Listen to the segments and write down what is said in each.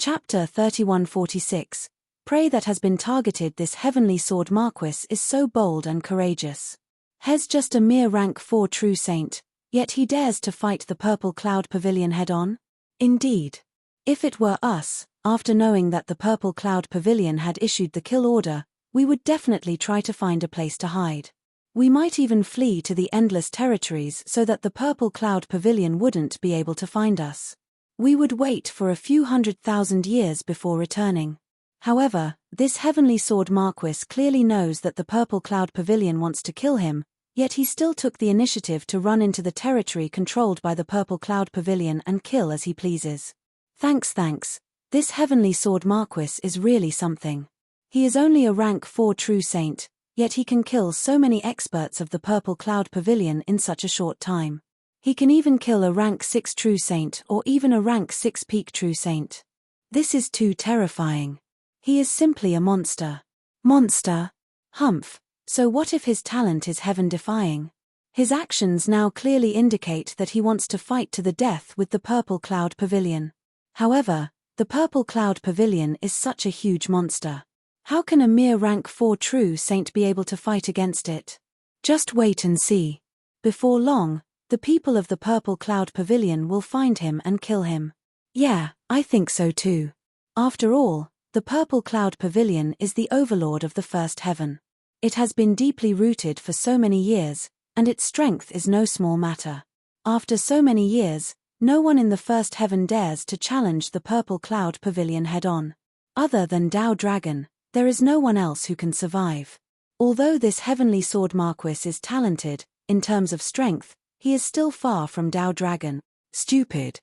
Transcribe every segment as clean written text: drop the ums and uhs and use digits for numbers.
Chapter 3146. Prey that has been targeted. This heavenly sword Marquis is so bold and courageous. He's just a mere rank 4 true saint, yet he dares to fight the Purple Cloud Pavilion head-on? Indeed. If it were us, after knowing that the Purple Cloud Pavilion had issued the kill order, we would definitely try to find a place to hide. We might even flee to the endless territories so that the Purple Cloud Pavilion wouldn't be able to find us. We would wait for a few 100,000 years before returning. However, this heavenly sword Marquis clearly knows that the Purple Cloud Pavilion wants to kill him, yet he still took the initiative to run into the territory controlled by the Purple Cloud Pavilion and kill as he pleases. Thanks. This heavenly sword Marquis is really something. He is only a rank 4 true saint, yet he can kill so many experts of the Purple Cloud Pavilion in such a short time. He can even kill a rank 6 true saint or even a rank 6 peak true saint. This is too terrifying. He is simply a monster. Monster? Humph. So what if his talent is heaven-defying? His actions now clearly indicate that he wants to fight to the death with the Purple Cloud Pavilion. However, the Purple Cloud Pavilion is such a huge monster. How can a mere rank 4 true saint be able to fight against it? Just wait and see. Before long, the people of the Purple Cloud Pavilion will find him and kill him. Yeah, I think so too. After all, the Purple Cloud Pavilion is the overlord of the first heaven. It has been deeply rooted for so many years, and its strength is no small matter. After so many years, no one in the first heaven dares to challenge the Purple Cloud Pavilion head-on. Other than Dao Dragon, there is no one else who can survive. Although this heavenly sword Marquis is talented, in terms of strength, he is still far from Dao Dragon. Stupid.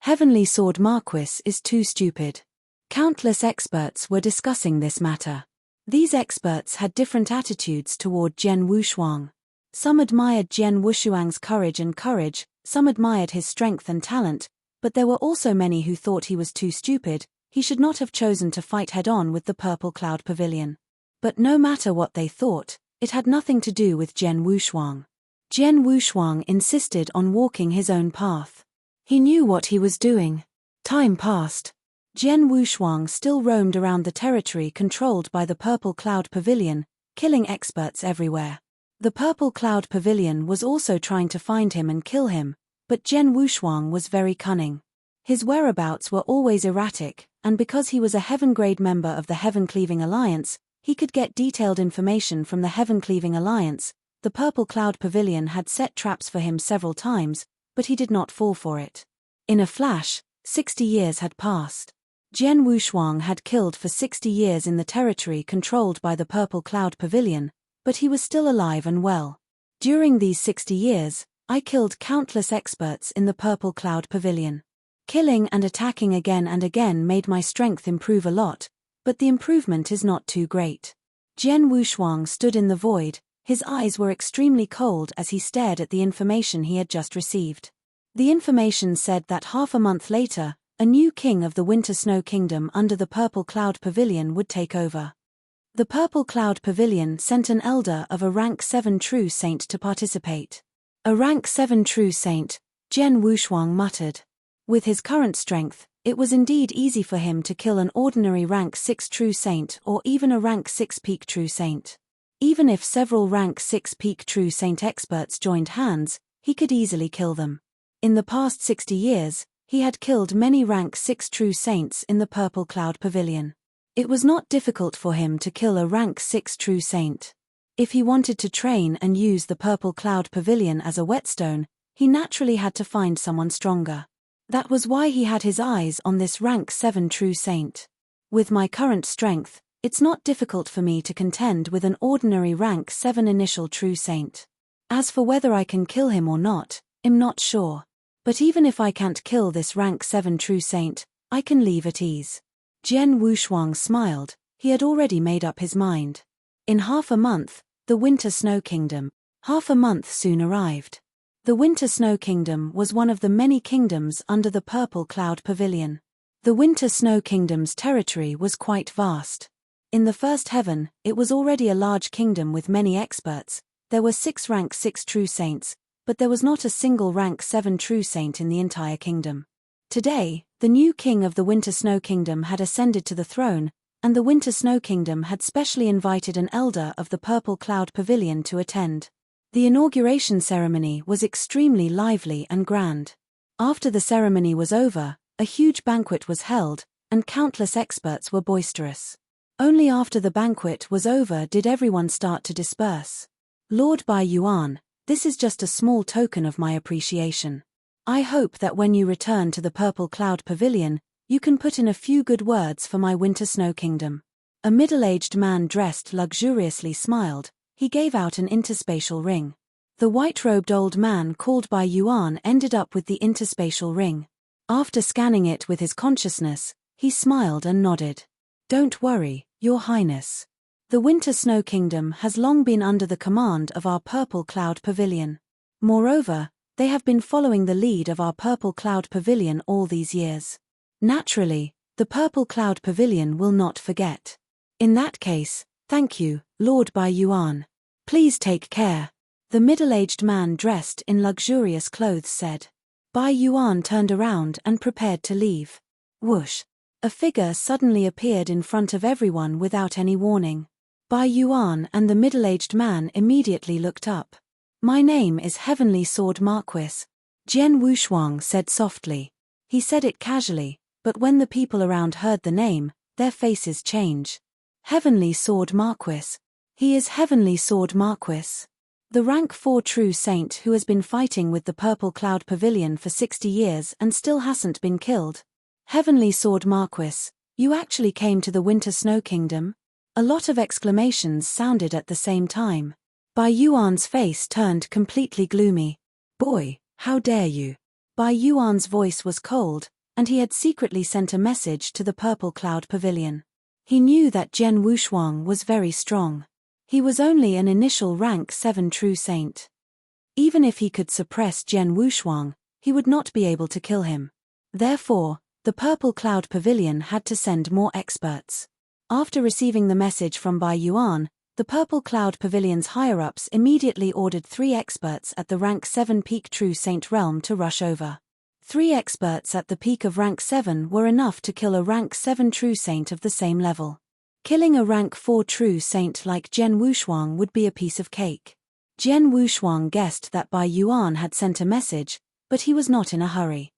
Heavenly sword Marquis is too stupid. Countless experts were discussing this matter. These experts had different attitudes toward Jian Wushuang. Some admired Jian Wushuang's courage, some admired his strength and talent, but there were also many who thought he was too stupid. He should not have chosen to fight head-on with the Purple Cloud Pavilion. But no matter what they thought, it had nothing to do with Jian Wushuang. Jian Wushuang insisted on walking his own path. He knew what he was doing. Time passed. Jian Wushuang still roamed around the territory controlled by the Purple Cloud Pavilion, killing experts everywhere. The Purple Cloud Pavilion was also trying to find him and kill him, but Jian Wushuang was very cunning. His whereabouts were always erratic, and because he was a Heaven-grade member of the Heaven-Cleaving Alliance, he could get detailed information from the Heaven-Cleaving Alliance. The Purple Cloud Pavilion had set traps for him several times, but he did not fall for it. In a flash, 60 years had passed. Jian Wushuang had killed for 60 years in the territory controlled by the Purple Cloud Pavilion, but he was still alive and well. During these 60 years, I killed countless experts in the Purple Cloud Pavilion. Killing and attacking again and again made my strength improve a lot, but the improvement is not too great. Jian Wushuang stood in the void. His eyes were extremely cold as he stared at the information he had just received. The information said that half a month later, a new king of the Winter Snow Kingdom under the Purple Cloud Pavilion would take over. The Purple Cloud Pavilion sent an elder of a rank 7 true saint to participate. A rank 7 true saint, Jian Wushuang muttered. With his current strength, it was indeed easy for him to kill an ordinary rank 6 true saint or even a rank 6 peak true saint. Even if several rank 6 peak true saint experts joined hands, he could easily kill them. In the past 60 years, he had killed many rank 6 true saints in the Purple Cloud Pavilion. It was not difficult for him to kill a rank 6 true saint. If he wanted to train and use the Purple Cloud Pavilion as a whetstone, he naturally had to find someone stronger. That was why he had his eyes on this rank 7 true saint. With my current strength, it's not difficult for me to contend with an ordinary rank 7 initial true saint. As for whether I can kill him or not, I'm not sure. But even if I can't kill this rank 7 true saint, I can leave at ease. Jian Wushuang smiled. He had already made up his mind. In half a month, the Winter Snow Kingdom. Half a month soon arrived. The Winter Snow Kingdom was one of the many kingdoms under the Purple Cloud Pavilion. The Winter Snow Kingdom's territory was quite vast. In the first heaven, it was already a large kingdom with many experts. There were 6 rank 6 true saints, but there was not a single rank 7 true saint in the entire kingdom. Today, The new king of the Winter Snow Kingdom had ascended to the throne, and the Winter Snow Kingdom had specially invited an elder of the Purple Cloud Pavilion to attend. The inauguration ceremony was extremely lively and grand. After the ceremony was over, a huge banquet was held, and countless experts were boisterous. Only after the banquet was over did everyone start to disperse. Lord Bai Yuan, this is just a small token of my appreciation. I hope that when you return to the Purple Cloud Pavilion, you can put in a few good words for my Winter Snow Kingdom. A middle-aged man dressed luxuriously smiled. He gave out an interspatial ring. The white-robed old man called Bai Yuan ended up with the interspatial ring. After scanning it with his consciousness, he smiled and nodded. Don't worry, Your Highness. The Winter Snow Kingdom has long been under the command of our Purple Cloud Pavilion. Moreover, they have been following the lead of our Purple Cloud Pavilion all these years. Naturally, the Purple Cloud Pavilion will not forget. In that case, thank you, Lord Bai Yuan. Please take care. The middle-aged man dressed in luxurious clothes said. Bai Yuan turned around and prepared to leave. Whoosh! A figure suddenly appeared in front of everyone without any warning. Bai Yuan and the middle-aged man immediately looked up. My name is Heavenly Sword Marquis. Jian Wushuang said softly. He said it casually, but when the people around heard the name, their faces changed. Heavenly Sword Marquis. He is Heavenly Sword Marquis. The rank 4 true saint who has been fighting with the Purple Cloud Pavilion for 60 years and still hasn't been killed. Heavenly Sword Marquis, you actually came to the Winter Snow Kingdom? A lot of exclamations sounded at the same time. Bai Yuan's face turned completely gloomy. Boy, how dare you? Bai Yuan's voice was cold, and he had secretly sent a message to the Purple Cloud Pavilion. He knew that Jian Wushuang was very strong. He was only an initial rank 7 true saint. Even if he could suppress Jian Wushuang, he would not be able to kill him. Therefore, the Purple Cloud Pavilion had to send more experts. After receiving the message from Bai Yuan, the Purple Cloud Pavilion's higher-ups immediately ordered 3 experts at the rank 7 peak true saint realm to rush over. 3 experts at the peak of rank 7 were enough to kill a rank 7 true saint of the same level. Killing a rank 4 true saint like Jian Wushuang would be a piece of cake. Jian Wushuang guessed that Bai Yuan had sent a message, but he was not in a hurry.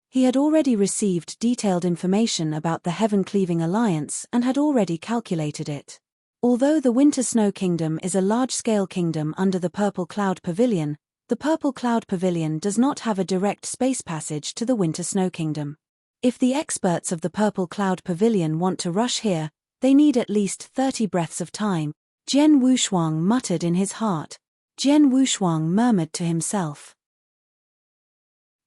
He had already received detailed information about the Heaven-Cleaving Alliance and had already calculated it. Although the Winter Snow Kingdom is a large-scale kingdom under the Purple Cloud Pavilion, the Purple Cloud Pavilion does not have a direct space passage to the Winter Snow Kingdom. If the experts of the Purple Cloud Pavilion want to rush here, they need at least 30 breaths of time. Jian Wushuang muttered in his heart. Jian Wushuang murmured to himself.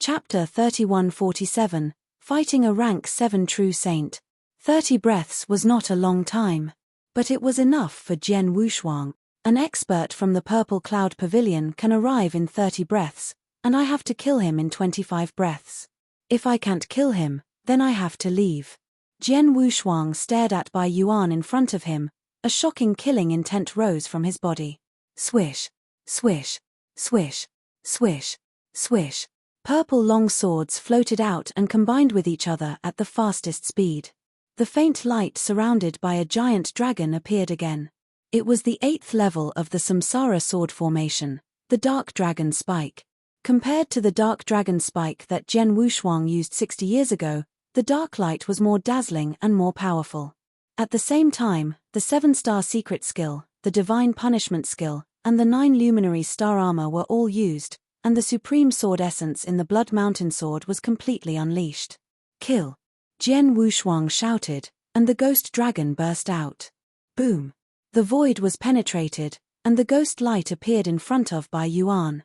Chapter 3147, Fighting a Rank 7 True Saint. 30 breaths was not a long time. But it was enough for Jian Wushuang. An expert from the Purple Cloud Pavilion can arrive in 30 breaths, and I have to kill him in 25 breaths. If I can't kill him, then I have to leave. Jian Wushuang stared at Bai Yuan in front of him. A shocking killing intent rose from his body. Swish, swish, swish, swish, swish. Purple long swords floated out and combined with each other at the fastest speed. The faint light surrounded by a giant dragon appeared again. It was the 8th level of the Samsara sword formation, the Dark Dragon Spike. Compared to the Dark Dragon Spike that Jian Wushuang used 60 years ago, the Dark Light was more dazzling and more powerful. At the same time, the 7-star secret skill, the Divine Punishment skill, and the 9 luminary star armor were all used, and the supreme sword essence in the Blood Mountain sword was completely unleashed. Kill! Jian Wushuang shouted, and the ghost dragon burst out. Boom! The void was penetrated, and the ghost light appeared in front of Bai Yuan.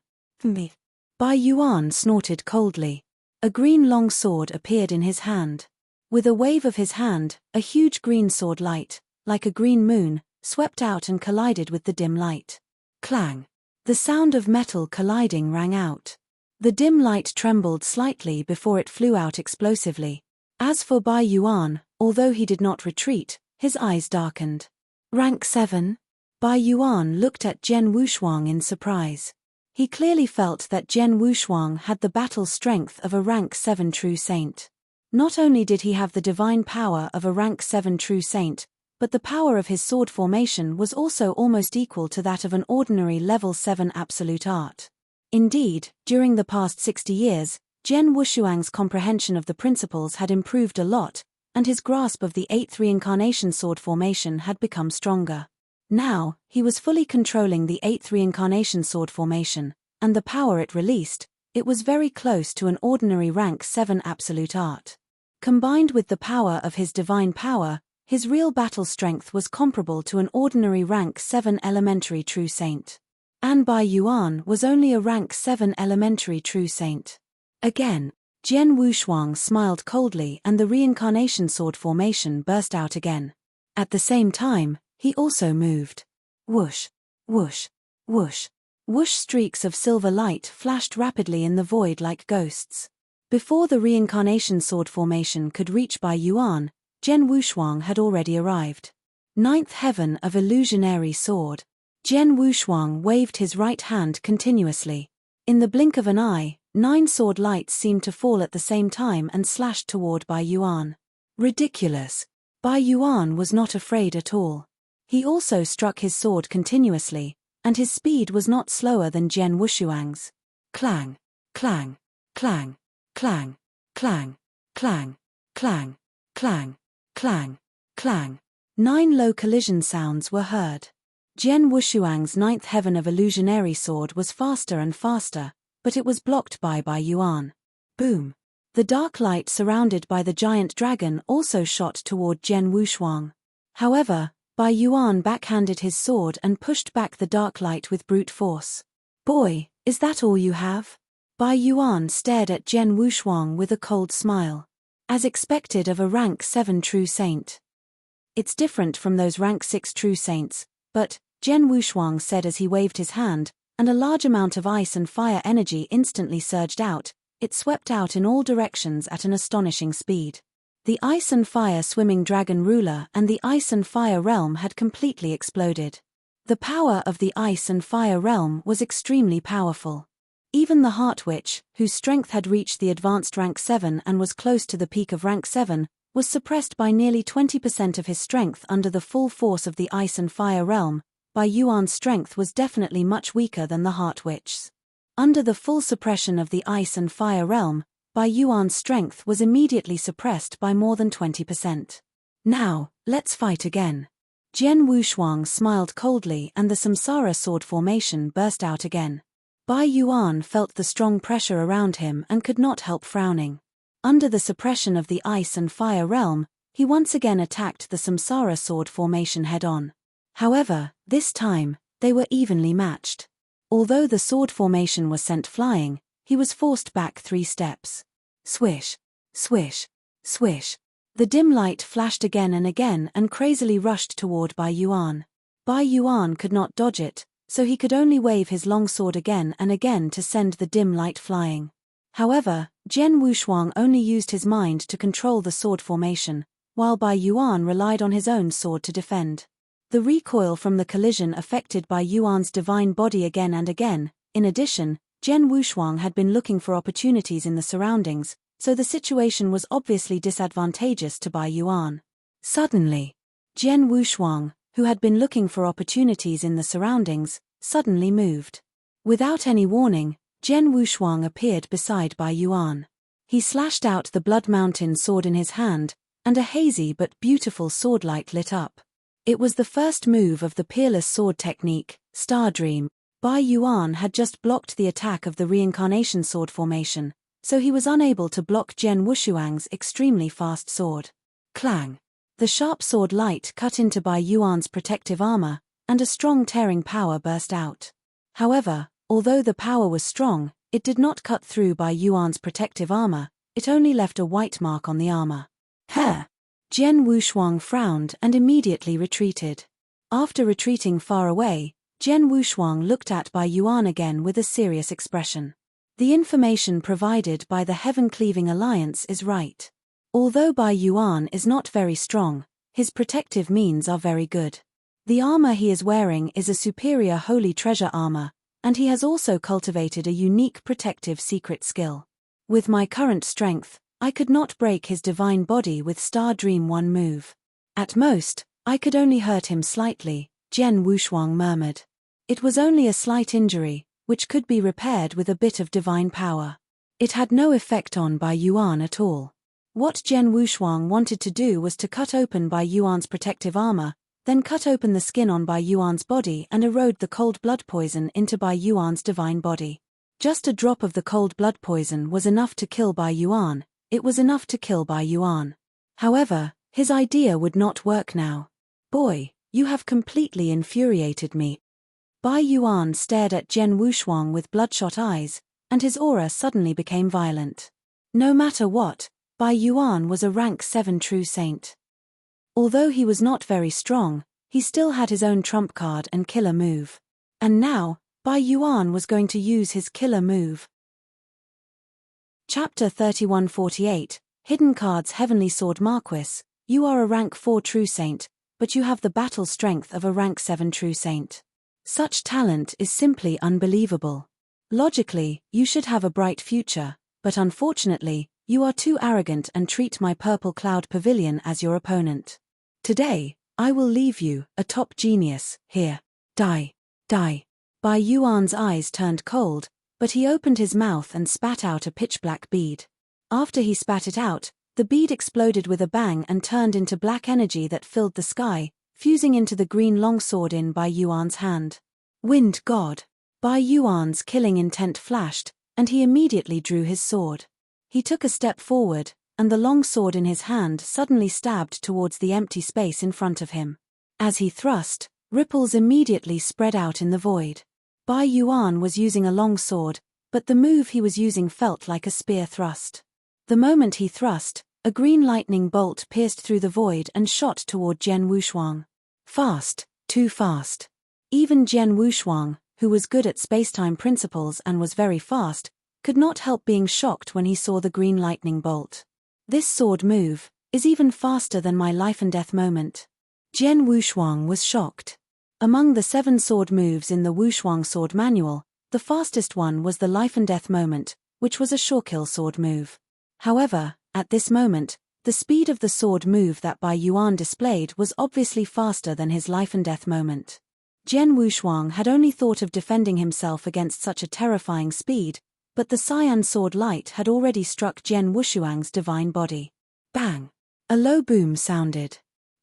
Bai Yuan snorted coldly. A green long sword appeared in his hand. With a wave of his hand, a huge green sword light, like a green moon, swept out and collided with the dim light. Clang! The sound of metal colliding rang out. The dim light trembled slightly before it flew out explosively. As for Bai Yuan, although he did not retreat, his eyes darkened. Rank 7? Bai Yuan looked at Jian Wushuang in surprise. He clearly felt that Jian Wushuang had the battle strength of a rank 7 true saint. Not only did he have the divine power of a rank 7 true saint, but the power of his sword formation was also almost equal to that of an ordinary level 7 absolute art. Indeed, during the past 60 years, Jian Wushuang's comprehension of the principles had improved a lot, and his grasp of the 8th reincarnation sword formation had become stronger. Now, he was fully controlling the 8th reincarnation sword formation, and the power it released, it was very close to an ordinary rank 7 absolute art. Combined with the power of his divine power, his real battle strength was comparable to an ordinary rank 7 elementary true saint. An Bai Yuan was only a rank 7 elementary true saint. Again, Jian Wushuang smiled coldly and the reincarnation sword formation burst out again. At the same time, he also moved. Whoosh, whoosh, whoosh. Whoosh streaks of silver light flashed rapidly in the void like ghosts. Before the reincarnation sword formation could reach Bai Yuan, Jian Wushuang had already arrived. Ninth heaven of illusionary sword. Jian Wushuang waved his right hand continuously. In the blink of an eye, 9 sword lights seemed to fall at the same time and slashed toward Bai Yuan. Ridiculous. Bai Yuan was not afraid at all. He also struck his sword continuously, and his speed was not slower than Jian Wushuang's. Clang, clang, clang, clang, clang, clang, clang, clang, clang, clang. 9 low collision sounds were heard. Jian Wushuang's 9th heaven of illusionary sword was faster and faster, but it was blocked by Bai Yuan. Boom. The dark light surrounded by the giant dragon also shot toward Jian Wushuang. However, Bai Yuan backhanded his sword and pushed back the dark light with brute force. Boy, is that all you have? Bai Yuan stared at Jian Wushuang with a cold smile. As expected of a rank 7 true saint. It's different from those rank 6 true saints, but, Jian Wushuang said as he waved his hand, and a large amount of ice and fire energy instantly surged out. It swept out in all directions at an astonishing speed. The ice and fire swimming dragon ruler and the ice and fire realm had completely exploded. The power of the ice and fire realm was extremely powerful. Even the Heart Witch, whose strength had reached the advanced rank 7 and was close to the peak of rank 7, was suppressed by nearly 20% of his strength under the full force of the ice and fire realm. Bai Yuan's strength was definitely much weaker than the Heart Witch's. Under the full suppression of the ice and fire realm, Bai Yuan's strength was immediately suppressed by more than 20%. Now, let's fight again. Jian Wushuang smiled coldly and the Samsara sword formation burst out again. Bai Yuan felt the strong pressure around him and could not help frowning. Under the suppression of the ice and fire realm, he once again attacked the Samsara sword formation head-on. However, this time, they were evenly matched. Although the sword formation was sent flying, he was forced back 3 steps. Swish, swish, swish. The dim light flashed again and crazily rushed toward Bai Yuan. Bai Yuan could not dodge it, so he could only wave his long sword again and again to send the dim light flying. However, Jian Wushuang only used his mind to control the sword formation, while Bai Yuan relied on his own sword to defend. The recoil from the collision affected Bai Yuan's divine body again and again. In addition, Jian Wushuang had been looking for opportunities in the surroundings, so the situation was obviously disadvantageous to Bai Yuan. Suddenly, Jian Wushuang, who had been looking for opportunities in the surroundings, suddenly moved. Without any warning, Jian Wushuang appeared beside Bai Yuan. He slashed out the Blood Mountain sword in his hand, and a hazy but beautiful swordlight lit up. It was the first move of the peerless sword technique, Star Dream. Bai Yuan had just blocked the attack of the reincarnation sword formation, so he was unable to block Jian Wushuang's extremely fast sword. Clang! The sharp sword light cut into Bai Yuan's protective armor, and a strong tearing power burst out. However, although the power was strong, it did not cut through Bai Yuan's protective armor, it only left a white mark on the armor. Huh! Jian Wushuang frowned and immediately retreated. After retreating far away, Jian Wushuang looked at Bai Yuan again with a serious expression. The information provided by the Heaven-Cleaving Alliance is right. Although Bai Yuan is not very strong, his protective means are very good. The armor he is wearing is a superior holy treasure armor, and he has also cultivated a unique protective secret skill. With my current strength, I could not break his divine body with Star Dream 1 move. At most, I could only hurt him slightly, Jian Wushuang murmured. It was only a slight injury, which could be repaired with a bit of divine power. It had no effect on Bai Yuan at all. What Jian Wushuang wanted to do was to cut open Bai Yuan's protective armor, then cut open the skin on Bai Yuan's body and erode the cold blood poison into Bai Yuan's divine body. Just a drop of the cold blood poison was enough to kill Bai Yuan. It was enough to kill Bai Yuan. However, his idea would not work now. Boy, you have completely infuriated me. Bai Yuan stared at Jian Wushuang with bloodshot eyes, and his aura suddenly became violent. No matter what, Bai Yuan was a rank 7 true saint. Although he was not very strong, he still had his own trump card and killer move. And now, Bai Yuan was going to use his killer move. Chapter 3148, Hidden Cards. Heavenly Sword. Marquis, you are a rank 4 true saint, but you have the battle strength of a rank 7 true saint. Such talent is simply unbelievable. Logically, you should have a bright future, but unfortunately, you are too arrogant and treat my Purple Cloud Pavilion as your opponent. Today, I will leave you, a top genius, here. Die. Die. Bai Yuan's eyes turned cold, but he opened his mouth and spat out a pitch-black bead. After he spat it out, the bead exploded with a bang and turned into black energy that filled the sky, fusing into the green longsword in Bai Yuan's hand. Wind God. Bai Yuan's killing intent flashed, and he immediately drew his sword. He took a step forward, and the long sword in his hand suddenly stabbed towards the empty space in front of him. As he thrust, ripples immediately spread out in the void. Bai Yuan was using a long sword, but the move he was using felt like a spear thrust. The moment he thrust, a green lightning bolt pierced through the void and shot toward Jian Wushuang. Fast, too fast. Even Jian Wushuang, who was good at spacetime principles and was very fast, could not help being shocked when he saw the green lightning bolt. This sword move is even faster than my life and death moment. Jian Wushuang was shocked. Among the 7 sword moves in the Wushuang sword manual, the fastest one was the life and death moment, which was a shortkill sword move. However, at this moment, the speed of the sword move that Bai Yuan displayed was obviously faster than his life and death moment. Jian Wushuang had only thought of defending himself against such a terrifying speed, but the cyan sword light had already struck Jian Wushuang's divine body. Bang! A low boom sounded.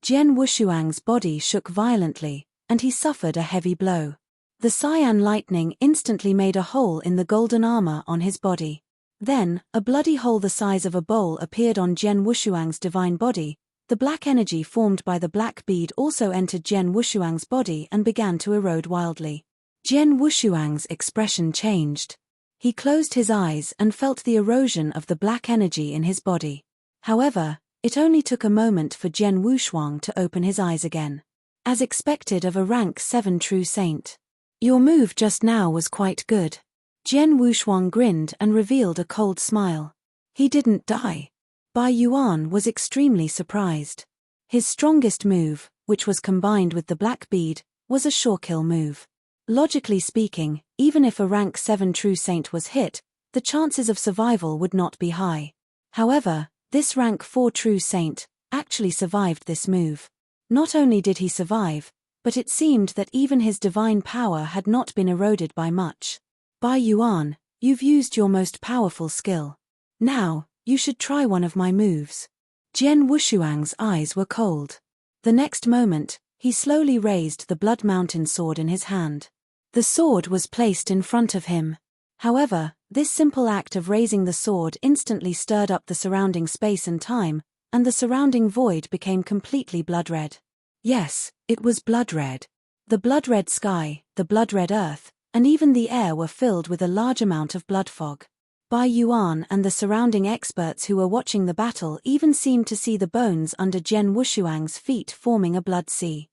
Jian Wushuang's body shook violently, and he suffered a heavy blow. The cyan lightning instantly made a hole in the golden armor on his body. Then, a bloody hole the size of a bowl appeared on Jian Wushuang's divine body. The black energy formed by the black bead also entered Jian Wushuang's body and began to erode wildly. Jian Wushuang's expression changed. He closed his eyes and felt the erosion of the black energy in his body. However, it only took a moment for Jian Wushuang to open his eyes again. As expected of a rank 7 true saint. Your move just now was quite good. Jian Wushuang grinned and revealed a cold smile. He didn't die. Bai Yuan was extremely surprised. His strongest move, which was combined with the black bead, was a shortkill move. Logically speaking, even if a rank 7 true saint was hit, the chances of survival would not be high. However, this rank 4 true saint actually survived this move. Not only did he survive, but it seemed that even his divine power had not been eroded by much. Bai Yuan, you've used your most powerful skill. Now, you should try one of my moves. Jian Wushuang's eyes were cold. The next moment, he slowly raised the Blood Mountain sword in his hand. The sword was placed in front of him. However, this simple act of raising the sword instantly stirred up the surrounding space and time, and the surrounding void became completely blood-red. Yes, it was blood-red. The blood-red sky, the blood-red earth, and even the air were filled with a large amount of blood fog. Bai Yuan and the surrounding experts who were watching the battle even seemed to see the bones under Jian Wushuang's feet forming a blood sea.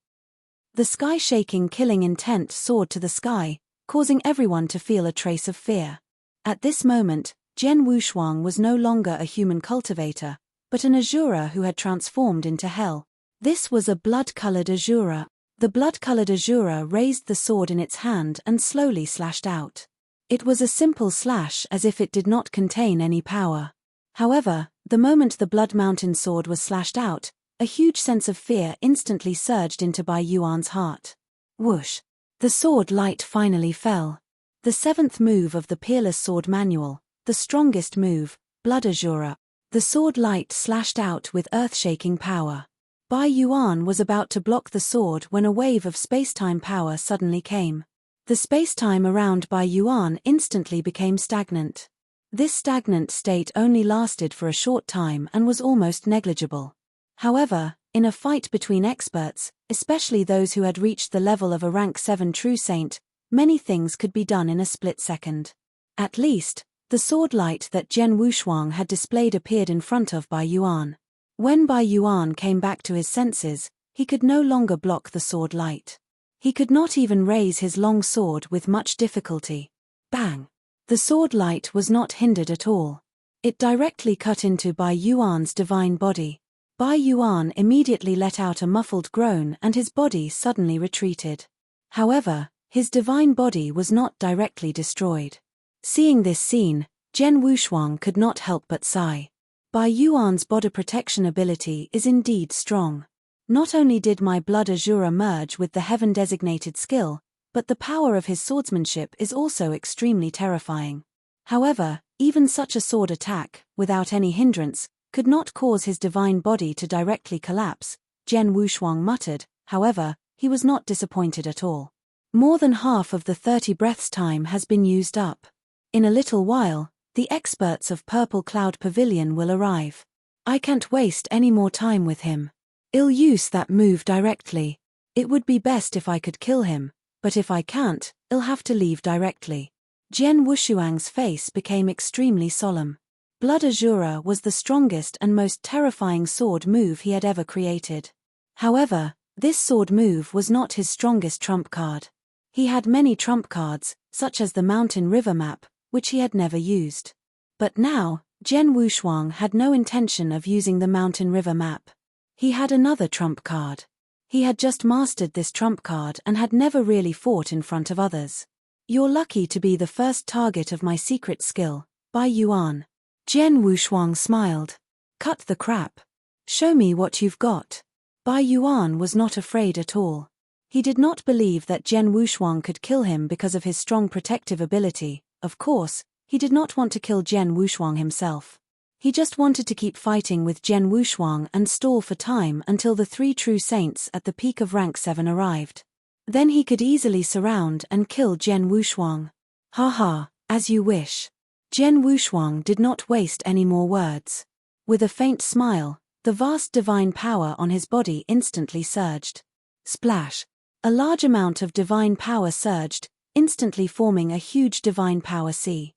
The sky-shaking killing intent soared to the sky, causing everyone to feel a trace of fear. At this moment, Jian Wushuang was no longer a human cultivator, but an Azura who had transformed into hell. This was a blood-colored Azura. The blood-colored Azura raised the sword in its hand and slowly slashed out. It was a simple slash as if it did not contain any power. However, The moment the Blood Mountain sword was slashed out, a huge sense of fear instantly surged into Bai Yuan's heart. Whoosh! The sword light finally fell. The seventh move of the Peerless Sword Manual, the strongest move, Blood Azura. The sword light slashed out with earth-shaking power. Bai Yuan was about to block the sword when a wave of spacetime power suddenly came. The spacetime around Bai Yuan instantly became stagnant. This stagnant state only lasted for a short time and was almost negligible. However, in a fight between experts, especially those who had reached the level of a rank 7 true saint, many things could be done in a split second. At least, the sword light that Jian Wushuang had displayed appeared in front of Bai Yuan. When Bai Yuan came back to his senses, he could no longer block the sword light. He could not even raise his long sword with much difficulty. Bang! The sword light was not hindered at all. It directly cut into Bai Yuan's divine body. Bai Yuan immediately let out a muffled groan and his body suddenly retreated. However, his divine body was not directly destroyed. Seeing this scene, Jian Wushuang could not help but sigh. Bai Yuan's body protection ability is indeed strong. Not only did my Blood Azura merge with the heaven-designated skill, but the power of his swordsmanship is also extremely terrifying. However, even such a sword attack, without any hindrance, could not cause his divine body to directly collapse, Jian Wushuang muttered. However, he was not disappointed at all. More than half of the 30 breaths time has been used up. In a little while, the experts of Purple Cloud Pavilion will arrive. I can't waste any more time with him. I'll use that move directly. It would be best if I could kill him, but if I can't, I'll have to leave directly. Jian Wushuang's face became extremely solemn. Blood Azura was the strongest and most terrifying sword move he had ever created. However, this sword move was not his strongest trump card. He had many trump cards, such as the Mountain River map, which he had never used. But now, Jian Wushuang had no intention of using the Mountain River map. He had another trump card. He had just mastered this trump card and had never really fought in front of others. You're lucky to be the first target of my secret skill, Bai Yuan. Jian Wushuang smiled. Cut the crap. Show me what you've got. Bai Yuan was not afraid at all. He did not believe that Jian Wushuang could kill him because of his strong protective ability. Of course, he did not want to kill Jian Wushuang himself. He just wanted to keep fighting with Jian Wushuang and stall for time until the 3 true saints at the peak of rank 7 arrived. Then he could easily surround and kill Jian Wushuang. Haha, as you wish. Jian Wushuang did not waste any more words. With a faint smile, the vast divine power on his body instantly surged. Splash! A large amount of divine power surged, instantly forming a huge divine power sea.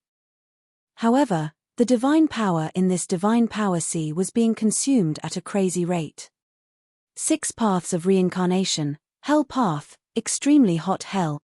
However, the divine power in this divine power sea was being consumed at a crazy rate. 6 paths of reincarnation, Hell Path, extremely hot hell.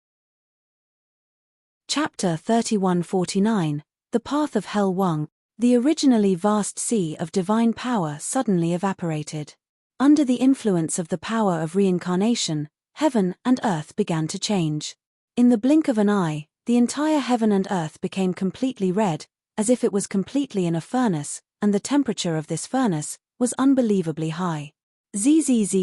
Chapter 3149, The Path of Hell Wang. The originally vast sea of divine power suddenly evaporated. Under the influence of the power of reincarnation, heaven and earth began to change. In the blink of an eye, the entire heaven and earth became completely red, as if it was completely in a furnace, and the temperature of this furnace was unbelievably high. Zzz,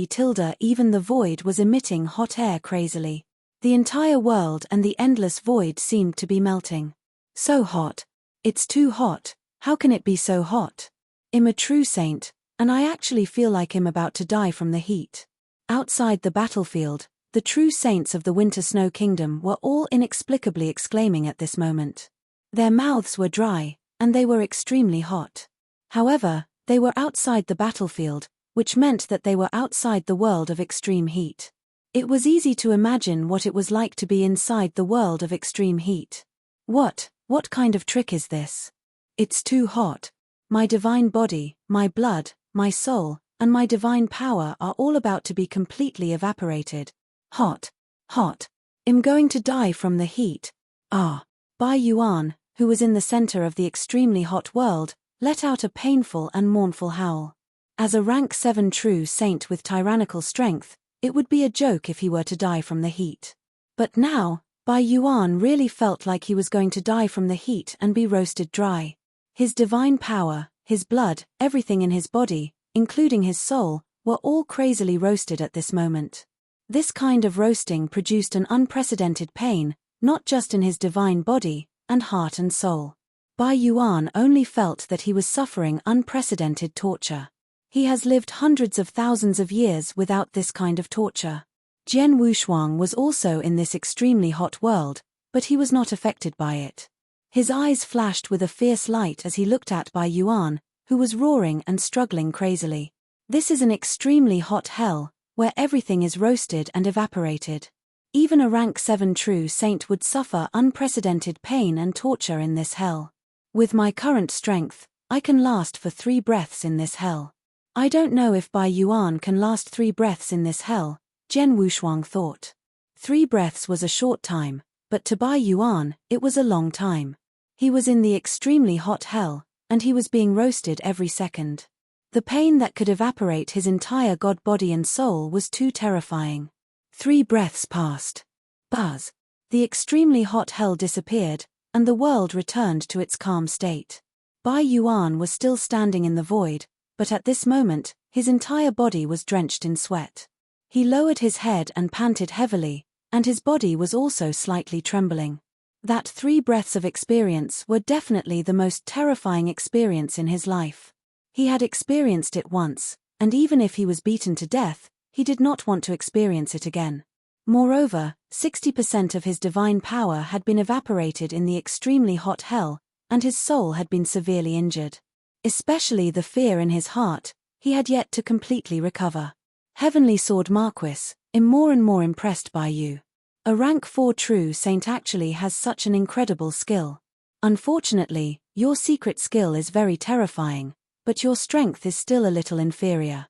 even the void was emitting hot air crazily. The entire world and the endless void seemed to be melting. So hot. It's too hot. How can it be so hot? I'm a true saint, and I actually feel like I'm about to die from the heat. Outside the battlefield, the true saints of the Winter Snow Kingdom were all inexplicably exclaiming at this moment. Their mouths were dry, and they were extremely hot. However, they were outside the battlefield, which meant that they were outside the world of extreme heat. It was easy to imagine what it was like to be inside the world of extreme heat. What kind of trick is this? It's too hot. My divine body, my blood, my soul, and my divine power are all about to be completely evaporated. Hot. I'm going to die from the heat. Ah. Bai Yuan, who was in the center of the extremely hot world, let out a painful and mournful howl. As a rank 7 true saint with tyrannical strength, it would be a joke if he were to die from the heat. But now, Bai Yuan really felt like he was going to die from the heat and be roasted dry. His divine power, His blood, everything in his body, including his soul, were all crazily roasted at this moment. This kind of roasting produced an unprecedented pain, not just in his divine body, and heart and soul. Bai Yuan only felt that he was suffering unprecedented torture. He has lived hundreds of thousands of years without this kind of torture. Jian Wushuang was also in this extremely hot world, but he was not affected by it. His eyes flashed with a fierce light as he looked at Bai Yuan, who was roaring and struggling crazily. This is an extremely hot hell, where everything is roasted and evaporated. Even a rank 7 true saint would suffer unprecedented pain and torture in this hell. With my current strength, I can last for 3 breaths in this hell. I don't know if Bai Yuan can last 3 breaths in this hell, Jian Wushuang thought. 3 breaths was a short time, but to Bai Yuan, it was a long time. He was in the extremely hot hell, and he was being roasted every second. The pain that could evaporate his entire god body and soul was too terrifying. 3 breaths passed. Buzz. The extremely hot hell disappeared, and the world returned to its calm state. Bai Yuan was still standing in the void, but at this moment, his entire body was drenched in sweat. He lowered his head and panted heavily, and his body was also slightly trembling. That 3 breaths of experience were definitely the most terrifying experience in his life. He had experienced it once, and even if he was beaten to death, he did not want to experience it again. Moreover, 60% of his divine power had been evaporated in the extremely hot hell, and his soul had been severely injured. Especially the fear in his heart, he had yet to completely recover. Heavenly Sword Marquis, I'm more and more impressed by you. A rank 4 true saint actually has such an incredible skill. Unfortunately, your secret skill is very terrifying, but your strength is still a little inferior.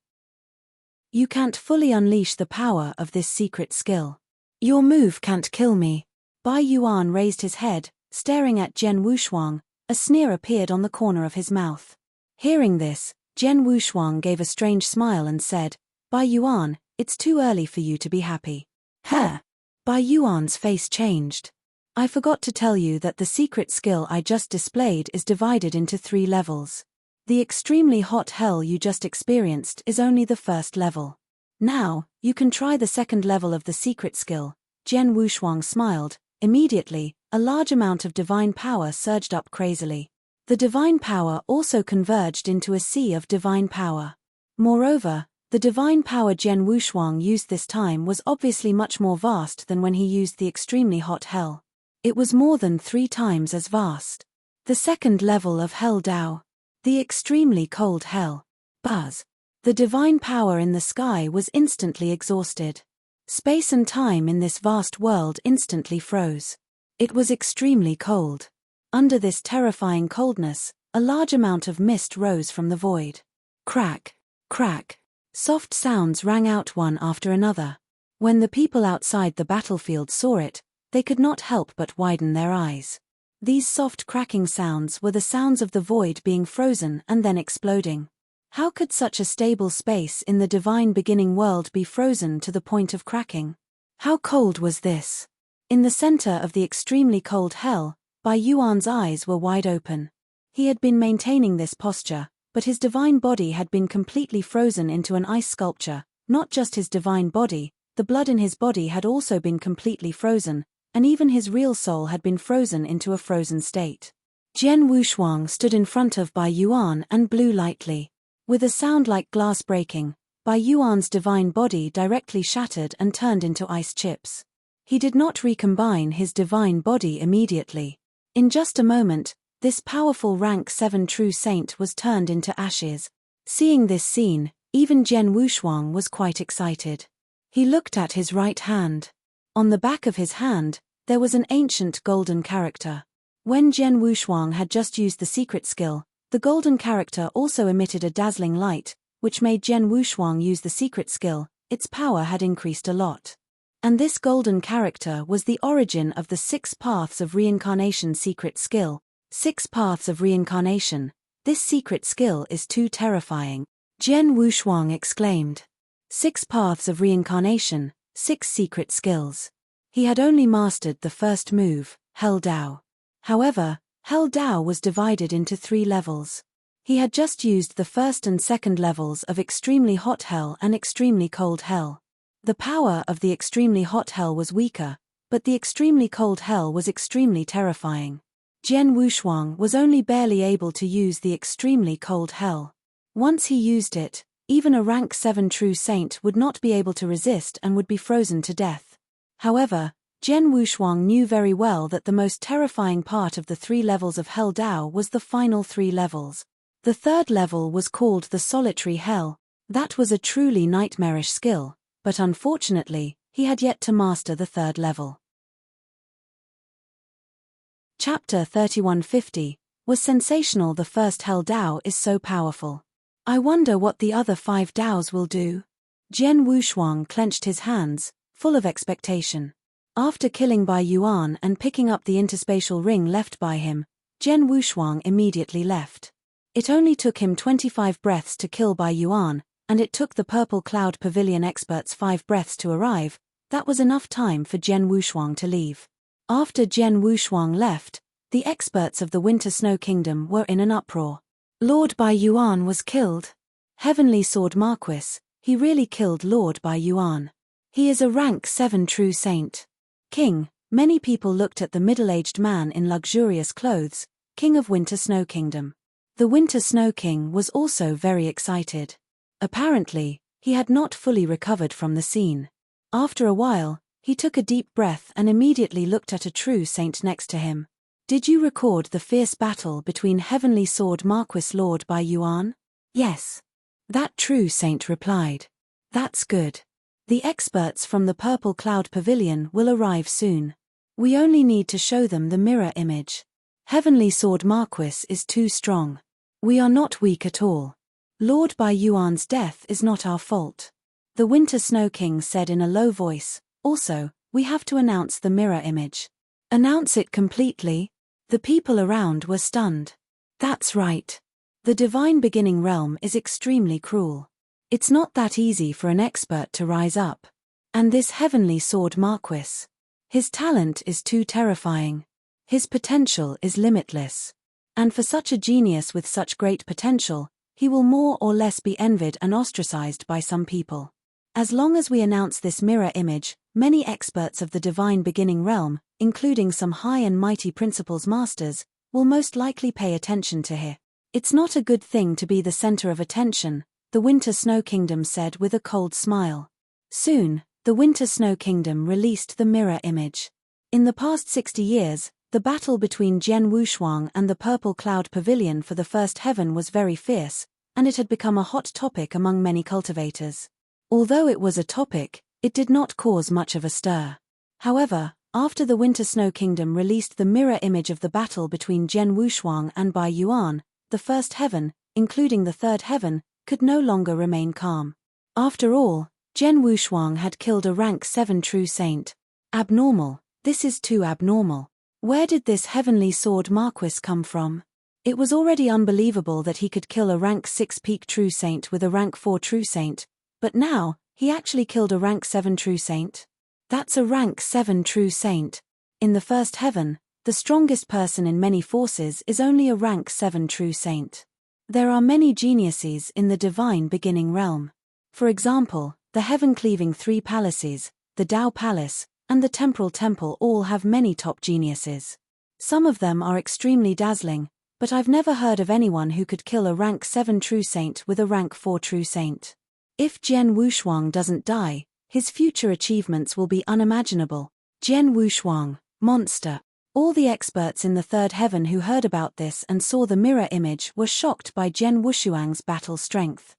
You can't fully unleash the power of this secret skill. Your move can't kill me. Bai Yuan raised his head, staring at Jian Wushuang. A sneer appeared on the corner of his mouth. Hearing this, Jian Wushuang gave a strange smile and said, Bai Yuan, it's too early for you to be happy. Huh? Bai Yuan's face changed. I forgot to tell you that the secret skill I just displayed is divided into 3 levels. The extremely hot hell you just experienced is only the first level. Now, you can try the second level of the secret skill. Jian Wushuang smiled. Immediately, a large amount of divine power surged up crazily. The divine power also converged into a sea of divine power. Moreover, the divine power Jian Wushuang used this time was obviously much more vast than when he used the extremely hot hell. It was more than 3 times as vast. The second level of Hell Dao. The extremely cold hell. Buzz. The divine power in the sky was instantly exhausted. Space and time in this vast world instantly froze. It was extremely cold. Under this terrifying coldness, a large amount of mist rose from the void. Crack, crack. Soft sounds rang out one after another. When the people outside the battlefield saw it, they could not help but widen their eyes. These soft cracking sounds were the sounds of the void being frozen and then exploding. How could such a stable space in the divine beginning world be frozen to the point of cracking? How cold was this? In the center of the extremely cold hell, Bai Yuan's eyes were wide open. He had been maintaining this posture, but his divine body had been completely frozen into an ice sculpture. Not just his divine body, the blood in his body had also been completely frozen, and even his real soul had been frozen into a frozen state. Jian Wushuang stood in front of Bai Yuan and blew lightly. With a sound like glass breaking, Bai Yuan's divine body directly shattered and turned into ice chips. He did not recombine his divine body immediately. In just a moment, this powerful rank 7 true saint was turned into ashes. Seeing this scene, even Jian Wushuang was quite excited. He looked at his right hand. On the back of his hand, there was an ancient golden character. When Jian Wushuang had just used the secret skill, the golden character also emitted a dazzling light, which made Jian Wushuang use the secret skill. Its power had increased a lot. And this golden character was the origin of the 6 Paths of Reincarnation secret skill. 6 Paths of Reincarnation. This secret skill is too terrifying. Jian Wushuang exclaimed. 6 Paths of Reincarnation, 6 secret skills. He had only mastered the first move, Hell Dao. However, Hell Dao was divided into 3 levels. He had just used the first and second levels of extremely hot hell and extremely cold hell. The power of the extremely hot hell was weaker, but the extremely cold hell was extremely terrifying. Jian Wushuang was only barely able to use the extremely cold hell. Once he used it, even a rank 7 true saint would not be able to resist and would be frozen to death. However, Jian Wushuang knew very well that the most terrifying part of the 3 levels of Hell Dao was the final 3 levels. The third level was called the Solitary Hell. That was a truly nightmarish skill, but unfortunately, he had yet to master the third level. Chapter 3150 was sensational. The first Hell Dao is so powerful. I wonder what the other 5 Daos will do. Jian Wushuang clenched his hands, full of expectation. After killing Bai Yuan and picking up the interspatial ring left by him, Jian Wushuang immediately left. It only took him 25 breaths to kill Bai Yuan, and it took the Purple Cloud Pavilion experts 5 breaths to arrive. That was enough time for Jian Wushuang to leave. After Jian Wushuang left, the experts of the Winter Snow Kingdom were in an uproar. Lord Bai Yuan was killed. Heavenly Sword Marquis, he really killed Lord Bai Yuan. He is a rank 7 true saint. King, many people looked at the middle-aged man in luxurious clothes, King of Winter Snow Kingdom. The Winter Snow King was also very excited. Apparently, he had not fully recovered from the scene. After a while, he took a deep breath and immediately looked at a true saint next to him. Did you record the fierce battle between Heavenly Sword Marquis Lord Bai Yuan? Yes. That true saint replied. That's good. The experts from the Purple Cloud Pavilion will arrive soon. We only need to show them the mirror image. Heavenly Sword Marquis is too strong. We are not weak at all. Lord Bai Yuan's death is not our fault. The Winter Snow King said in a low voice. Also, we have to announce the mirror image. Announce it completely? The people around were stunned. That's right. The divine beginning realm is extremely cruel. It's not that easy for an expert to rise up. And this Heavenly Sword Marquis. His talent is too terrifying. His potential is limitless. And for such a genius with such great potential, he will more or less be envied and ostracized by some people. As long as we announce this mirror image, many experts of the divine beginning realm, including some high and mighty principles masters, will most likely pay attention to him. It's not a good thing to be the center of attention, the Winter Snow Kingdom said with a cold smile. Soon, the Winter Snow Kingdom released the mirror image. In the past 60 years, the battle between Jian Wushuang and the Purple Cloud Pavilion for the first heaven was very fierce, and it had become a hot topic among many cultivators. Although it was a topic, it did not cause much of a stir. However, after the Winter Snow Kingdom released the mirror image of the battle between Jian Wushuang and Bai Yuan, the first heaven, including the third heaven, could no longer remain calm. After all, Jian Wushuang had killed a rank 7 true saint. Abnormal, this is too abnormal. Where did this Heavenly Sword Marquis come from? It was already unbelievable that he could kill a rank 6 peak true saint with a rank 4 true saint, but now, he actually killed a rank 7 true saint. That's a rank 7 true saint. In the first heaven, the strongest person in many forces is only a rank 7 true saint. There are many geniuses in the divine beginning realm. For example, the heaven-cleaving 3 palaces, the Dao Palace, and the Temporal Temple all have many top geniuses. Some of them are extremely dazzling, but I've never heard of anyone who could kill a rank 7 true saint with a rank 4 true saint. If Jian Wushuang doesn't die, his future achievements will be unimaginable. Jian Wushuang, monster. All the experts in the third heaven who heard about this and saw the mirror image were shocked by Jian Wushuang's battle strength.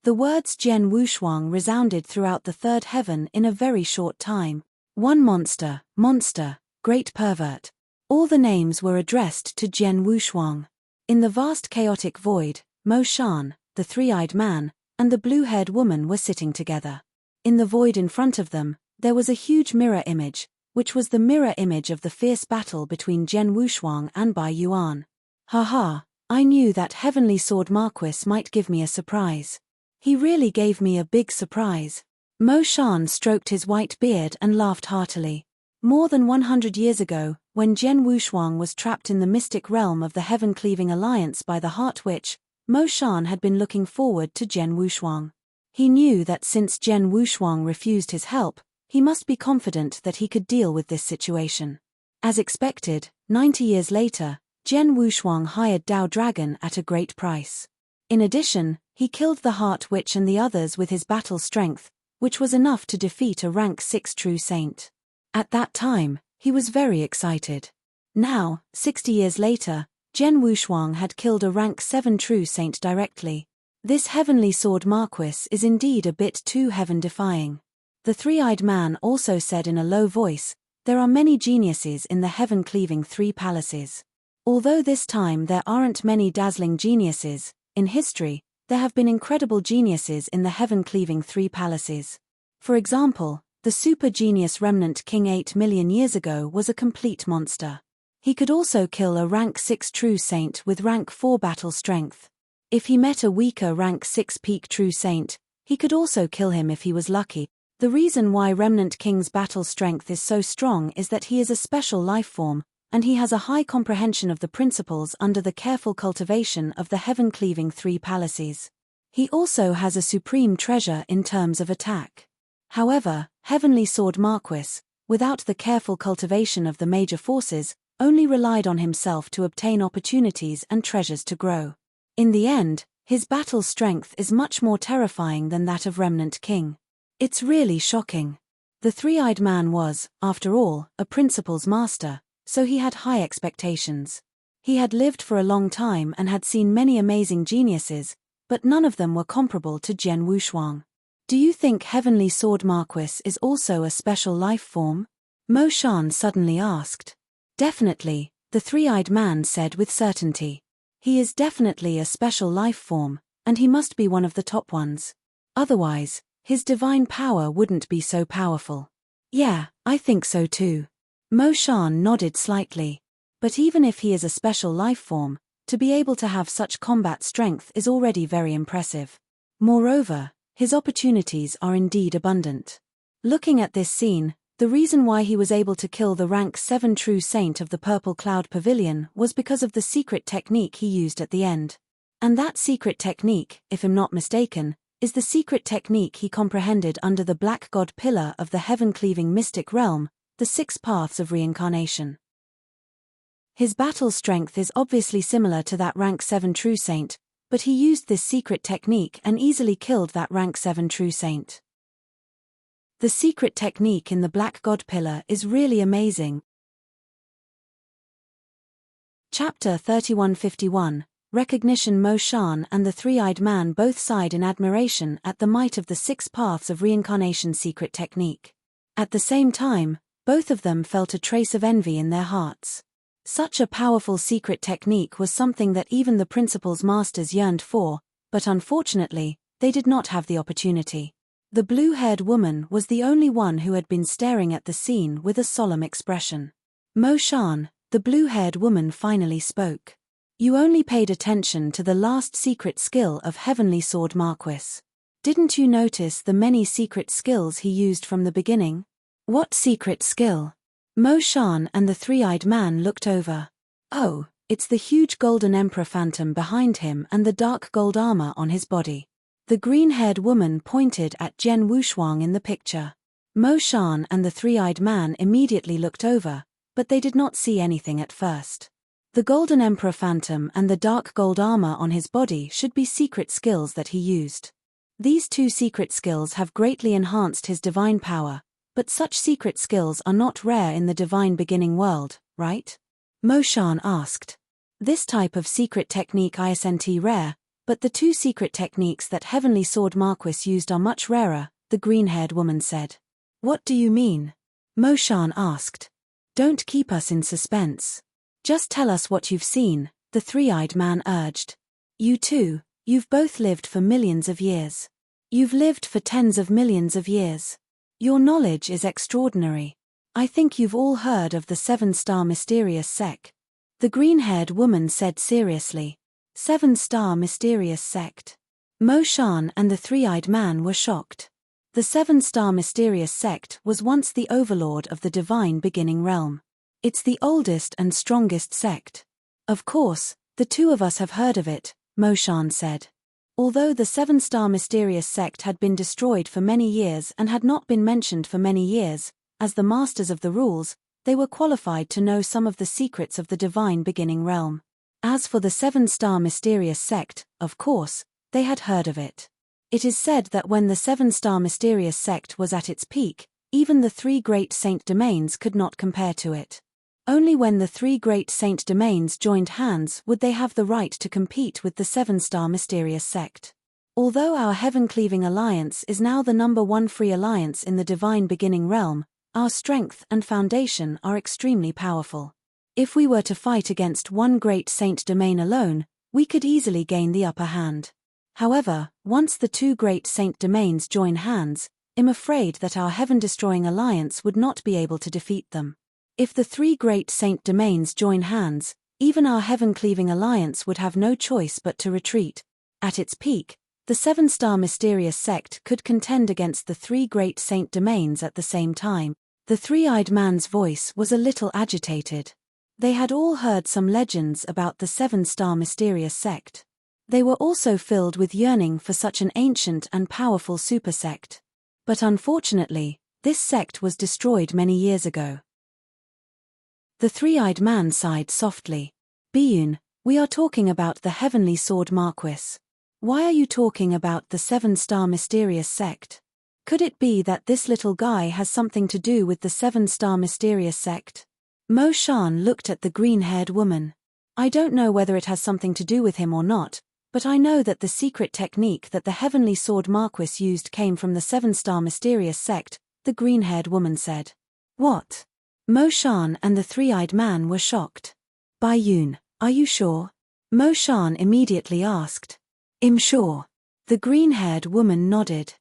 The words Jian Wushuang resounded throughout the third heaven in a very short time. One monster, monster, great pervert. All the names were addressed to Jian Wushuang. In the vast chaotic void, Mo Shan, the three-eyed man, and the blue-haired woman were sitting together. In the void in front of them, there was a huge mirror image, which was the mirror image of the fierce battle between Jian Wushuang and Bai Yuan. Haha, I knew that Heavenly Sword Marquis might give me a surprise. He really gave me a big surprise. Mo Shan stroked his white beard and laughed heartily. More than 100 years ago, When Jian Wushuang was trapped in the mystic realm of the heaven-cleaving alliance by the Heart Witch, Mo Shan had been looking forward to Jian Wushuang. He knew that since Jian Wushuang refused his help, he must be confident that he could deal with this situation. As expected, 90 years later, Jian Wushuang hired Dao Dragon at a great price. In addition, he killed the Heart Witch and the others with his battle strength, which was enough to defeat a rank 6 true saint. At that time, he was very excited. Now, 60 years later, Jian Wushuang had killed a rank 7 true saint directly. This heavenly sword Marquis is indeed a bit too heaven-defying. The three-eyed man also said in a low voice, "There are many geniuses in the heaven-cleaving 3 palaces. Although this time there aren't many dazzling geniuses, in history, there have been incredible geniuses in the heaven-cleaving 3 palaces. For example, the super-genius remnant king 8 million years ago was a complete monster. He could also kill a rank 6 true saint with rank 4 battle strength. If he met a weaker rank 6 peak true saint, he could also kill him if he was lucky. The reason why Remnant King's battle strength is so strong is that he is a special life form, and he has a high comprehension of the principles under the careful cultivation of the heaven-cleaving 3 palaces. He also has a supreme treasure in terms of attack. However, Heavenly Sword Marquis, without the careful cultivation of the major forces, only relied on himself to obtain opportunities and treasures to grow. In the end, his battle strength is much more terrifying than that of Remnant King. It's really shocking. The three-eyed man was, after all, a principles master, so he had high expectations. He had lived for a long time and had seen many amazing geniuses, but none of them were comparable to Jian Wushuang. Do you think Heavenly Sword Marquis is also a special life form? Mo Shan suddenly asked. Definitely, the three-eyed man said with certainty. He is definitely a special life form, and he must be one of the top ones. Otherwise, his divine power wouldn't be so powerful. Yeah, I think so too. Mo Shan nodded slightly. But even if he is a special life form, to be able to have such combat strength is already very impressive. Moreover, his opportunities are indeed abundant. Looking at this scene, the reason why he was able to kill the rank 7 true saint of the Purple Cloud Pavilion was because of the secret technique he used at the end. And that secret technique, if I'm not mistaken, is the secret technique he comprehended under the Black God Pillar of the heaven-cleaving mystic realm, the 6 paths of reincarnation. His battle strength is obviously similar to that rank 7 true saint, but he used this secret technique and easily killed that rank 7 true saint. The secret technique in the Black God Pillar is really amazing. Chapter 3151, Recognition. Mo Shan and the three-eyed man both sighed in admiration at the might of the 6 paths of reincarnation secret technique. At the same time, both of them felt a trace of envy in their hearts. Such a powerful secret technique was something that even the principles masters yearned for, but unfortunately, they did not have the opportunity. The blue-haired woman was the only one who had been staring at the scene with a solemn expression. Mo Shan, the blue-haired woman finally spoke. You only paid attention to the last secret skill of Heavenly Sword Marquis. Didn't you notice the many secret skills he used from the beginning? What secret skill? Mo Shan and the three-eyed man looked over. Oh, it's the huge golden emperor phantom behind him and the dark gold armor on his body. The green-haired woman pointed at Jian Wushuang in the picture. Mo Shan and the three-eyed man immediately looked over, but they did not see anything at first. The golden emperor phantom and the dark gold armor on his body should be secret skills that he used. These 2 secret skills have greatly enhanced his divine power, but such secret skills are not rare in the divine beginning world, right? Mo Shan asked. This type of secret technique isn't rare, but the 2 secret techniques that Heavenly Sword Marquis used are much rarer, the green-haired woman said. What do you mean? Mo Shan asked. Don't keep us in suspense. Just tell us what you've seen, the three-eyed man urged. You too, you've both lived for millions of years. You've lived for tens of millions of years. Your knowledge is extraordinary. I think you've all heard of the 7-star mysterious sect. The green-haired woman said seriously. 7-star mysterious sect. Mo Shan and the three-eyed man were shocked. The 7-star mysterious sect was once the overlord of the divine beginning realm. It's the oldest and strongest sect. Of course, the two of us have heard of it, Moshan said. Although the seven-star mysterious sect had been destroyed for many years and had not been mentioned for many years, as the masters of the rules, they were qualified to know some of the secrets of the divine beginning realm. As for the seven-star mysterious sect, of course, they had heard of it. It is said that when the seven-star mysterious sect was at its peak, even the three great saint domains could not compare to it. Only when the three great saint domains joined hands would they have the right to compete with the seven-star mysterious sect. Although our heaven-cleaving alliance is now the #1 free alliance in the divine beginning realm, our strength and foundation are extremely powerful. If we were to fight against one great saint domain alone, we could easily gain the upper hand. However, once the two great saint domains join hands, I'm afraid that our heaven-destroying alliance would not be able to defeat them. If the three great saint domains join hands, even our heaven-cleaving alliance would have no choice but to retreat. At its peak, the seven-star mysterious sect could contend against the three great saint domains at the same time. The three-eyed man's voice was a little agitated. They had all heard some legends about the seven-star mysterious sect. They were also filled with yearning for such an ancient and powerful super sect. But unfortunately, this sect was destroyed many years ago. The three-eyed man sighed softly. Biyun, we are talking about the heavenly sword Marquis. Why are you talking about the seven-star mysterious sect? Could it be that this little guy has something to do with the seven-star mysterious sect? Mo Shan looked at the green-haired woman. I don't know whether it has something to do with him or not, but I know that the secret technique that the heavenly sword Marquis used came from the seven-star mysterious sect, the green-haired woman said. What? Mo Shan and the three-eyed man were shocked. Biyun, are you sure? Mo Shan immediately asked. I'm sure. The green-haired woman nodded.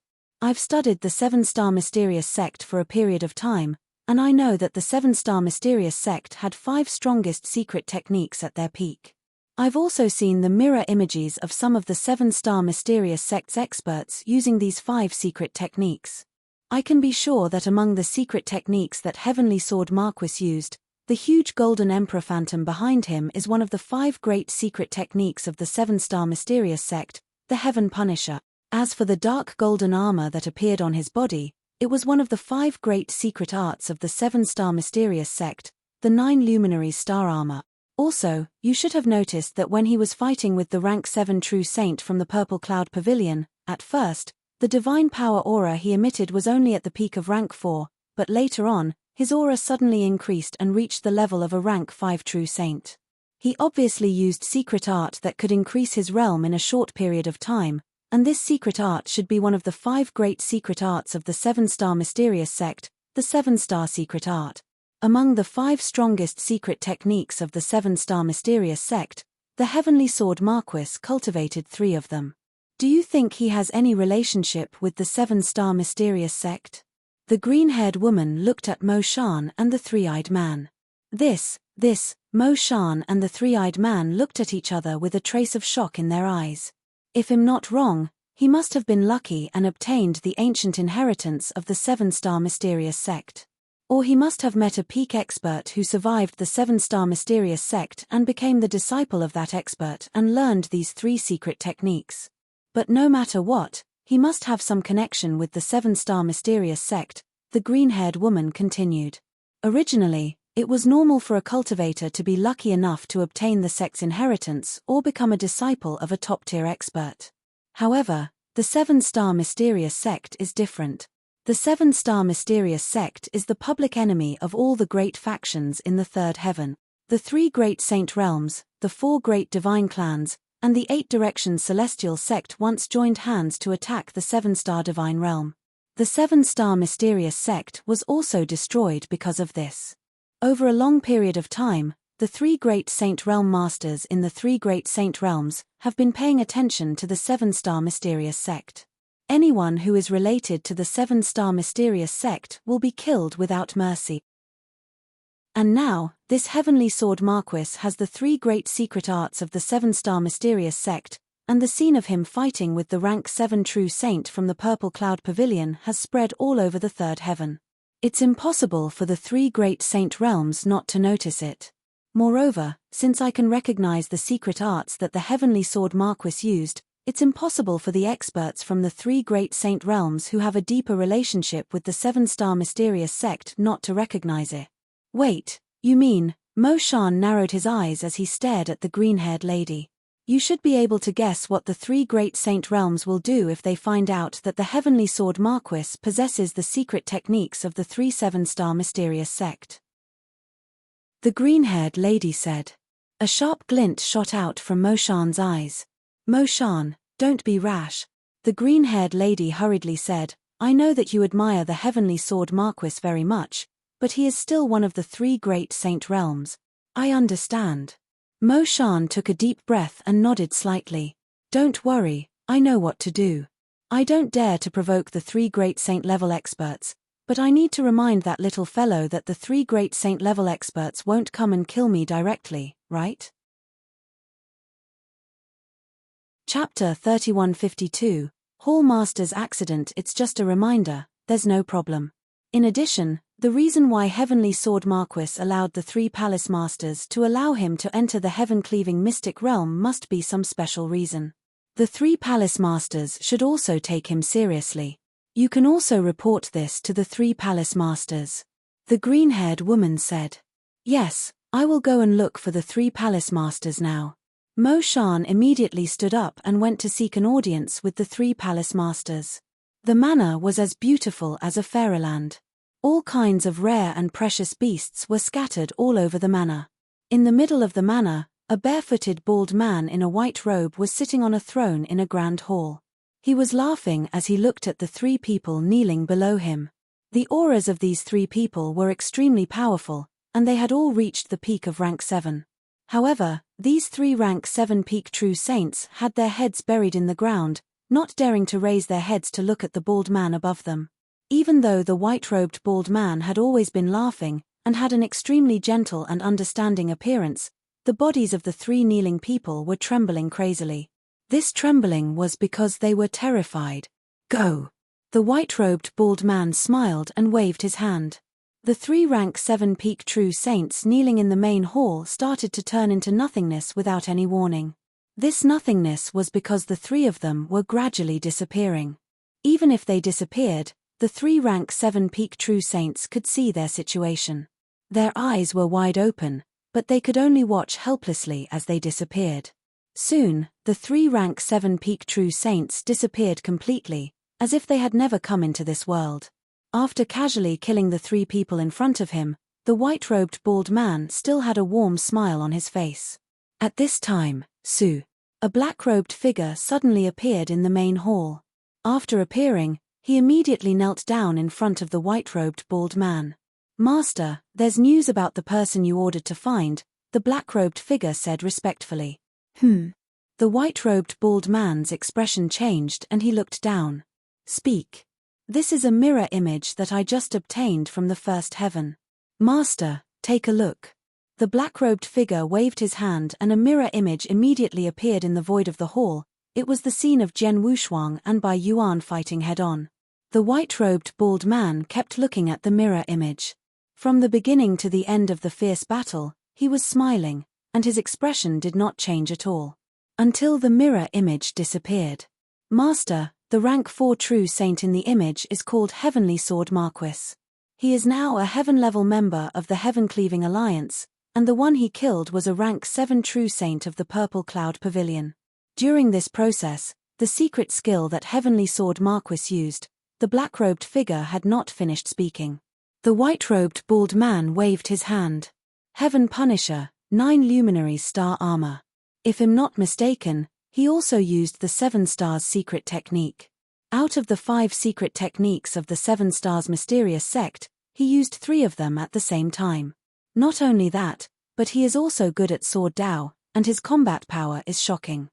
I've studied the seven-star mysterious sect for a period of time, and I know that the seven-star mysterious sect had 5 strongest secret techniques at their peak. I've also seen the mirror images of some of the seven-star mysterious sect's experts using these 5 secret techniques. I can be sure that among the secret techniques that Heavenly Sword Marquis used, the huge golden emperor phantom behind him is one of the 5 great secret techniques of the seven-star mysterious sect, the Heaven Punisher. As for the dark golden armor that appeared on his body, it was one of the 5 great secret arts of the seven-star mysterious sect, the 9 luminaries star armor. Also, you should have noticed that when he was fighting with the rank 7 true saint from the Purple Cloud Pavilion, at first, the divine power aura he emitted was only at the peak of rank 4, but later on, his aura suddenly increased and reached the level of a rank 5 true saint. He obviously used secret art that could increase his realm in a short period of time, and this secret art should be one of the 5 great secret arts of the seven-star mysterious sect, the seven-star secret art. Among the 5 strongest secret techniques of the seven-star mysterious sect, the Heavenly Sword Marquis cultivated 3 of them. Do you think he has any relationship with the seven-star mysterious sect? The green-haired woman looked at Mo Shan and the three-eyed man. Mo Shan and the three-eyed man looked at each other with a trace of shock in their eyes. If I'm not wrong, he must have been lucky and obtained the ancient inheritance of the seven-star mysterious sect. Or he must have met a peak expert who survived the seven-star mysterious sect and became the disciple of that expert and learned these 3 secret techniques. But no matter what, he must have some connection with the seven-star mysterious sect, the green-haired woman continued. Originally, it was normal for a cultivator to be lucky enough to obtain the sect's inheritance or become a disciple of a top-tier expert. However, the seven-star mysterious sect is different. The seven-star mysterious sect is the public enemy of all the great factions in the third heaven. The 3 great saint realms, the 4 great divine clans, and the 8 directions celestial sect once joined hands to attack the seven-star divine realm. The seven-star mysterious sect was also destroyed because of this. Over a long period of time, the 3 great saint realm masters in the 3 great saint realms have been paying attention to the seven-star mysterious sect. Anyone who is related to the seven-star mysterious sect will be killed without mercy. And now, this Heavenly Sword Marquis has the 3 great secret arts of the seven-star mysterious sect, and the scene of him fighting with the rank 7 true saint from the Purple Cloud Pavilion has spread all over the third heaven. It's impossible for the three great saint realms not to notice it. Moreover, since I can recognize the secret arts that the heavenly sword Marquis used, it's impossible for the experts from the three great saint realms who have a deeper relationship with the seven-star mysterious sect not to recognize it. Wait, you mean? Mo Shan narrowed his eyes as he stared at the green-haired lady. You should be able to guess what the three great saint realms will do if they find out that the heavenly sword Marquis possesses the secret techniques of the three seven-star mysterious sect. The green-haired lady said. A sharp glint shot out from Mo Shan's eyes. Mo Shan, don't be rash. The green-haired lady hurriedly said, I know that you admire the heavenly sword Marquis very much, but he is still one of the three great saint realms. I understand. Mo Shan took a deep breath and nodded slightly. Don't worry, I know what to do. I don't dare to provoke the three great saint-level experts, but I need to remind that little fellow that the three great saint-level experts won't come and kill me directly, right? Chapter 3152, Hall Master's Accident. It's just a reminder, there's no problem. In addition, the reason why Heavenly Sword Marquis allowed the three Palace Masters to allow him to enter the heaven-cleaving mystic realm must be some special reason. The three Palace Masters should also take him seriously. You can also report this to the three Palace Masters. The green-haired woman said. Yes, I will go and look for the three Palace Masters now. Mo Shan immediately stood up and went to seek an audience with the three Palace Masters. The manor was as beautiful as a fairyland. All kinds of rare and precious beasts were scattered all over the manor. In the middle of the manor, a barefooted bald man in a white robe was sitting on a throne in a grand hall. He was laughing as he looked at the three people kneeling below him. The auras of these three people were extremely powerful, and they had all reached the peak of rank 7. However, these three rank 7 peak true saints had their heads buried in the ground, not daring to raise their heads to look at the bald man above them. Even though the white-robed bald man had always been laughing, and had an extremely gentle and understanding appearance, the bodies of the three kneeling people were trembling crazily. This trembling was because they were terrified. Go! The white-robed bald man smiled and waved his hand. The three rank 7 peak true saints kneeling in the main hall started to turn into nothingness without any warning. This nothingness was because the three of them were gradually disappearing. Even if they disappeared, the three rank 7 peak true saints could see their situation. Their eyes were wide open, but they could only watch helplessly as they disappeared. Soon, the three rank 7 peak true saints disappeared completely, as if they had never come into this world. After casually killing the three people in front of him, the white-robed bald man still had a warm smile on his face. At this time, a black-robed figure suddenly appeared in the main hall. After appearing, he immediately knelt down in front of the white-robed bald man. Master, there's news about the person you ordered to find, the black-robed figure said respectfully. The white-robed bald man's expression changed and he looked down. Speak. This is a mirror image that I just obtained from the first heaven. Master, take a look. The black-robed figure waved his hand and a mirror image immediately appeared in the void of the hall. It was the scene of Jian Wushuang and Bai Yuan fighting head-on. The white-robed bald man kept looking at the mirror image. From the beginning to the end of the fierce battle, he was smiling, and his expression did not change at all. Until the mirror image disappeared. Master, the rank 4 true saint in the image is called Heavenly Sword Marquis. He is now a heaven-level member of the Heaven-Cleaving Alliance, and the one he killed was a rank 7 true saint of the Purple Cloud Pavilion. During this process, the secret skill that Heavenly Sword Marquis used, the black-robed figure had not finished speaking. The white-robed bald man waved his hand. Heaven Punisher, 9 Luminaries Star Armor. If I'm not mistaken, he also used the 7 Stars secret technique. Out of the 5 secret techniques of the 7 Stars mysterious sect, he used 3 of them at the same time. Not only that, but he is also good at Sword Dao, and his combat power is shocking.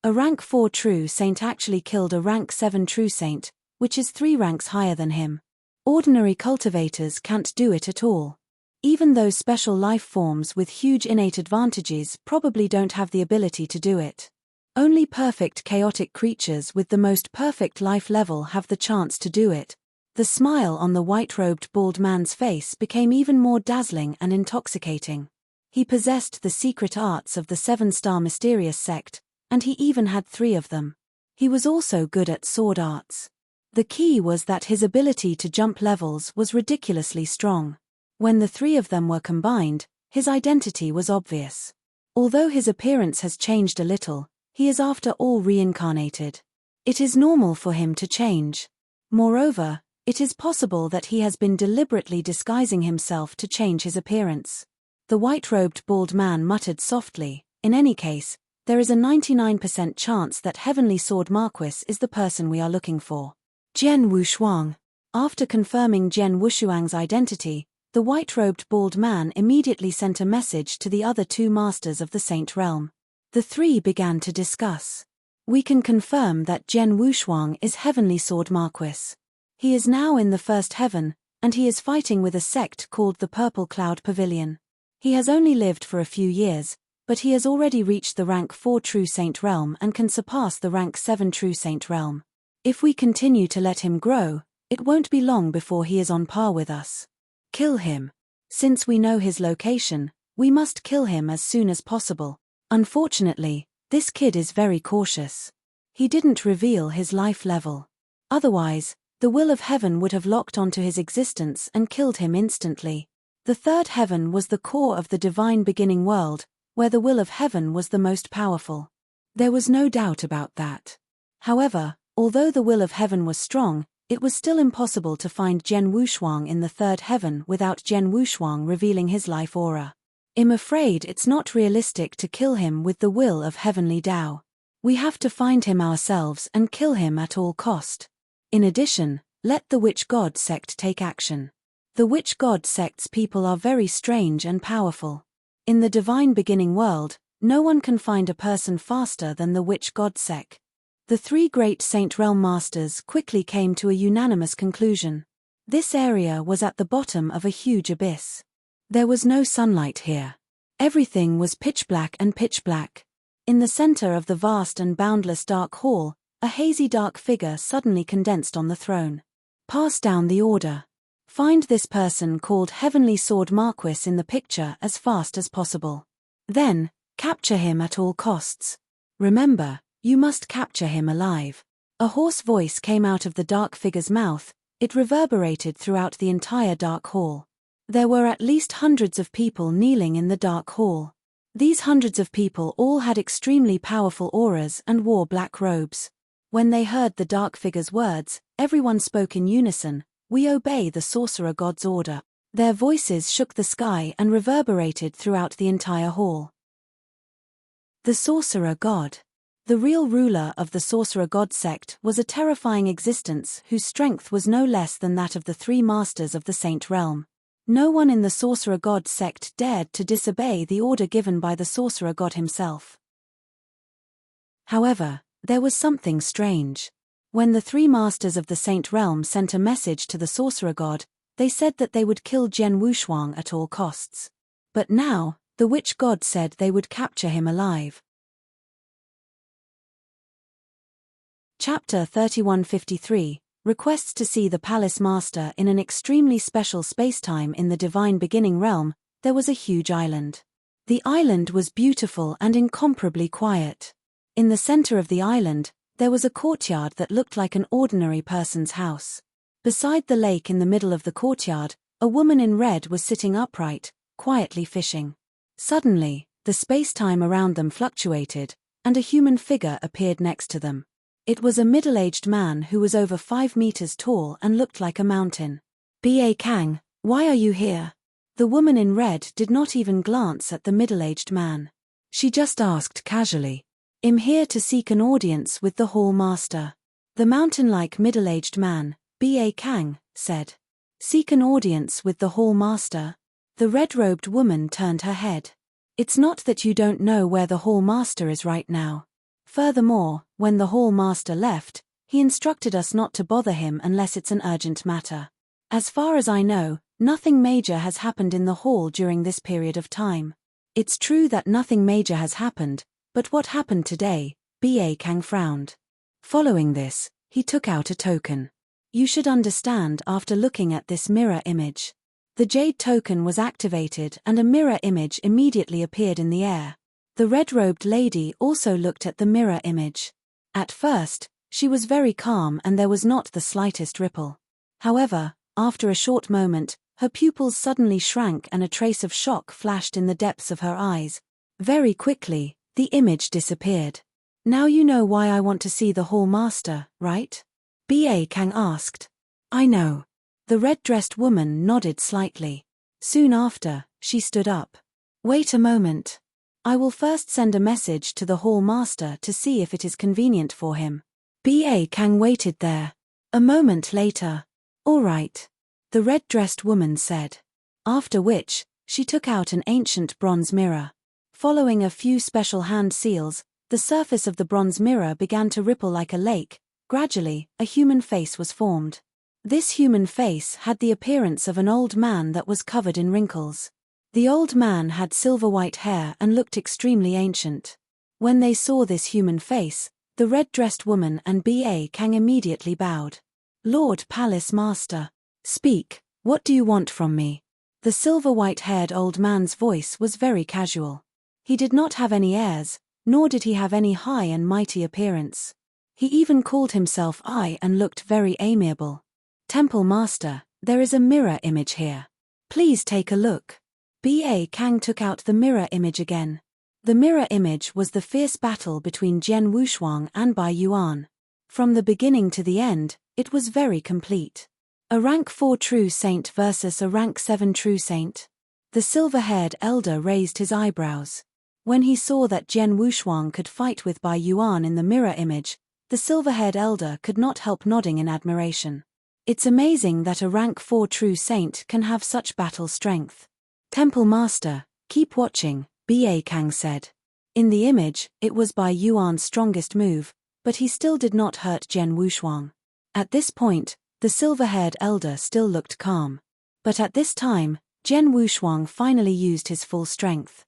A rank 4 true saint actually killed a rank 7 true saint, which is 3 ranks higher than him. Ordinary cultivators can't do it at all. Even those special life forms with huge innate advantages probably don't have the ability to do it. Only perfect chaotic creatures with the most perfect life level have the chance to do it. The smile on the white-robed bald man's face became even more dazzling and intoxicating. He possessed the secret arts of the seven-star mysterious sect, and he even had 3 of them. He was also good at sword arts. The key was that his ability to jump levels was ridiculously strong. When the 3 of them were combined, his identity was obvious. Although his appearance has changed a little, he is after all reincarnated. It is normal for him to change. Moreover, it is possible that he has been deliberately disguising himself to change his appearance. The white-robed bald man muttered softly, "In any case, there is a 99% chance that Heavenly Sword Marquis is the person we are looking for." Jian Wushuang. After confirming Jian Wushuang's identity, the white-robed bald man immediately sent a message to the other 2 masters of the Saint Realm. The 3 began to discuss. "We can confirm that Jian Wushuang is Heavenly Sword Marquis. He is now in the first heaven, and he is fighting with a sect called the Purple Cloud Pavilion. He has only lived for a few years, but he has already reached the rank 4 True Saint Realm and can surpass the rank 7 True Saint Realm. If we continue to let him grow, it won't be long before he is on par with us. Kill him. Since we know his location, we must kill him as soon as possible. Unfortunately, this kid is very cautious. He didn't reveal his life level. Otherwise, the will of heaven would have locked onto his existence and killed him instantly. The 3rd heaven was the core of the divine beginning world, where the will of heaven was the most powerful. There was no doubt about that. However, although the will of heaven was strong, it was still impossible to find Jian Wushuang in the 3rd heaven without Jian Wushuang revealing his life aura. I'm afraid it's not realistic to kill him with the will of heavenly Tao. We have to find him ourselves and kill him at all cost. In addition, let the Witch God sect take action. The Witch God sect's people are very strange and powerful. In the divine beginning world, no one can find a person faster than the Witch God sect. The 3 great Saint Realm masters quickly came to a unanimous conclusion. This area was at the bottom of a huge abyss. There was no sunlight here. Everything was pitch black and pitch black. In the center of the vast and boundless dark hall, a hazy dark figure suddenly condensed on the throne. Pass down the order. Find this person called Heavenly Sword Marquis in the picture as fast as possible. Then, capture him at all costs. Remember, you must capture him alive. A hoarse voice came out of the dark figure's mouth. It reverberated throughout the entire dark hall. There were at least hundreds of people kneeling in the dark hall. These hundreds of people all had extremely powerful auras and wore black robes. When they heard the dark figure's words, everyone spoke in unison, "We obey the sorcerer god's order." Their voices shook the sky and reverberated throughout the entire hall. The sorcerer god. The real ruler of the sorcerer god sect was a terrifying existence whose strength was no less than that of the 3 masters of the Saint Realm. No one in the sorcerer god sect dared to disobey the order given by the sorcerer god himself. However, there was something strange. When the 3 masters of the Saint Realm sent a message to the sorcerer god, they said that they would kill Jian Wushuang at all costs. But now, the witch god said they would capture him alive. Chapter 3153 requests to see the Palace Master in an extremely special spacetime in the Divine Beginning Realm. There was a huge island. The island was beautiful and incomparably quiet. In the center of the island, there was a courtyard that looked like an ordinary person's house. Beside the lake in the middle of the courtyard, a woman in red was sitting upright, quietly fishing. Suddenly, the spacetime around them fluctuated, and a human figure appeared next to them. It was a middle-aged man who was over 5 meters tall and looked like a mountain. "B.A. Kang, why are you here?" The woman in red did not even glance at the middle-aged man. She just asked casually, "I'm here to seek an audience with the Hall Master." The mountain-like middle-aged man, B.A. Kang, said, "Seek an audience with the Hall Master?" The red-robed woman turned her head. "It's not that you don't know where the Hall Master is right now. Furthermore, when the Hall Master left, he instructed us not to bother him unless it's an urgent matter. As far as I know, nothing major has happened in the hall during this period of time. It's true that nothing major has happened, but what happened today?" B.A. Kang frowned. Following this, he took out a token. You should understand after looking at this mirror image. The jade token was activated and a mirror image immediately appeared in the air. The red-robed lady also looked at the mirror image. At first, she was very calm and there was not the slightest ripple. However, after a short moment, her pupils suddenly shrank and a trace of shock flashed in the depths of her eyes. Very quickly, the image disappeared. Now you know why I want to see the Hall Master, right? B.A. Kang asked. I know. The red-dressed woman nodded slightly. Soon after, she stood up. Wait a moment. I will first send a message to the Hall Master to see if it is convenient for him. B.A. Kang waited there. A moment later. All right. The red-dressed woman said. After which, she took out an ancient bronze mirror. Following a few special hand seals, the surface of the bronze mirror began to ripple like a lake. Gradually, a human face was formed. This human face had the appearance of an old man that was covered in wrinkles. The old man had silver-white hair and looked extremely ancient. When they saw this human face, the red-dressed woman and B.A. Kang immediately bowed. Lord Palace Master. Speak, what do you want from me? The silver-white-haired old man's voice was very casual. He did not have any airs, nor did he have any high and mighty appearance. He even called himself I and looked very amiable. Temple Master, there is a mirror image here. Please take a look. B.A. Kang took out the mirror image again. The mirror image was the fierce battle between Jian Wushuang and Bai Yuan. From the beginning to the end, it was very complete. A rank 4 true saint versus a rank 7 true saint. The silver-haired elder raised his eyebrows. When he saw that Jian Wushuang could fight with Bai Yuan in the mirror image, the silver-haired elder could not help nodding in admiration. It's amazing that a rank 4 true saint can have such battle strength. Temple Master, keep watching, B.A. Kang said. In the image, it was Bai Yuan's strongest move, but he still did not hurt Jian Wushuang. At this point, the silver-haired elder still looked calm. But at this time, Jian Wushuang finally used his full strength.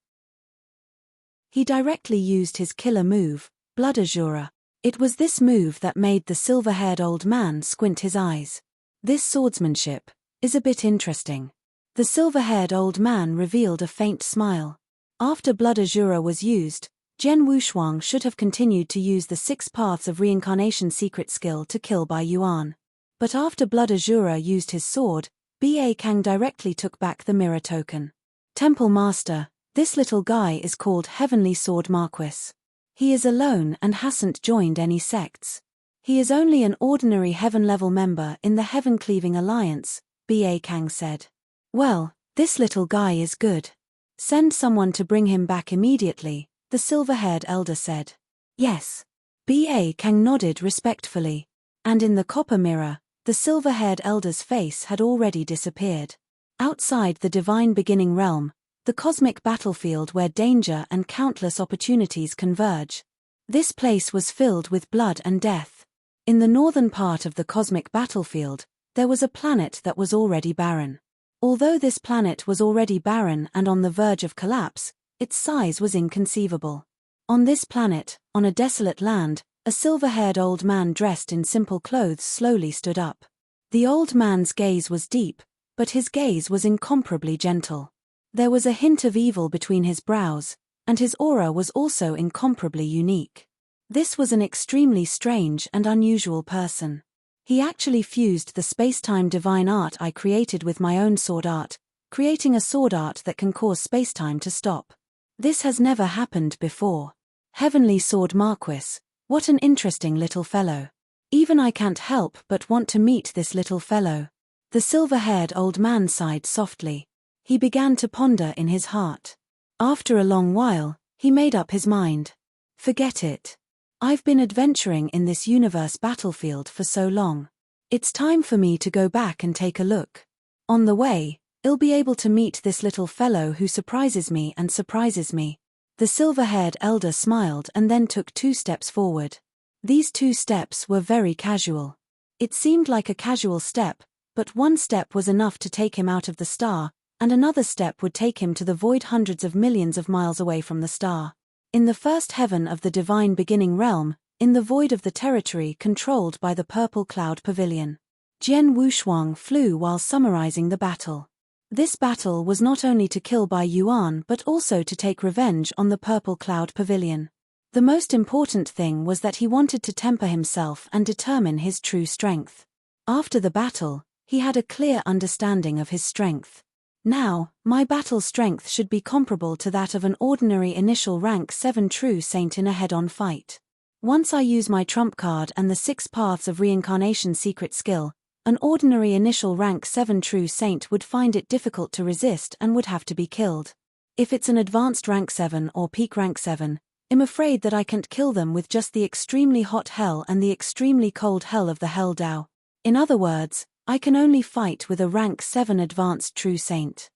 He directly used his killer move, Blood Azura. It was this move that made the silver-haired old man squint his eyes. This swordsmanship is a bit interesting. The silver-haired old man revealed a faint smile. After Blood Azura was used, Jian Wushuang should have continued to use the 6 Paths of Reincarnation secret skill to kill Bai Yuan. But after Blood Azura used his sword, B.A. Kang directly took back the mirror token. Temple Master, this little guy is called Heavenly Sword Marquis. He is alone and hasn't joined any sects. He is only an ordinary heaven-level member in the Heaven-Cleaving Alliance, B.A. Kang said. Well, this little guy is good. Send someone to bring him back immediately, the silver-haired elder said. Yes. B.A. Kang nodded respectfully. And in the copper mirror, the silver-haired elder's face had already disappeared. Outside the divine beginning realm, the cosmic battlefield where danger and countless opportunities converge. This place was filled with blood and death. In the northern part of the cosmic battlefield, there was a planet that was already barren. Although this planet was already barren and on the verge of collapse, its size was inconceivable. On this planet, on a desolate land, a silver-haired old man dressed in simple clothes slowly stood up. The old man's gaze was deep, but his gaze was incomparably gentle. There was a hint of evil between his brows, and his aura was also incomparably unique. This was an extremely strange and unusual person. He actually fused the space-time divine art I created with my own sword art, creating a sword art that can cause space-time to stop. This has never happened before. Heavenly Sword Marquis, what an interesting little fellow. Even I can't help but want to meet this little fellow. The silver-haired old man sighed softly. He began to ponder in his heart. After a long while, he made up his mind. Forget it. I've been adventuring in this universe battlefield for so long. It's time for me to go back and take a look. On the way, I'll be able to meet this little fellow who surprises me and surprises me. The silver-haired elder smiled and then took 2 steps forward. These 2 steps were very casual. It seemed like a casual step, but one step was enough to take him out of the star, and another step would take him to the void hundreds of millions of miles away from the star. In the first heaven of the divine beginning realm, in the void of the territory controlled by the purple cloud pavilion. Jian Wushuang flew while summarizing the battle. This battle was not only to kill Bai Yuan but also to take revenge on the Purple Cloud Pavilion. The most important thing was that he wanted to temper himself and determine his true strength. After the battle, he had a clear understanding of his strength. Now, my battle strength should be comparable to that of an ordinary initial rank 7 true saint in a head-on fight. Once I use my trump card and the 6 Paths of Reincarnation secret skill, an ordinary initial rank 7 true saint would find it difficult to resist and would have to be killed. If it's an advanced rank 7 or peak rank 7, I'm afraid that I can't kill them with just the extremely hot hell and the extremely cold hell of the Hell Dao. In other words, I can only fight with a rank 7 advanced true saint.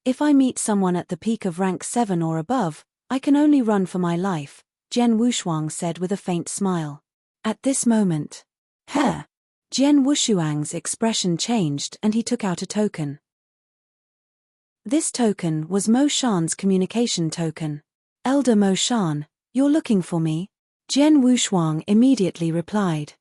If I meet someone at the peak of rank 7 or above, I can only run for my life, Jian Wushuang said with a faint smile. At this moment, Jian Wushuang's expression changed and he took out a token. This token was Mo Shan's communication token. Elder Mo Shan, you're looking for me? Jian Wushuang immediately replied.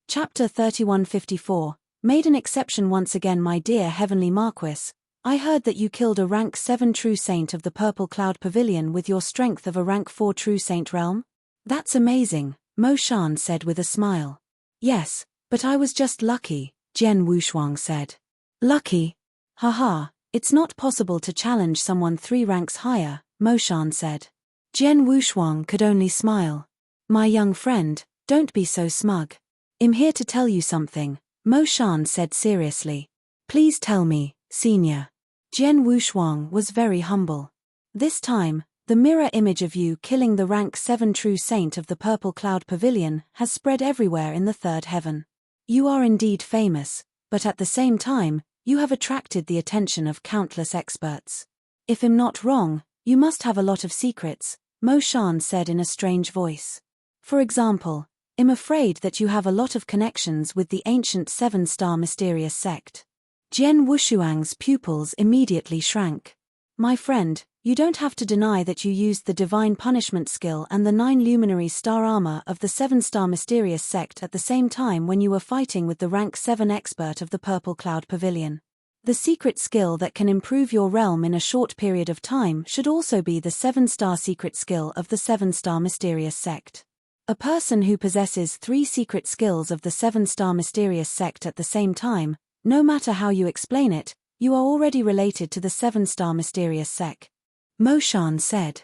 Chapter 3154, Made an exception once again, my dear Heavenly Marquis. I heard that you killed a rank 7 true saint of the Purple Cloud Pavilion with your strength of a rank 4 true saint realm? That's amazing, Mo Shan said with a smile. Yes, but I was just lucky, Jian Wushuang said. Lucky? Haha, it's not possible to challenge someone 3 ranks higher, Mo Shan said. Jian Wushuang could only smile. My young friend, don't be so smug. I'm here to tell you something, Mo Shan said seriously. Please tell me, senior. Jian Wushuang was very humble. This time, the mirror image of you killing the rank 7 true saint of the Purple Cloud Pavilion has spread everywhere in the 3rd heaven. You are indeed famous, but at the same time, you have attracted the attention of countless experts. If I'm not wrong, you must have a lot of secrets, Mo Shan said in a strange voice. For example, I'm afraid that you have a lot of connections with the ancient 7-star mysterious sect. Jian Wushuang's pupils immediately shrank. My friend, you don't have to deny that you used the divine punishment skill and the 9 luminary star armor of the 7-star mysterious sect at the same time when you were fighting with the rank 7 expert of the Purple Cloud Pavilion. The secret skill that can improve your realm in a short period of time should also be the 7-star secret skill of the 7-star mysterious sect. A person who possesses 3 secret skills of the 7-star mysterious sect at the same time, no matter how you explain it, you are already related to the 7-star mysterious sect. Mo Shan said.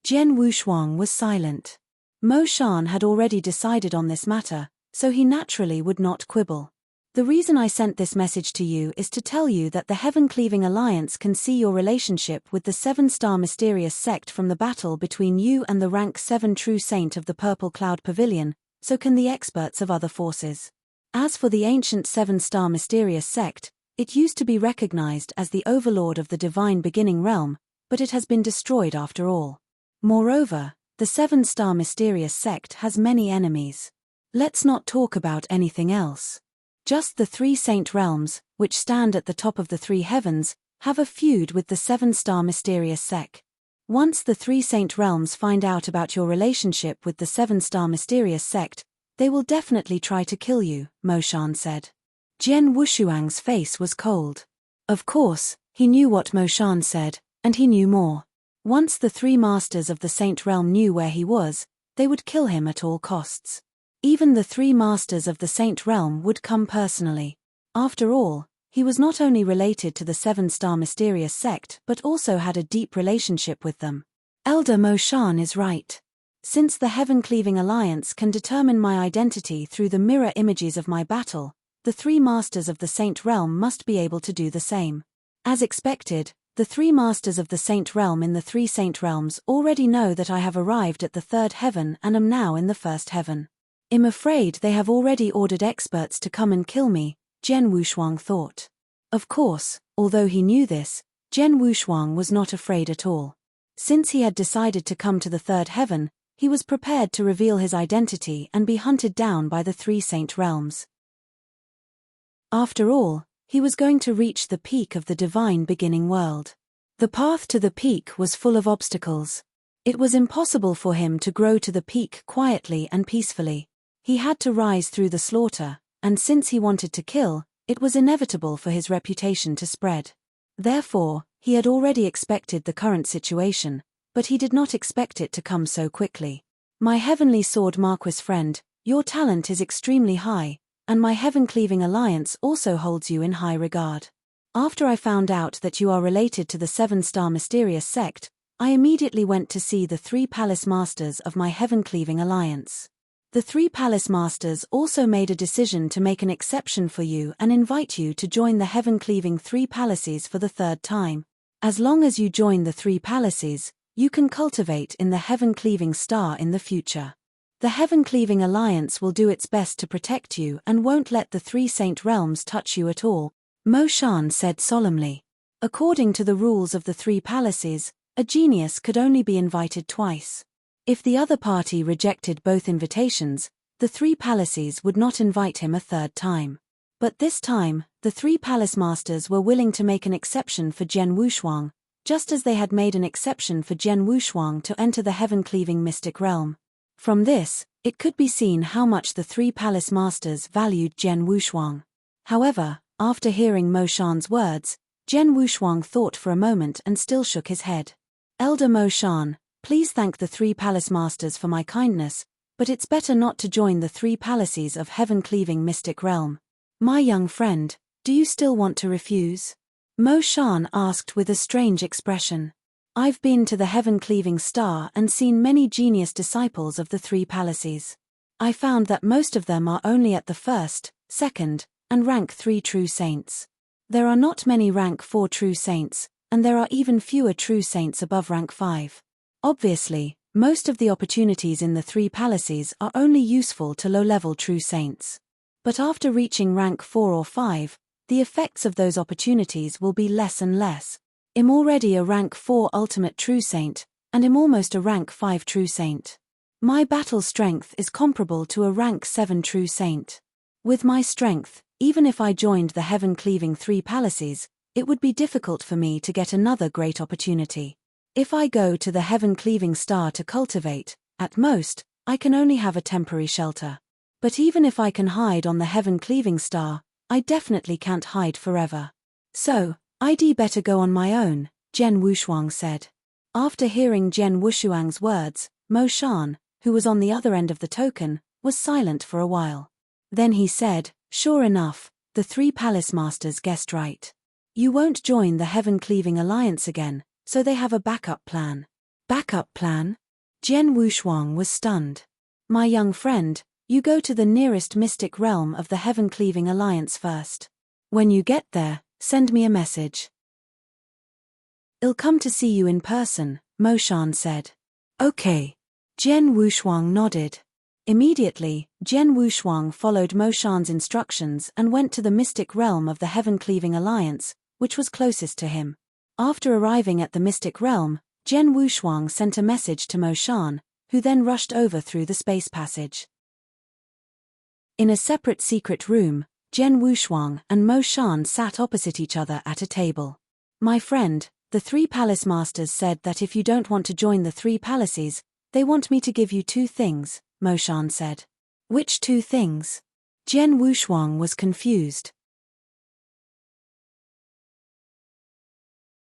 Jian Wushuang was silent. Mo Shan had already decided on this matter, so he naturally would not quibble. The reason I sent this message to you is to tell you that the Heaven-Cleaving Alliance can see your relationship with the 7-star mysterious sect from the battle between you and the rank 7 true saint of the Purple Cloud Pavilion, so can the experts of other forces. As for the ancient 7-star mysterious sect, it used to be recognized as the overlord of the divine beginning realm, but it has been destroyed after all. Moreover, the 7-star mysterious sect has many enemies. Let's not talk about anything else. Just the 3 saint realms, which stand at the top of the 3 heavens, have a feud with the 7-star mysterious sect. Once the 3 saint realms find out about your relationship with the 7-star mysterious sect, they will definitely try to kill you, Mo Shan said. Jian Wushuang's face was cold. Of course, he knew what Mo Shan said, and he knew more. Once the 3 masters of the saint realm knew where he was, they would kill him at all costs. Even the 3 masters of the saint realm would come personally. After all, he was not only related to the 7-star mysterious sect but also had a deep relationship with them. Elder Mo Shan is right. Since the Heaven-Cleaving Alliance can determine my identity through the mirror images of my battle, the 3 masters of the saint realm must be able to do the same. As expected, the 3 masters of the saint realm in the 3 saint realms already know that I have arrived at the 3rd heaven and am now in the 1st heaven. I'm afraid they have already ordered experts to come and kill me, Jian Wushuang thought. Of course, although he knew this, Jian Wushuang was not afraid at all. Since he had decided to come to the 3rd heaven, he was prepared to reveal his identity and be hunted down by the 3 saint realms. After all, he was going to reach the peak of the divine beginning world. The path to the peak was full of obstacles. It was impossible for him to grow to the peak quietly and peacefully. He had to rise through the slaughter, and since he wanted to kill, it was inevitable for his reputation to spread. Therefore, he had already expected the current situation, but he did not expect it to come so quickly. My heavenly sword Marquis friend, your talent is extremely high, and my heaven-cleaving alliance also holds you in high regard. After I found out that you are related to the 7-star mysterious sect, I immediately went to see the 3 palace masters of my heaven-cleaving alliance. The 3 palace masters also made a decision to make an exception for you and invite you to join the heaven-cleaving 3 palaces for the 3rd time. As long as you join the 3 palaces, you can cultivate in the heaven-cleaving star in the future. The heaven-cleaving alliance will do its best to protect you and won't let the 3 saint realms touch you at all, Mo Shan said solemnly. According to the rules of the 3 palaces, a genius could only be invited twice. If the other party rejected both invitations, the 3 palaces would not invite him a 3rd time. But this time, the 3 palace masters were willing to make an exception for Jian Wushuang, just as they had made an exception for Jian Wushuang to enter the heaven-cleaving mystic realm. From this, it could be seen how much the 3 palace masters valued Jian Wushuang. However, after hearing Mo Shan's words, Jian Wushuang thought for a moment and still shook his head. Elder Mo Shan, please thank the 3 palace masters for my kindness, but it's better not to join the 3 palaces of heaven-cleaving mystic realm. My young friend, do you still want to refuse? Mo Shan asked with a strange expression. I've been to the heaven-cleaving star and seen many genius disciples of the 3 palaces. I found that most of them are only at the 1st, 2nd, and rank 3 true saints. There are not many rank 4 true saints, and there are even fewer true saints above rank 5. Obviously, most of the opportunities in the 3 palaces are only useful to low-level true saints. But after reaching rank 4 or 5, the effects of those opportunities will be less and less. I'm already a rank 4 ultimate true saint, and I'm almost a rank 5 true saint. My battle strength is comparable to a rank 7 true saint. With my strength, even if I joined the heaven-cleaving 3 palaces, it would be difficult for me to get another great opportunity. If I go to the heaven-cleaving star to cultivate, at most, I can only have a temporary shelter. But even if I can hide on the heaven-cleaving star, I definitely can't hide forever. So, I'd better go on my own, Jian Wushuang said. After hearing Jian Wushuang's words, Mo Shan, who was on the other end of the token, was silent for a while. Then he said, sure enough, the 3 palace masters guessed right. You won't join the heaven-cleaving alliance again, so they have a backup plan. Backup plan? Jian Wushuang was stunned. My young friend, you go to the nearest mystic realm of the heaven-cleaving alliance first. When you get there, send me a message. I'll come to see you in person, Mo Shan said. Okay. Jian Wushuang nodded. Immediately, Jian Wushuang followed Mo Shan's instructions and went to the mystic realm of the heaven-cleaving alliance, which was closest to him. After arriving at the mystic realm, Jian Wushuang sent a message to Mo Shan, who then rushed over through the space passage. In a separate secret room, Jian Wushuang and Mo Shan sat opposite each other at a table. My friend, the 3 palace masters said that if you don't want to join the 3 palaces, they want me to give you 2 things, Mo Shan said. Which 2 things? Jian Wushuang was confused.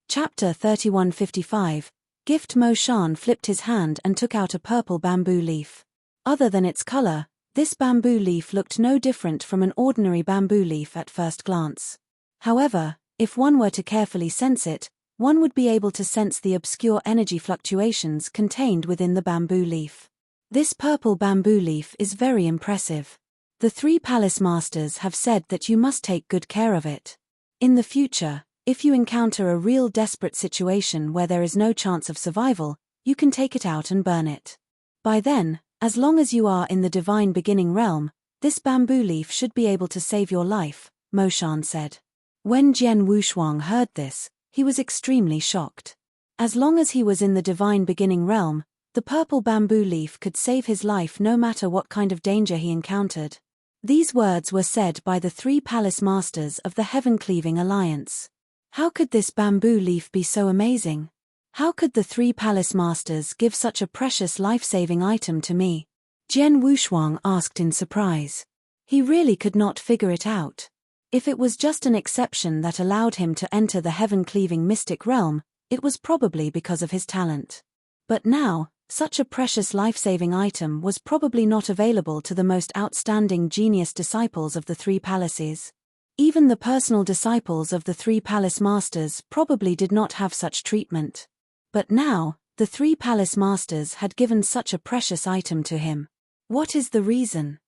Chapter 3155. Gift. Mo Shan flipped his hand and took out a purple bamboo leaf. Other than its color, this bamboo leaf looked no different from an ordinary bamboo leaf at first glance. However, if one were to carefully sense it, one would be able to sense the obscure energy fluctuations contained within the bamboo leaf. This purple bamboo leaf is very impressive. The 3 palace masters have said that you must take good care of it. In the future, if you encounter a real desperate situation where there is no chance of survival, you can take it out and burn it. By then, as long as you are in the divine beginning realm, this bamboo leaf should be able to save your life, Mo Shan said. When Jian Wushuang heard this, he was extremely shocked. As long as he was in the divine beginning realm, the purple bamboo leaf could save his life no matter what kind of danger he encountered. These words were said by the 3 palace masters of the heaven-cleaving alliance. How could this bamboo leaf be so amazing? How could the 3 palace masters give such a precious life-saving item to me? Jian Wushuang asked in surprise. He really could not figure it out. If it was just an exception that allowed him to enter the heaven-cleaving mystic realm, it was probably because of his talent. But now, such a precious life-saving item was probably not available to the most outstanding genius disciples of the three palaces. Even the personal disciples of the three palace masters probably did not have such treatment. But now, the three palace masters had given such a precious item to him. What is the reason?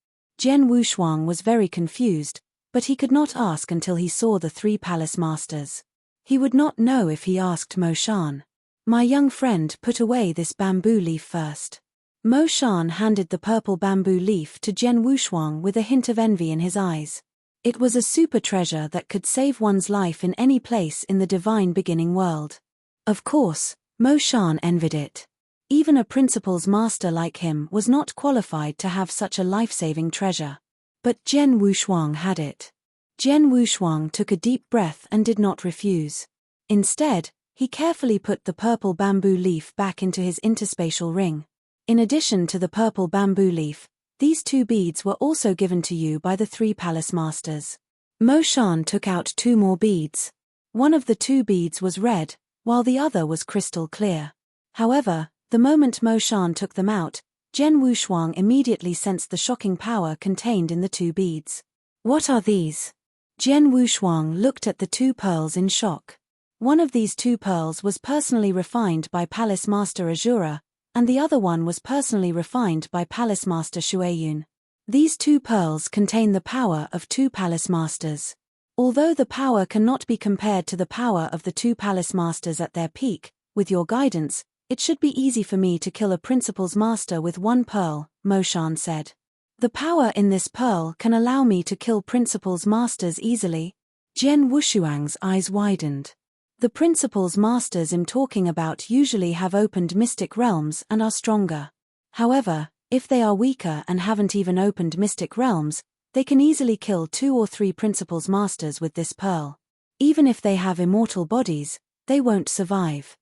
Jian Wushuang was very confused, but he could not ask until he saw the three palace masters. He would not know if he asked Mo Shan. My young friend, put away this bamboo leaf first. Mo Shan handed the purple bamboo leaf to Jian Wushuang with a hint of envy in his eyes. It was a super treasure that could save one's life in any place in the divine beginning world. Of course, Mo Shan envied it. Even a principal's master like him was not qualified to have such a life-saving treasure. But Jian Wushuang had it. Jian Wushuang took a deep breath and did not refuse. Instead, he carefully put the purple bamboo leaf back into his interspatial ring. In addition to the purple bamboo leaf, these two beads were also given to you by the three palace masters. Mo Shan took out two more beads. One of the two beads was red, while the other was crystal clear. However, the moment Mo Shan took them out, Jian Wushuang immediately sensed the shocking power contained in the two beads. What are these? Jian Wushuang looked at the two pearls in shock. One of these two pearls was personally refined by Palace Master Azura, and the other one was personally refined by Palace Master Shueyun. These two pearls contain the power of two palace masters. Although the power cannot be compared to the power of the two palace masters at their peak, with your guidance, it should be easy for me to kill a principal's master with one pearl, Mo Shan said. The power in this pearl can allow me to kill principal's masters easily. Jian Wushuang's eyes widened. The principal's masters I'm talking about usually have opened mystic realms and are stronger. However, if they are weaker and haven't even opened mystic realms, they can easily kill 2 or 3 principal's masters with this pearl. Even if they have immortal bodies, they won't survive.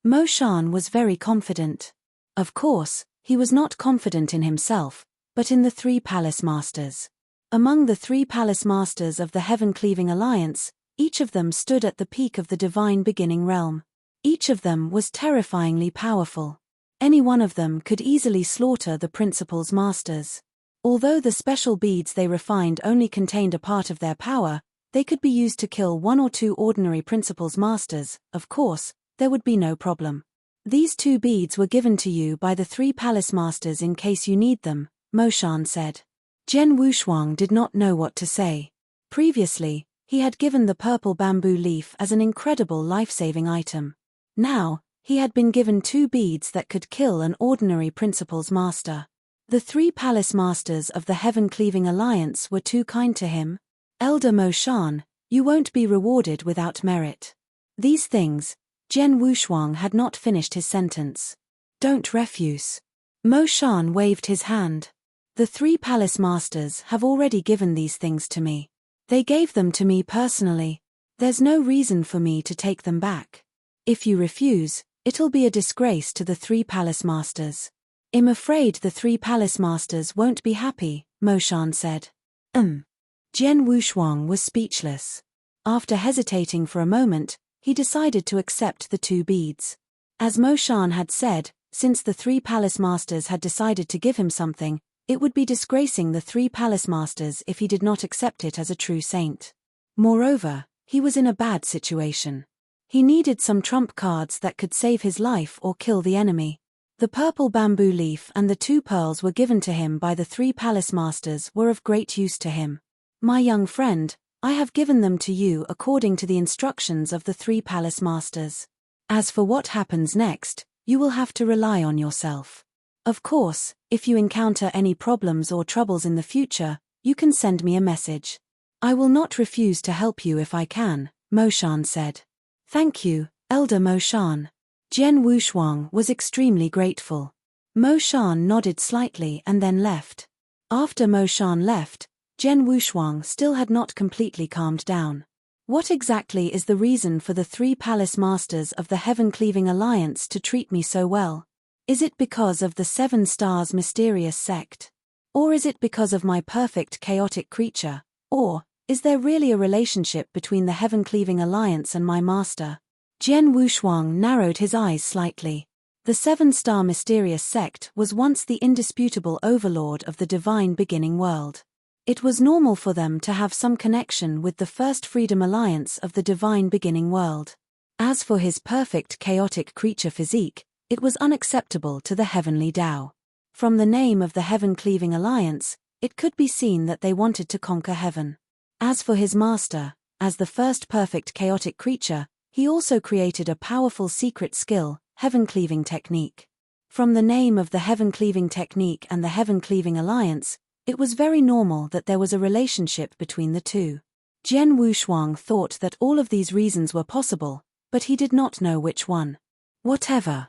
Mo Shan was very confident. Of course, he was not confident in himself, but in the three palace masters. Among the three palace masters of the heaven-cleaving alliance, each of them stood at the peak of the divine beginning realm. Each of them was terrifyingly powerful. Any one of them could easily slaughter the principal's masters. Although the special beads they refined only contained a part of their power, they could be used to kill 1 or 2 ordinary principal's masters. Of course, there would be no problem. These 2 beads were given to you by the 3 palace masters in case you need them, Mo Shan said. Jian Wushuang did not know what to say. Previously, he had given the purple bamboo leaf as an incredible life-saving item. Now, he had been given 2 beads that could kill an ordinary principal's master. The 3 palace masters of the heaven-cleaving alliance were too kind to him. Elder Mo Shan, you won't be rewarded without merit. These things, Jian Wushuang had not finished his sentence. Don't refuse. Mo Shan waved his hand. The 3 palace masters have already given these things to me. They gave them to me personally. There's no reason for me to take them back. If you refuse, it'll be a disgrace to the 3 palace masters. I'm afraid the 3 palace masters won't be happy, Mo Shan said. Jian Wushuang was speechless. After hesitating for a moment, he decided to accept the 2 beads. As Mo Shan had said, since the 3 palace masters had decided to give him something, it would be disgracing the 3 palace masters if he did not accept it as a true saint. Moreover, he was in a bad situation. He needed some trump cards that could save his life or kill the enemy. The purple bamboo leaf and the 2 pearls were given to him by the 3 palace masters were of great use to him. My young friend, I have given them to you according to the instructions of the 3 palace masters. As for what happens next, you will have to rely on yourself. Of course, if you encounter any problems or troubles in the future, you can send me a message. I will not refuse to help you if I can, Mo Shan said. Thank you, Elder Mo Shan. Jian Wushuang was extremely grateful. Mo Shan nodded slightly and then left. After Mo Shan left, Jian Wushuang still had not completely calmed down. What exactly is the reason for the 3 palace masters of the heaven-cleaving alliance to treat me so well? Is it because of the 7 stars mysterious sect? Or is it because of my perfect chaotic creature? Or is there really a relationship between the heaven-cleaving alliance and my master? Jian Wushuang narrowed his eyes slightly. The 7-star mysterious sect was once the indisputable overlord of the divine beginning world. It was normal for them to have some connection with the first freedom alliance of the divine beginning world. As for his perfect chaotic creature physique, it was unacceptable to the heavenly Tao. From the name of the heaven-cleaving alliance, it could be seen that they wanted to conquer heaven. As for his master, as the first perfect chaotic creature, he also created a powerful secret skill, heaven-cleaving technique. From the name of the heaven-cleaving technique and the heaven-cleaving alliance, it was very normal that there was a relationship between the two. Jian Wushuang thought that all of these reasons were possible, but he did not know which one. Whatever.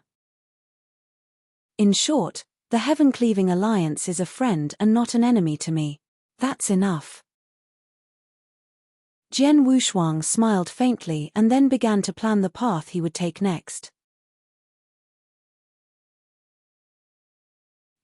In short, the heaven-cleaving alliance is a friend and not an enemy to me. That's enough. Jian Wushuang smiled faintly and then began to plan the path he would take next.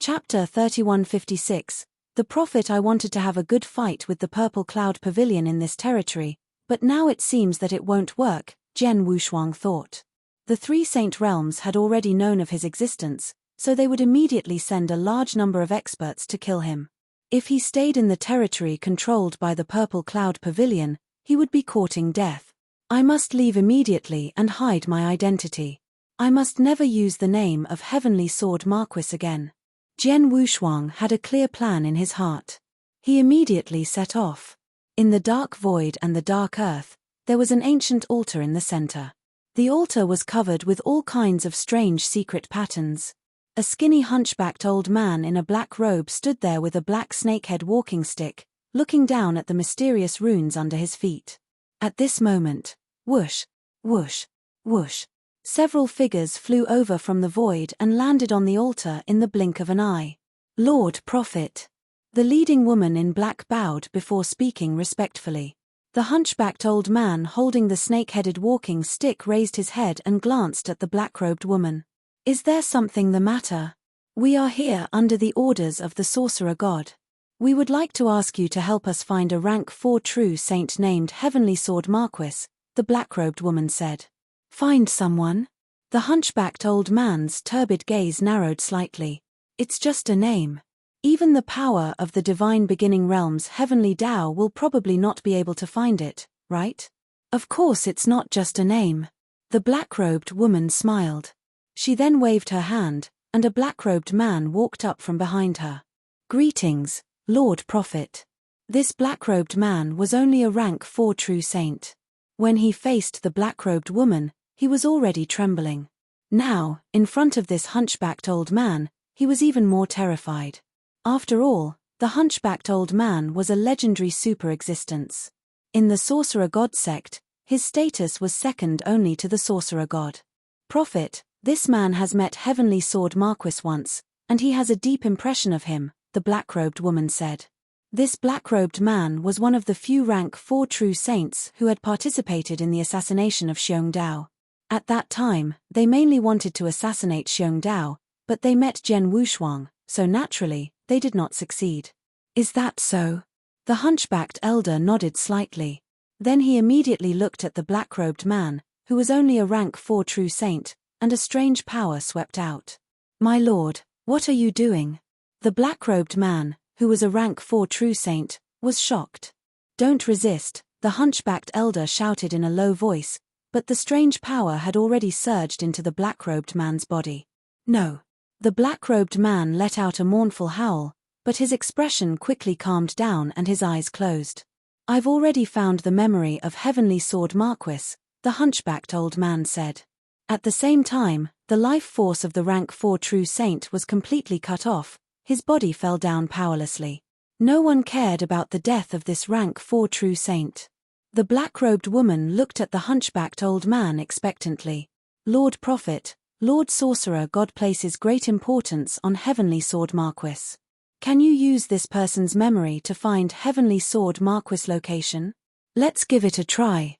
Chapter 3156. The Prophet. I wanted to have a good fight with the Purple Cloud Pavilion in this territory, but now it seems that it won't work, Jian Wushuang thought. The 3 Saint Realms had already known of his existence, so they would immediately send a large number of experts to kill him. If he stayed in the territory controlled by the Purple Cloud Pavilion, he would be courting death. I must leave immediately and hide my identity. I must never use the name of Heavenly Sword Marquis again. Jian Wushuang had a clear plan in his heart. He immediately set off. In the dark void and the dark earth, there was an ancient altar in the center. The altar was covered with all kinds of strange secret patterns. A skinny hunchbacked old man in a black robe stood there with a black snakehead walking stick, looking down at the mysterious runes under his feet. At this moment, whoosh, whoosh, whoosh, several figures flew over from the void and landed on the altar in the blink of an eye. Lord Prophet. The leading woman in black bowed before speaking respectfully. The hunchbacked old man holding the snake-headed walking stick raised his head and glanced at the black-robed woman. Is there something the matter? We are here under the orders of the sorcerer god. We would like to ask you to help us find a rank 4 true saint named Heavenly Sword Marquis, the black-robed woman said. Find someone? The hunchbacked old man's turbid gaze narrowed slightly. It's just a name. Even the power of the divine beginning realm's heavenly Tao will probably not be able to find it, right? Of course it's not just a name. The black-robed woman smiled. She then waved her hand, and a black-robed man walked up from behind her. Greetings, Lord Prophet. This black-robed man was only a rank 4 true saint. When he faced the black-robed woman, he was already trembling. Now, in front of this hunchbacked old man, he was even more terrified. After all, the hunchbacked old man was a legendary super-existence. In the sorcerer god sect, his status was second only to the sorcerer god. Prophet, this man has met Heavenly Sword Marquis once, and he has a deep impression of him, the black-robed woman said. This black-robed man was one of the few rank 4 true saints who had participated in the assassination of Xiong Dao. At that time, they mainly wanted to assassinate Xiong Dao, but they met Jian Wushuang, so naturally, they did not succeed. Is that so? The hunchbacked elder nodded slightly. Then he immediately looked at the black-robed man, who was only a rank 4 true saint, and a strange power swept out. My lord, what are you doing? The black-robed man, who was a rank 4 true saint, was shocked. Don't resist, the hunchbacked elder shouted in a low voice, but the strange power had already surged into the black-robed man's body. No. The black-robed man let out a mournful howl, but his expression quickly calmed down and his eyes closed. I've already found the memory of Heavenly Sword Marquis, the hunchbacked old man said. At the same time, the life force of the rank 4 true saint was completely cut off, his body fell down powerlessly. No one cared about the death of this rank 4 true saint. The black-robed woman looked at the hunchbacked old man expectantly. Lord Prophet, Lord Sorcerer God places great importance on Heavenly Sword Marquis. Can you use this person's memory to find Heavenly Sword Marquis' location? Let's give it a try.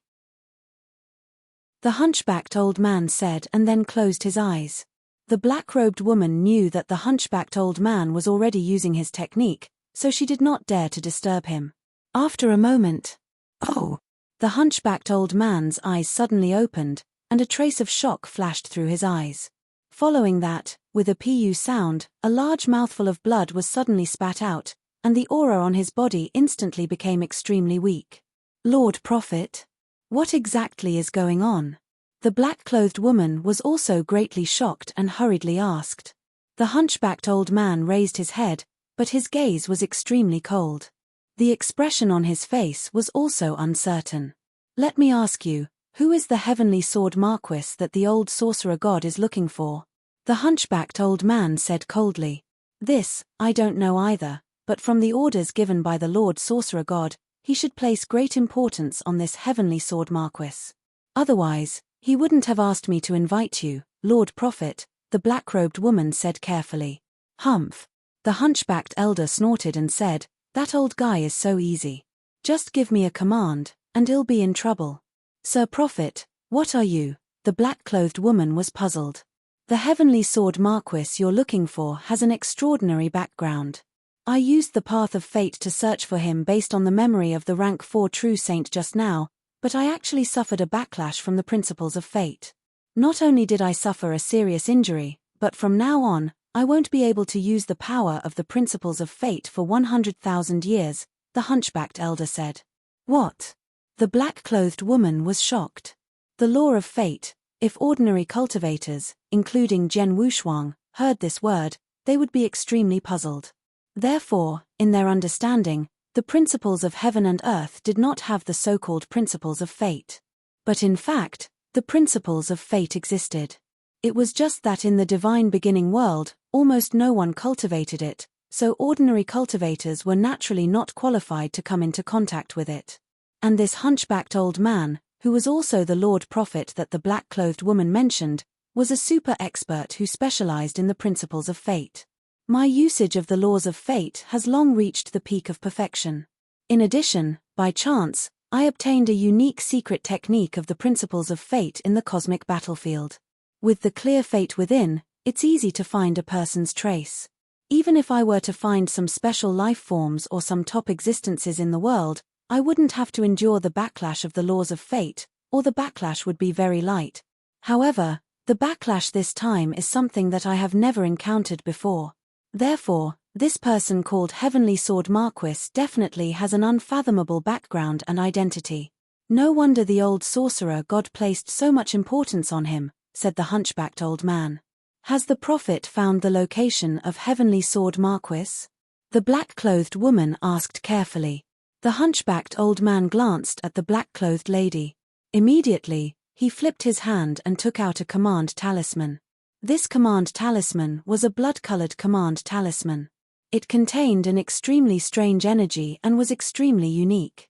The hunchbacked old man said and then closed his eyes. The black-robed woman knew that the hunchbacked old man was already using his technique, so she did not dare to disturb him. After a moment, "Oh!" The hunchbacked old man's eyes suddenly opened, and a trace of shock flashed through his eyes. Following that, with a pu sound, a large mouthful of blood was suddenly spat out, and the aura on his body instantly became extremely weak. "Lord Prophet, what exactly is going on?" The black-clothed woman was also greatly shocked and hurriedly asked. The hunchbacked old man raised his head, but his gaze was extremely cold. The expression on his face was also uncertain. "Let me ask you, who is the heavenly sword Marquis that the old sorcerer god is looking for?" The hunchbacked old man said coldly. "This, I don't know either, but from the orders given by the Lord Sorcerer God, he should place great importance on this heavenly sword Marquis. Otherwise, he wouldn't have asked me to invite you, Lord Prophet," the black-robed woman said carefully. "Humph." The hunchbacked elder snorted and said, "That old guy is so easy. Just give me a command, and he'll be in trouble." "Sir Prophet, what are you?" The black-clothed woman was puzzled. "The heavenly sword Marquis you're looking for has an extraordinary background. I used the path of fate to search for him based on the memory of the rank 4 true saint just now, but I actually suffered a backlash from the principles of fate. Not only did I suffer a serious injury, but from now on, I won't be able to use the power of the principles of fate for 100,000 years, the hunchbacked elder said. "What?" The black-clothed woman was shocked. The law of fate, if ordinary cultivators, including Zhen Wushuang, heard this word, they would be extremely puzzled. Therefore, in their understanding, the principles of heaven and earth did not have the so-called principles of fate. But in fact, the principles of fate existed. It was just that in the divine beginning world, almost no one cultivated it, so ordinary cultivators were naturally not qualified to come into contact with it. And this hunchbacked old man, who was also the Lord Prophet that the black-clothed woman mentioned, was a super expert who specialized in the principles of fate. My usage of the laws of fate has long reached the peak of perfection. In addition, by chance, I obtained a unique secret technique of the principles of fate in the cosmic battlefield. With the clear fate within, it's easy to find a person's trace. Even if I were to find some special life forms or some top existences in the world, I wouldn't have to endure the backlash of the laws of fate, or the backlash would be very light. However, the backlash this time is something that I have never encountered before. Therefore, this person called Heavenly Sword Marquis definitely has an unfathomable background and identity. No wonder the old sorcerer god placed so much importance on him, said the hunchbacked old man. Has the prophet found the location of Heavenly Sword Marquis? The black-clothed woman asked carefully. The hunchbacked old man glanced at the black-clothed lady. Immediately, he flipped his hand and took out a command talisman. This command talisman was a blood-colored command talisman. It contained an extremely strange energy and was extremely unique.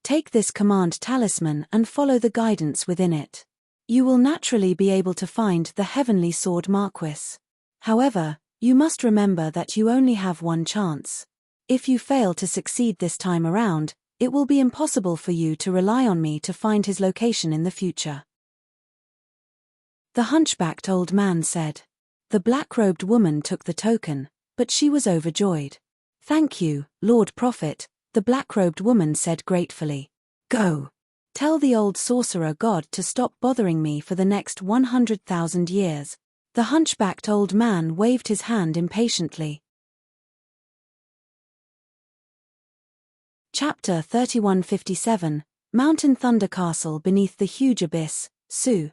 Take this command talisman and follow the guidance within it. You will naturally be able to find the Heavenly Sword Marquis. However, you must remember that you only have one chance. If you fail to succeed this time around, it will be impossible for you to rely on me to find his location in the future. The hunchbacked old man said. The black-robed woman took the token, but she was overjoyed. Thank you, Lord Prophet, the black-robed woman said gratefully. Go. Tell the old sorcerer god to stop bothering me for the next 100,000 years. The hunchbacked old man waved his hand impatiently. Chapter 3157, Mountain Thunder Castle beneath the huge abyss, Su.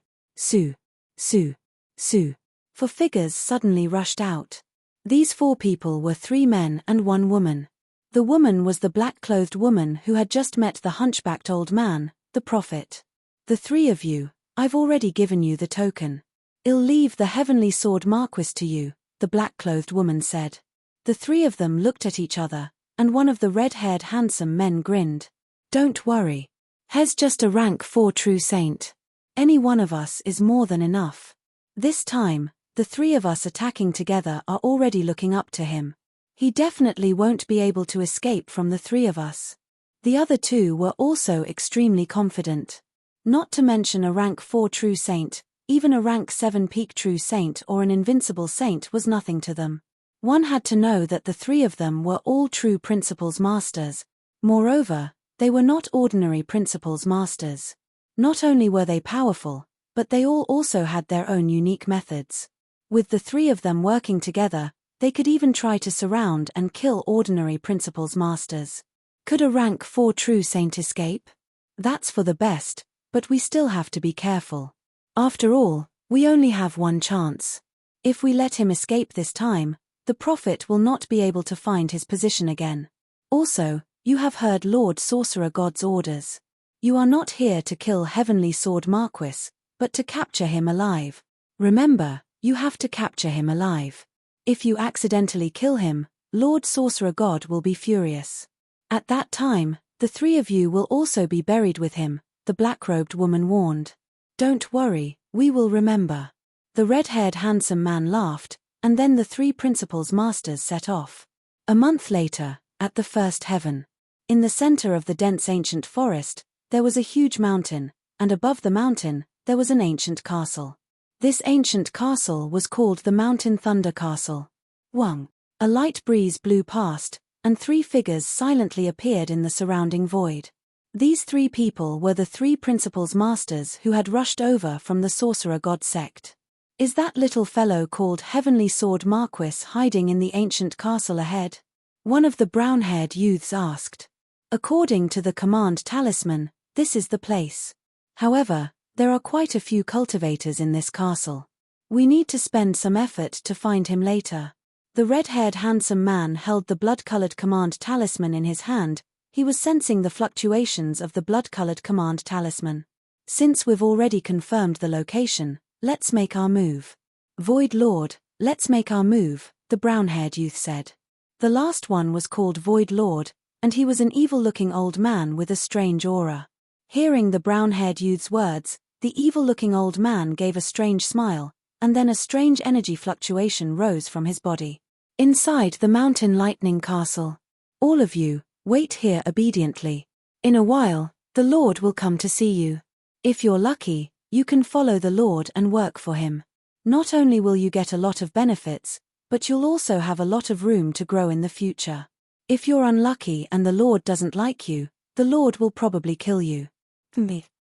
For figures suddenly rushed out. These 4 people were 3 men and 1 woman. The woman was the black-clothed woman who had just met the hunchbacked old man, the prophet. The 3 of you, I've already given you the token. I'll leave the Heavenly Sword Marquis to you, the black-clothed woman said. The 3 of them looked at each other, and one of the red-haired handsome men grinned. Don't worry. He's just a rank 4 true saint. Any one of us is more than enough. This time, the 3 of us attacking together are already looking up to him. He definitely won't be able to escape from the 3 of us. The other 2 were also extremely confident. Not to mention a rank 4 true saint, Even a rank 7 peak true saint or an invincible saint was nothing to them. One had to know that the three of them were all true principles masters. Moreover, they were not ordinary principles masters. Not only were they powerful, but they all also had their own unique methods. With the three of them working together, they could even try to surround and kill ordinary principles masters. Could a rank 4 true saint escape? That's for the best, but we still have to be careful. After all, we only have one chance. If we let him escape this time, the prophet will not be able to find his position again. Also, you have heard Lord Sorcerer God's orders. You are not here to kill Heavenly Sword Marquis, but to capture him alive. Remember, you have to capture him alive. If you accidentally kill him, Lord Sorcerer God will be furious. At that time, the three of you will also be buried with him, the black-robed woman warned. Don't worry, we will remember. The red-haired handsome man laughed, and then the three principles masters set off. A month later, at the first heaven. In the center of the dense ancient forest, there was a huge mountain, and above the mountain, there was an ancient castle. This ancient castle was called the Mountain Thunder Castle. Wang. A light breeze blew past, and three figures silently appeared in the surrounding void. These three people were the three principles masters who had rushed over from the Sorcerer God sect. Is that little fellow called Heavenly Sword Marquis hiding in the ancient castle ahead? One of the brown-haired youths asked. According to the command talisman, this is the place. However, there are quite a few cultivators in this castle. We need to spend some effort to find him later. The red-haired handsome man held the blood-colored command talisman in his hand. He was sensing the fluctuations of the blood-colored command talisman. Since we've already confirmed the location, let's make our move. Void Lord, let's make our move, the brown-haired youth said. The last one was called Void Lord, and he was an evil-looking old man with a strange aura. Hearing the brown-haired youth's words, the evil-looking old man gave a strange smile, and then a strange energy fluctuation rose from his body. Inside the Mountain Lightning Castle. All of you, wait here obediently. In a while, the Lord will come to see you. If you're lucky, you can follow the Lord and work for him. Not only will you get a lot of benefits, but you'll also have a lot of room to grow in the future. If you're unlucky and the Lord doesn't like you, the Lord will probably kill you.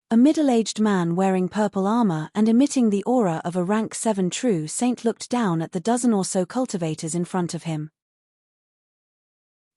A middle-aged man wearing purple armor and emitting the aura of a rank 7 true saint looked down at the dozen or so cultivators in front of him.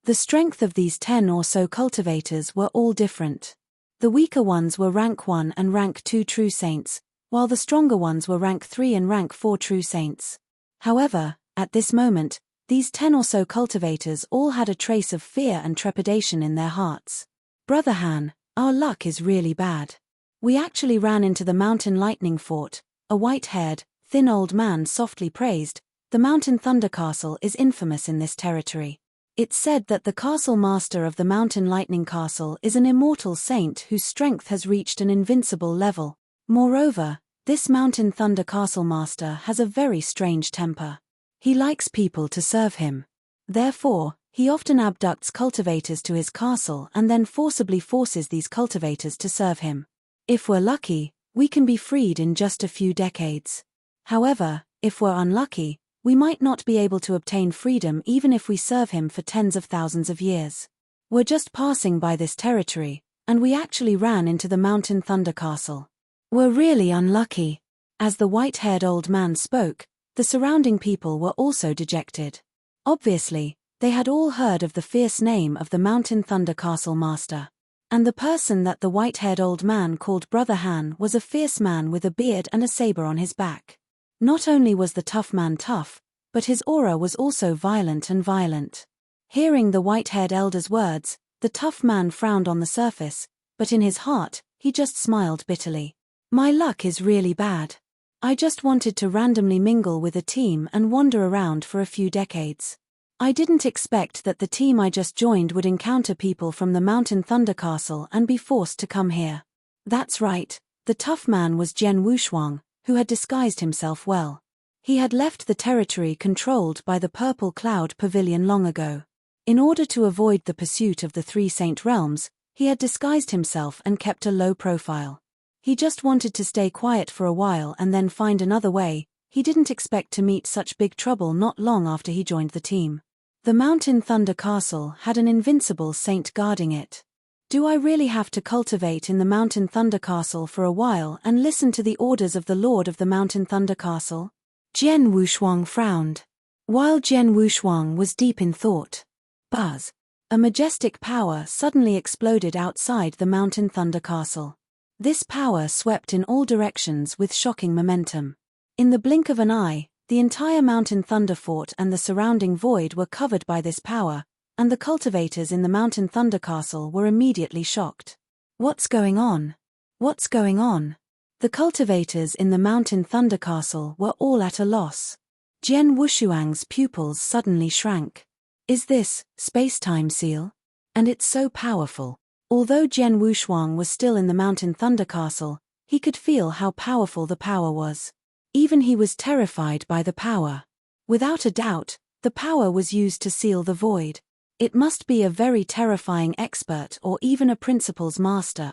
The strength of these 10 or so cultivators were all different. The weaker ones were rank 1 and rank 2 true saints, while the stronger ones were rank 3 and rank 4 true saints. However, at this moment, these 10 or so cultivators all had a trace of fear and trepidation in their hearts. Brother Han, our luck is really bad. We actually ran into the Mountain Lightning Fort, a white-haired, thin old man softly praised. The Mountain Thunder Castle is infamous in this territory. It's said that the castle master of the Mountain Lightning Castle is an immortal saint whose strength has reached an invincible level. Moreover, this Mountain Thunder Castle master has a very strange temper. He likes people to serve him. Therefore, he often abducts cultivators to his castle and then forcibly forces these cultivators to serve him. If we're lucky, we can be freed in just a few decades. However, if we're unlucky, we might not be able to obtain freedom even if we serve him for tens of thousands of years. We're just passing by this territory, and we actually ran into the Mountain Thunder Castle. We're really unlucky. As the white-haired old man spoke, the surrounding people were also dejected. Obviously, they had all heard of the fierce name of the Mountain Thunder Castle master. And the person that the white-haired old man called Brother Han was a fierce man with a beard and a saber on his back. Not only was the tough man tough, but his aura was also violent and violent. Hearing the white-haired elder's words, the tough man frowned on the surface, but in his heart, he just smiled bitterly. My luck is really bad. I just wanted to randomly mingle with a team and wander around for a few decades. I didn't expect that the team I just joined would encounter people from the Mountain Thunder Castle and be forced to come here. That's right, the tough man was Jian Wushuang, who had disguised himself well. He had left the territory controlled by the Purple Cloud Pavilion long ago. In order to avoid the pursuit of the three Saint Realms, he had disguised himself and kept a low profile. He just wanted to stay quiet for a while and then find another way. He didn't expect to meet such big trouble not long after he joined the team. The Mountain Thunder Castle had an invincible saint guarding it. Do I really have to cultivate in the Mountain Thunder Castle for a while and listen to the orders of the Lord of the Mountain Thunder Castle? Jian Wushuang frowned. While Jian Wushuang was deep in thought, buzz! A majestic power suddenly exploded outside the Mountain Thunder Castle. This power swept in all directions with shocking momentum. In the blink of an eye, the entire Mountain Thunder Fort and the surrounding void were covered by this power, and the cultivators in the Mountain Thunder Castle were immediately shocked. What's going on? What's going on? The cultivators in the Mountain Thunder Castle were all at a loss. Jian Wushuang's pupils suddenly shrank. Is this space-time seal? And it's so powerful. Although Jian Wushuang was still in the Mountain Thunder Castle, he could feel how powerful the power was. Even he was terrified by the power. Without a doubt, the power was used to seal the void. It must be a very terrifying expert or even a principal's master.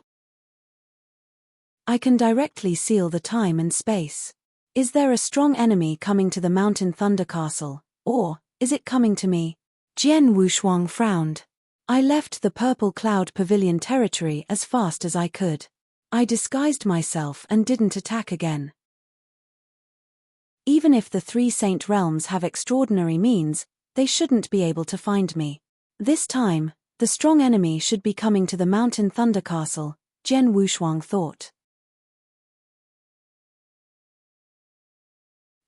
I can directly seal the time and space. Is there a strong enemy coming to the Mountain Thunder Castle, or is it coming to me? Jian Wushuang frowned. I left the Purple Cloud Pavilion territory as fast as I could. I disguised myself and didn't attack again. Even if the three Saint Realms have extraordinary means, they shouldn't be able to find me. This time, the strong enemy should be coming to the Mountain Thunder Castle, Jian Wushuang thought.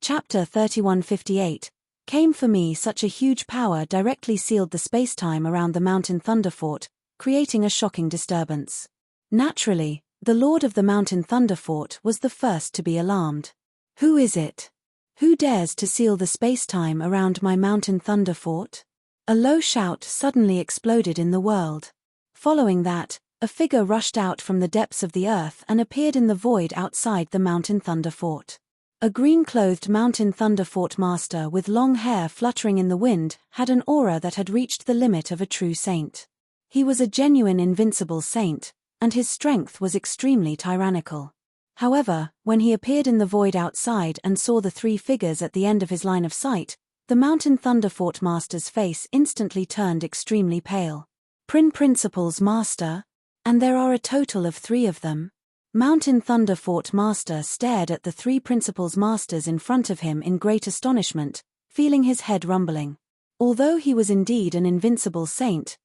Chapter 3158. Came for me. Such a huge power directly sealed the spacetime around the Mountain Thunder Fort, creating a shocking disturbance. Naturally, the Lord of the Mountain Thunder Fort was the first to be alarmed. Who is it? Who dares to seal the spacetime around my Mountain Thunder Fort? A low shout suddenly exploded in the world. Following that, a figure rushed out from the depths of the earth and appeared in the void outside the Mountain Thunder Fort. A green-clothed Mountain Thunder Fort master with long hair fluttering in the wind had an aura that had reached the limit of a true saint. He was a genuine invincible saint, and his strength was extremely tyrannical. However, when he appeared in the void outside and saw the three figures at the end of his line of sight, the Mountain Thunder Fort master's face instantly turned extremely pale. Principal's master? And there are a total of 3 of them? Mountain Thunder Fort master stared at the 3 principal's masters in front of him in great astonishment, feeling his head rumbling. Although he was indeed an invincible saint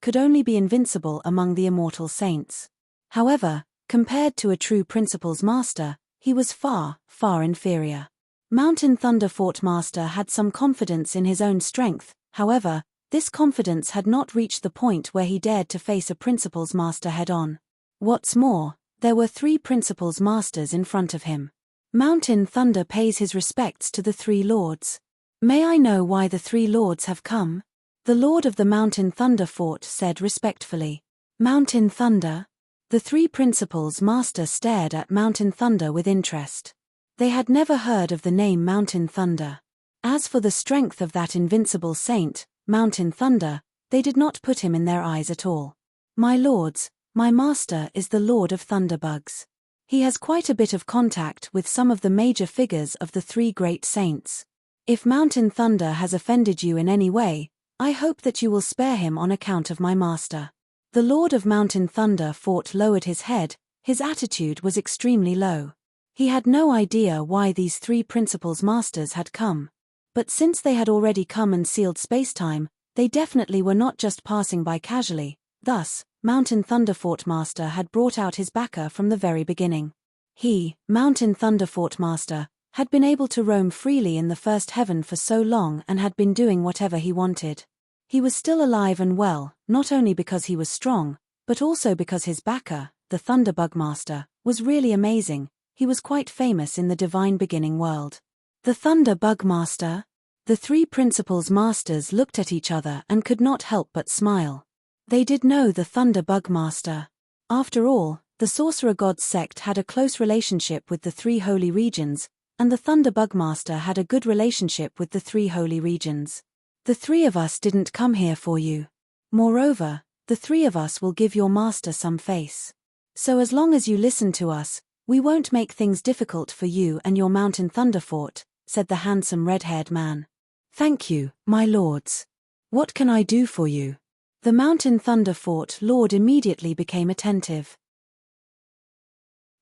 could only be invincible among the immortal saints. However, compared to a true principal's master, he was far, far inferior. Mountain Thunder Fort master had some confidence in his own strength, however, this confidence had not reached the point where he dared to face a principal's master head-on. What's more, there were 3 principal's masters in front of him. Mountain Thunder pays his respects to the 3 lords. May I know why the 3 lords have come? The Lord of the Mountain Thunder Fort said respectfully. Mountain Thunder? The 3 principal's master stared at Mountain Thunder with interest. They had never heard of the name Mountain Thunder. As for the strength of that invincible saint, Mountain Thunder, they did not put him in their eyes at all. My lords, my master is the Lord of Thunderbugs. He has quite a bit of contact with some of the major figures of the 3 great saints. If Mountain Thunder has offended you in any way, I hope that you will spare him on account of my master. The Lord of Mountain Thunder Fort lowered his head, his attitude was extremely low. He had no idea why these 3 principal's masters had come. But since they had already come and sealed spacetime, they definitely were not just passing by casually. Thus, Mountain Thunder Fort master had brought out his backer from the very beginning. He, Mountain Thunder Fort master, had been able to roam freely in the first heaven for so long and had been doing whatever he wanted. He was still alive and well, not only because he was strong, but also because his backer, the Thunderbug master, was really amazing. He was quite famous in the divine beginning world. The Thunderbug master? The 3 principal's masters looked at each other and could not help but smile. They did know the Thunderbug master. After all, the Sorcerer Gods sect had a close relationship with the 3 holy regions, and the Thunderbug master had a good relationship with the 3 holy regions. The 3 of us didn't come here for you. Moreover, the 3 of us will give your master some face. So as long as you listen to us, we won't make things difficult for you and your mountain thunder fort, said the handsome red-haired man. Thank you, my lords. What can I do for you? The mountain thunder fort lord immediately became attentive.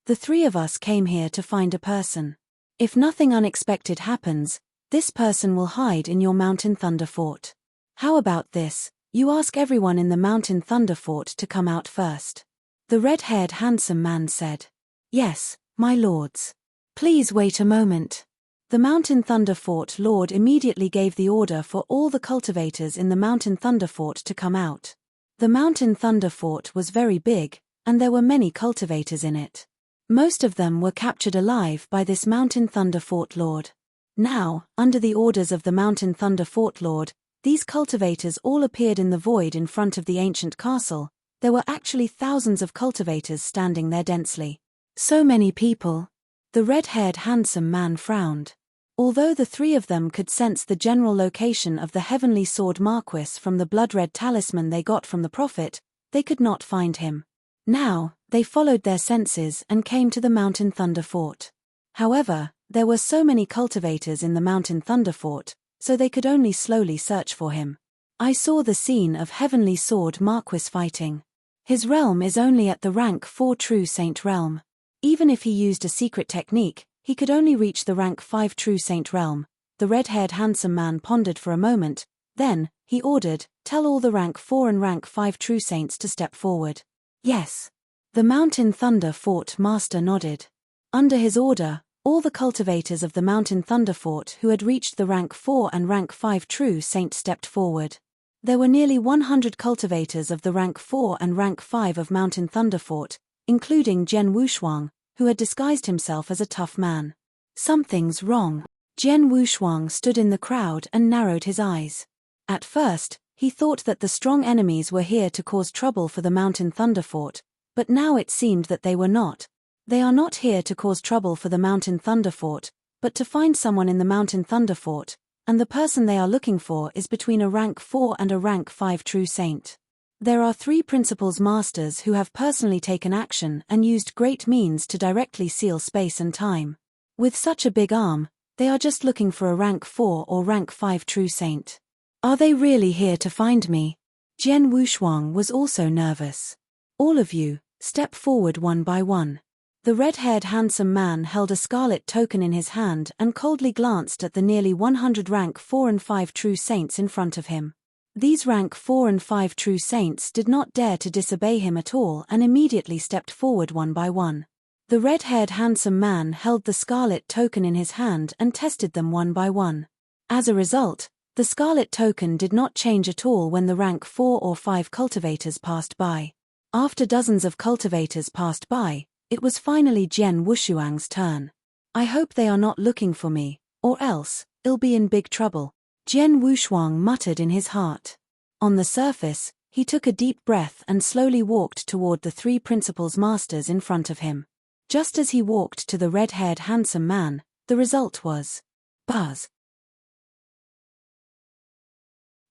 The three of us came here to find a person. If nothing unexpected happens, this person will hide in your mountain thunder fort. How about this? You ask everyone in the mountain thunder fort to come out first. The red-haired handsome man said. Yes, my lords. Please wait a moment. The mountain thunder fort lord immediately gave the order for all the cultivators in the mountain thunder fort to come out. The mountain thunder fort was very big, and there were many cultivators in it. Most of them were captured alive by this mountain thunder fort lord. Now, under the orders of the mountain thunder fort lord, these cultivators all appeared in the void in front of the ancient castle. There were actually thousands of cultivators standing there densely. So many people. The red-haired handsome man frowned. Although the three of them could sense the general location of the heavenly sword Marquis from the blood-red talisman they got from the prophet, they could not find him. Now, they followed their senses and came to the mountain thunder fort. However, there were so many cultivators in the mountain thunder fort, so they could only slowly search for him. I saw the scene of heavenly sword Marquis fighting. His realm is only at the rank 4 true saint realm. Even if he used a secret technique, he could only reach the rank 5 true saint realm. The red-haired handsome man pondered for a moment, then, he ordered, tell all the rank 4 and rank 5 true saints to step forward. Yes. The mountain thunder fort master nodded. Under his order, all the cultivators of the mountain thunder fort who had reached the rank 4 and rank 5 true saint stepped forward. There were nearly 100 cultivators of the rank 4 and rank 5 of mountain thunder fort, including Jian Wushuang, who had disguised himself as a tough man. Something's wrong. Jian Wushuang stood in the crowd and narrowed his eyes. At first, he thought that the strong enemies were here to cause trouble for the mountain thunder fort, but now it seemed that they were not. They are not here to cause trouble for the mountain thunder fort, but to find someone in the mountain thunder fort, and the person they are looking for is between a rank 4 and a rank 5 true saint. There are 3 principals masters who have personally taken action and used great means to directly seal space and time. With such a big arm, they are just looking for a rank 4 or rank 5 true saint. Are they really here to find me? Jian Wushuang was also nervous. All of you, step forward one by one. The red-haired handsome man held a scarlet token in his hand and coldly glanced at the nearly 100 rank 4 and 5 true saints in front of him. These rank 4 and 5 true saints did not dare to disobey him at all and immediately stepped forward one by one. The red-haired handsome man held the scarlet token in his hand and tested them one by one. As a result, the scarlet token did not change at all when the rank 4 or 5 cultivators passed by. After dozens of cultivators passed by, it was finally Jian Wushuang's turn. I hope they are not looking for me, or else, I'll be in big trouble, Jian Wushuang muttered in his heart. On the surface, he took a deep breath and slowly walked toward the 3 principals masters in front of him. Just as he walked to the red-haired handsome man, the result was buzz.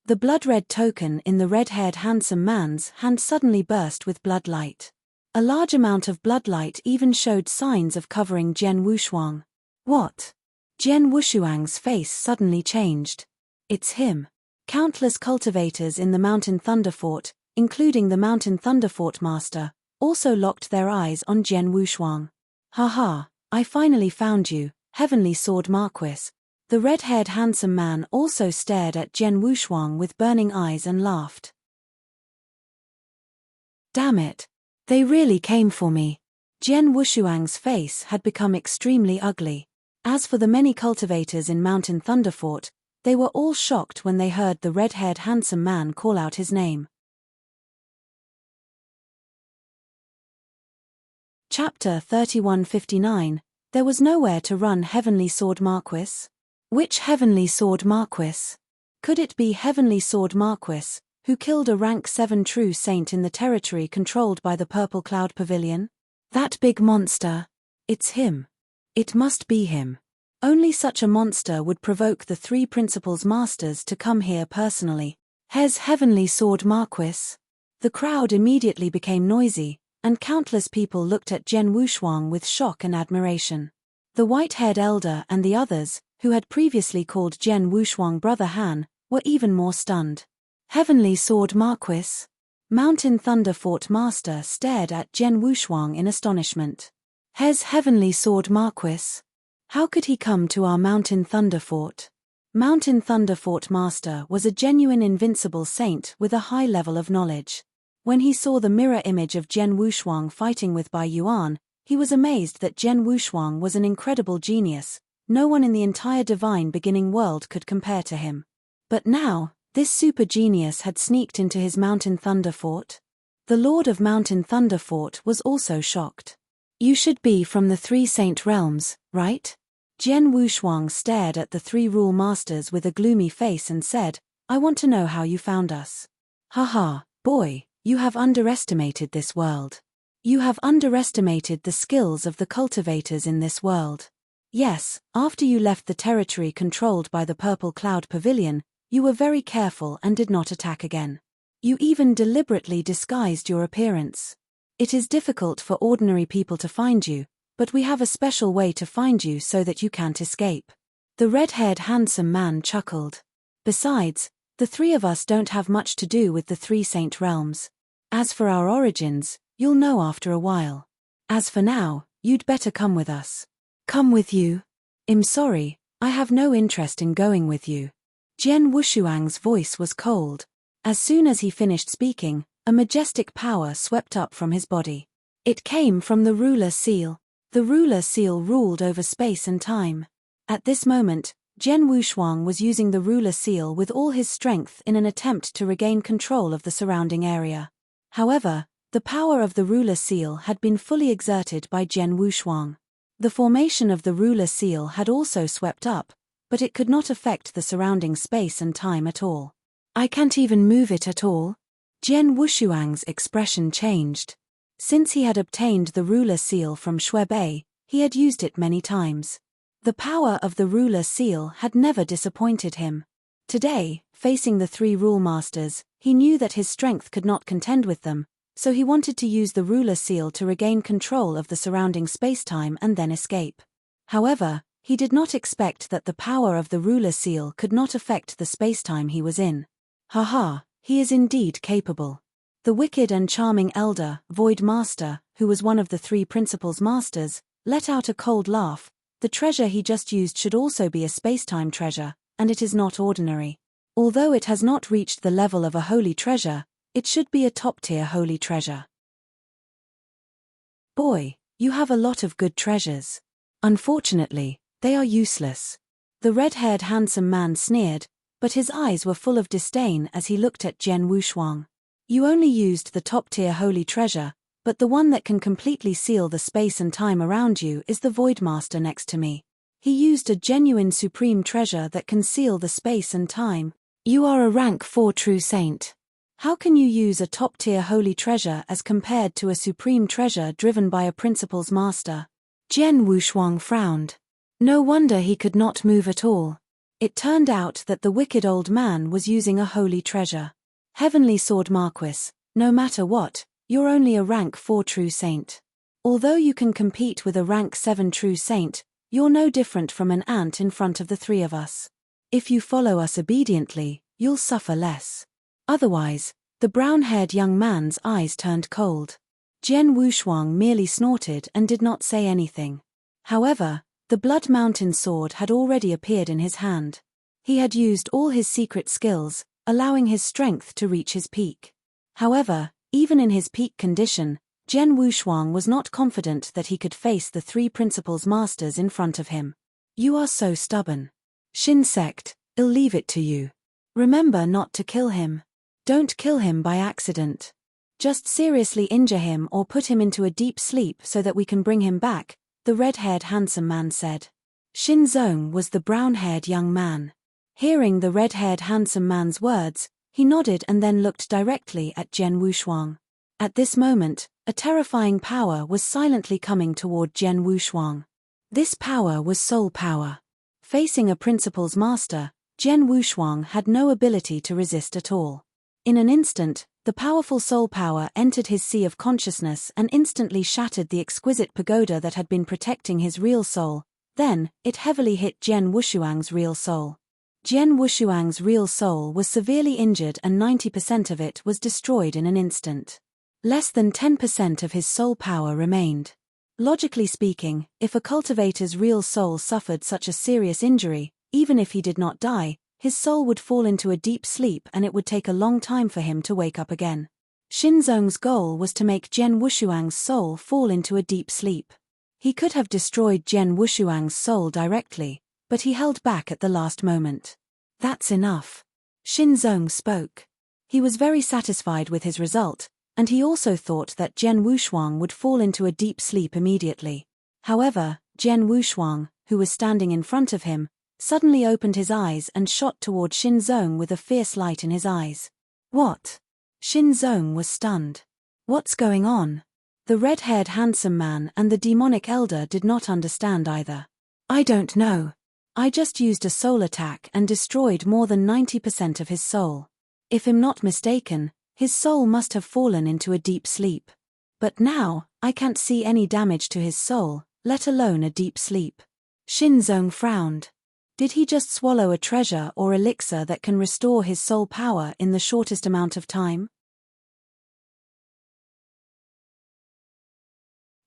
The blood-red token in the red-haired handsome man's hand suddenly burst with bloodlight. A large amount of bloodlight even showed signs of covering Jian Wushuang. What? Jian Wushuang's face suddenly changed. It's him. Countless cultivators in the mountain thunder fort, including the mountain thunder fort master, also locked their eyes on Jian Wushuang. Haha, I finally found you, heavenly sword Marquis. The red-haired handsome man also stared at Jian Wushuang with burning eyes and laughed. Damn it. They really came for me. Jian Wushuang's face had become extremely ugly. As for the many cultivators in Mountain Thunder Fort, they were all shocked when they heard the red-haired handsome man call out his name. Chapter 3159. There was nowhere to run, Heavenly Sword Marquis. Which Heavenly Sword Marquis? Could it be Heavenly Sword Marquis, who killed a rank 7 true saint in the territory controlled by the Purple Cloud Pavilion? That big monster. It's him. It must be him. Only such a monster would provoke the 3 principals masters to come here personally. Here's Heavenly Sword Marquis. The crowd immediately became noisy, and countless people looked at Jian Wushuang with shock and admiration. The white-haired elder and the others, who had previously called Jian Wushuang Brother Han, were even more stunned. Heavenly Sword Marquis? Mountain Thunder Fort Master stared at Jian Wushuang in astonishment. His Heavenly Sword Marquis? How could he come to our Mountain Thunder Fort? Mountain Thunder Fort Master was a genuine invincible saint with a high level of knowledge. When he saw the mirror image of Jian Wushuang fighting with Bai Yuan, he was amazed that Jian Wushuang was an incredible genius. No one in the entire divine beginning world could compare to him. But now, this super genius had sneaked into his Mountain Thunder Fort. The Lord of Mountain Thunder Fort was also shocked. You should be from the three saint realms, right? Jian Wushuang stared at the three rule masters with a gloomy face and said, I want to know how you found us. Haha, boy, you have underestimated this world. You have underestimated the skills of the cultivators in this world. Yes, after you left the territory controlled by the Purple Cloud Pavilion, you were very careful and did not attack again. You even deliberately disguised your appearance. It is difficult for ordinary people to find you, but we have a special way to find you so that you can't escape. The red-haired handsome man chuckled. Besides, the three of us don't have much to do with the three saint realms. As for our origins, you'll know after a while. As for now, you'd better come with us. Come with you? I'm sorry, I have no interest in going with you. Jian Wushuang's voice was cold. As soon as he finished speaking, a majestic power swept up from his body. It came from the ruler seal. The ruler seal ruled over space and time. At this moment, Jian Wushuang was using the ruler seal with all his strength in an attempt to regain control of the surrounding area. However, the power of the ruler seal had been fully exerted by Jian Wushuang. The formation of the ruler seal had also swept up, but it could not affect the surrounding space and time at all. I can't even move it at all. Jian Wushuang's expression changed. Since he had obtained the ruler seal from Shuebei, he had used it many times. The power of the ruler seal had never disappointed him. Today, facing the three rule masters, he knew that his strength could not contend with them, so he wanted to use the ruler seal to regain control of the surrounding spacetime and then escape. However, he did not expect that the power of the ruler seal could not affect the spacetime he was in. Haha, he is indeed capable. The wicked and charming elder, Void Master, who was one of the three principals masters, let out a cold laugh. The treasure he just used should also be a spacetime treasure, and it is not ordinary. Although it has not reached the level of a holy treasure, it should be a top-tier holy treasure. Boy, you have a lot of good treasures. Unfortunately, they are useless. The red-haired handsome man sneered, but his eyes were full of disdain as he looked at Jian Wushuang. You only used the top-tier holy treasure, but the one that can completely seal the space and time around you is the Void Master next to me. He used a genuine supreme treasure that can seal the space and time. You are a rank 4 true saint. How can you use a top-tier holy treasure as compared to a supreme treasure driven by a principal's master? Jian Wushuang frowned. No wonder he could not move at all. It turned out that the wicked old man was using a holy treasure. Heavenly Sword Marquis, no matter what, you're only a rank 4 true saint. Although you can compete with a rank 7 true saint, you're no different from an ant in front of the three of us. If you follow us obediently, you'll suffer less. Otherwise, the brown-haired young man's eyes turned cold. Jian Wushuang merely snorted and did not say anything. However, the Blood Mountain sword had already appeared in his hand. He had used all his secret skills, allowing his strength to reach his peak. However, even in his peak condition, Jian Wushuang was not confident that he could face the three principals masters in front of him. You are so stubborn. Shin sect, I'll leave it to you. Remember not to kill him. Don't kill him by accident. Just seriously injure him or put him into a deep sleep so that we can bring him back, the red-haired handsome man said. Shin Zong was the brown-haired young man. Hearing the red-haired handsome man's words, he nodded and then looked directly at Jian Wushuang. At this moment, a terrifying power was silently coming toward Jian Wushuang. This power was soul power. Facing a principal's master, Jian Wushuang had no ability to resist at all. In an instant, The powerful soul power entered his sea of consciousness and instantly shattered the exquisite pagoda that had been protecting his real soul. Then, it heavily hit Jian Wushuang's real soul. Jian Wushuang's real soul was severely injured and 90% of it was destroyed in an instant. Less than 10% of his soul power remained. Logically speaking, if a cultivator's real soul suffered such a serious injury, even if he did not die, his soul would fall into a deep sleep and it would take a long time for him to wake up again. Xinzong's goal was to make Jian Wushuang's soul fall into a deep sleep. He could have destroyed Jian Wushuang's soul directly, but he held back at the last moment. That's enough. Xinzong spoke. He was very satisfied with his result, and he also thought that Jian Wushuang would fall into a deep sleep immediately. However, Jian Wushuang, who was standing in front of him, suddenly opened his eyes and shot toward Xinzong with a fierce light in his eyes. What? Xinzong was stunned. What's going on? The red-haired handsome man and the demonic elder did not understand either. I don't know. I just used a soul attack and destroyed more than 90% of his soul. If I'm not mistaken, his soul must have fallen into a deep sleep. But now, I can't see any damage to his soul, let alone a deep sleep. Xinzong frowned. Did he just swallow a treasure or elixir that can restore his soul power in the shortest amount of time?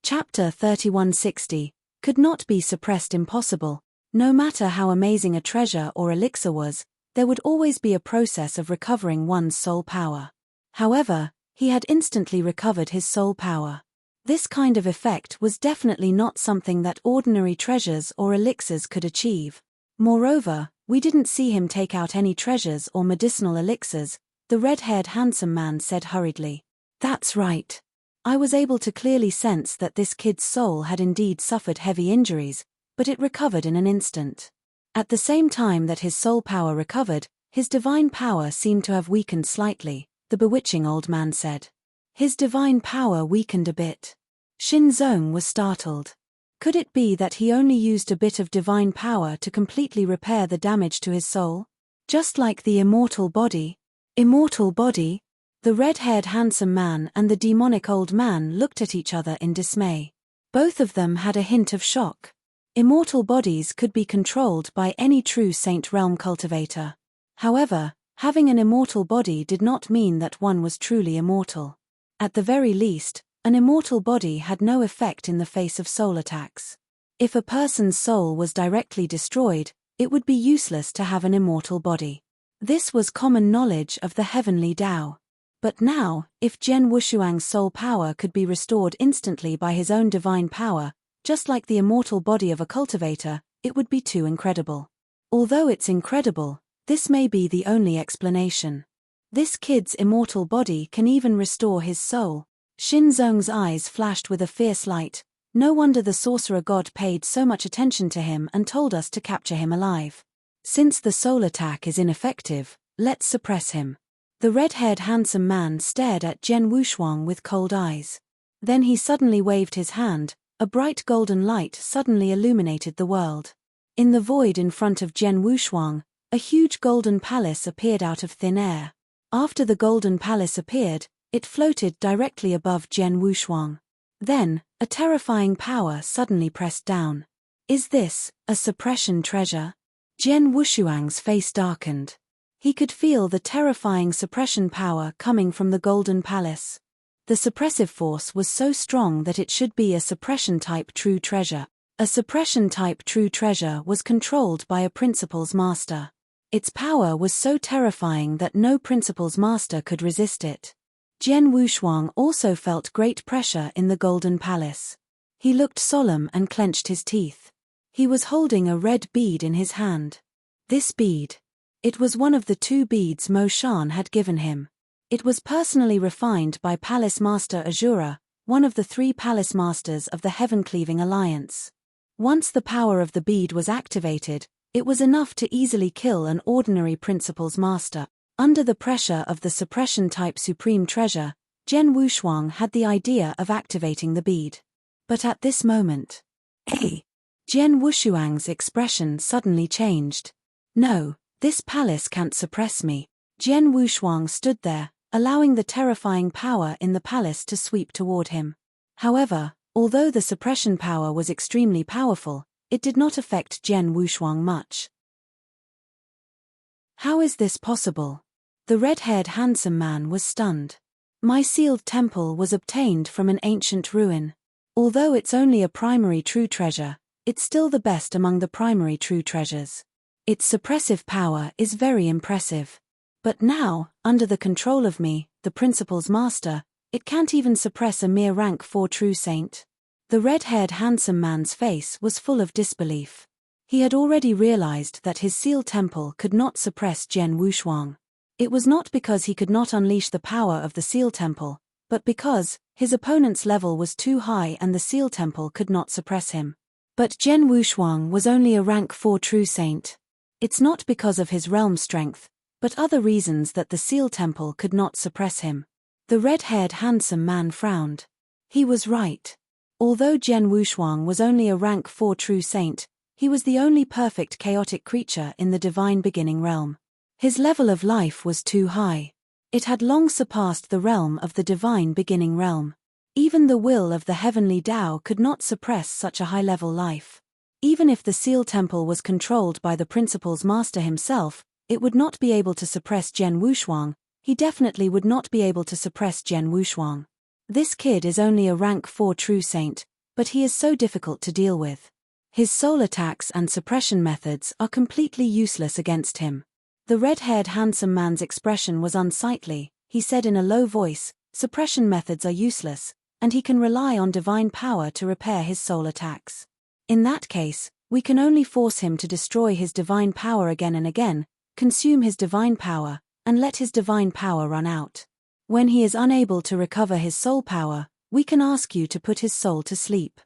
Chapter 3160. Could not be suppressed impossible. No matter how amazing a treasure or elixir was, there would always be a process of recovering one's soul power. However, he had instantly recovered his soul power. This kind of effect was definitely not something that ordinary treasures or elixirs could achieve. Moreover, we didn't see him take out any treasures or medicinal elixirs, the red-haired handsome man said hurriedly. That's right. I was able to clearly sense that this kid's soul had indeed suffered heavy injuries, but it recovered in an instant. At the same time that his soul power recovered, his divine power seemed to have weakened slightly, the bewitching old man said. His divine power weakened a bit. Xinzong was startled. Could it be that he only used a bit of divine power to completely repair the damage to his soul? Just like the immortal body? Immortal body? The red-haired handsome man and the demonic old man looked at each other in dismay. Both of them had a hint of shock. Immortal bodies could be controlled by any true Saint Realm cultivator. However, having an immortal body did not mean that one was truly immortal. At the very least, an immortal body had no effect in the face of soul attacks. If a person's soul was directly destroyed, it would be useless to have an immortal body. This was common knowledge of the heavenly Tao. But now, if Jian Wushuang's soul power could be restored instantly by his own divine power, just like the immortal body of a cultivator, it would be too incredible. Although it's incredible, this may be the only explanation. This kid's immortal body can even restore his soul. Xinzong's eyes flashed with a fierce light. No wonder the sorcerer god paid so much attention to him and told us to capture him alive. Since the soul attack is ineffective, let's suppress him. The red-haired handsome man stared at Jian Wushuang with cold eyes. Then he suddenly waved his hand. A bright golden light suddenly illuminated the world. In the void in front of Jian Wushuang, a huge golden palace appeared out of thin air. After the golden palace appeared, it floated directly above Jian Wushuang. Then, a terrifying power suddenly pressed down. Is this a suppression treasure? Jian Wushuang's face darkened. He could feel the terrifying suppression power coming from the golden palace. The suppressive force was so strong that it should be a suppression-type true treasure. A suppression-type true treasure was controlled by a principal's master. Its power was so terrifying that no principal's master could resist it. Jian Wushuang also felt great pressure in the golden palace. He looked solemn and clenched his teeth. He was holding a red bead in his hand. This bead. It was one of the 2 beads Mo Shan had given him. It was personally refined by Palace Master Azura, one of the 3 Palace Masters of the Heaven-Cleaving Alliance. Once the power of the bead was activated, it was enough to easily kill an ordinary principal's master. Under the pressure of the suppression-type supreme treasure, Jian Wushuang had the idea of activating the bead. But at this moment, Jian Wushuang's expression suddenly changed. No, this palace can't suppress me. Jian Wushuang stood there, allowing the terrifying power in the palace to sweep toward him. However, although the suppression power was extremely powerful, it did not affect Jian Wushuang much. How is this possible? The red-haired handsome man was stunned. My sealed temple was obtained from an ancient ruin. Although it's only a primary true treasure, it's still the best among the primary true treasures. Its suppressive power is very impressive. But now, under the control of me, the principal's master, it can't even suppress a mere rank 4 true saint. The red-haired handsome man's face was full of disbelief. He had already realized that his sealed temple could not suppress Jian Wushuang. It was not because he could not unleash the power of the sealed temple, but because his opponent's level was too high and the sealed temple could not suppress him. But Jian Wushuang was only a rank 4 true saint. It's not because of his realm strength, but other reasons that the sealed temple could not suppress him. The red-haired handsome man frowned. He was right. Although Jian Wushuang was only a rank 4 true saint, he was the only perfect chaotic creature in the divine beginning realm. His level of life was too high. It had long surpassed the realm of the divine beginning realm. Even the will of the heavenly Tao could not suppress such a high-level life. Even if the sealed temple was controlled by the principal's master himself, it would not be able to suppress Jian Wushuang. He definitely would not be able to suppress Jian Wushuang. This kid is only a rank 4 true saint, but he is so difficult to deal with. His soul attacks and suppression methods are completely useless against him. The red-haired handsome man's expression was unsightly. He said in a low voice, suppression methods are useless, and he can rely on divine power to repair his soul attacks. In that case, we can only force him to destroy his divine power again and again, consume his divine power, and let his divine power run out. When he is unable to recover his soul power, we can ask you to put his soul to sleep.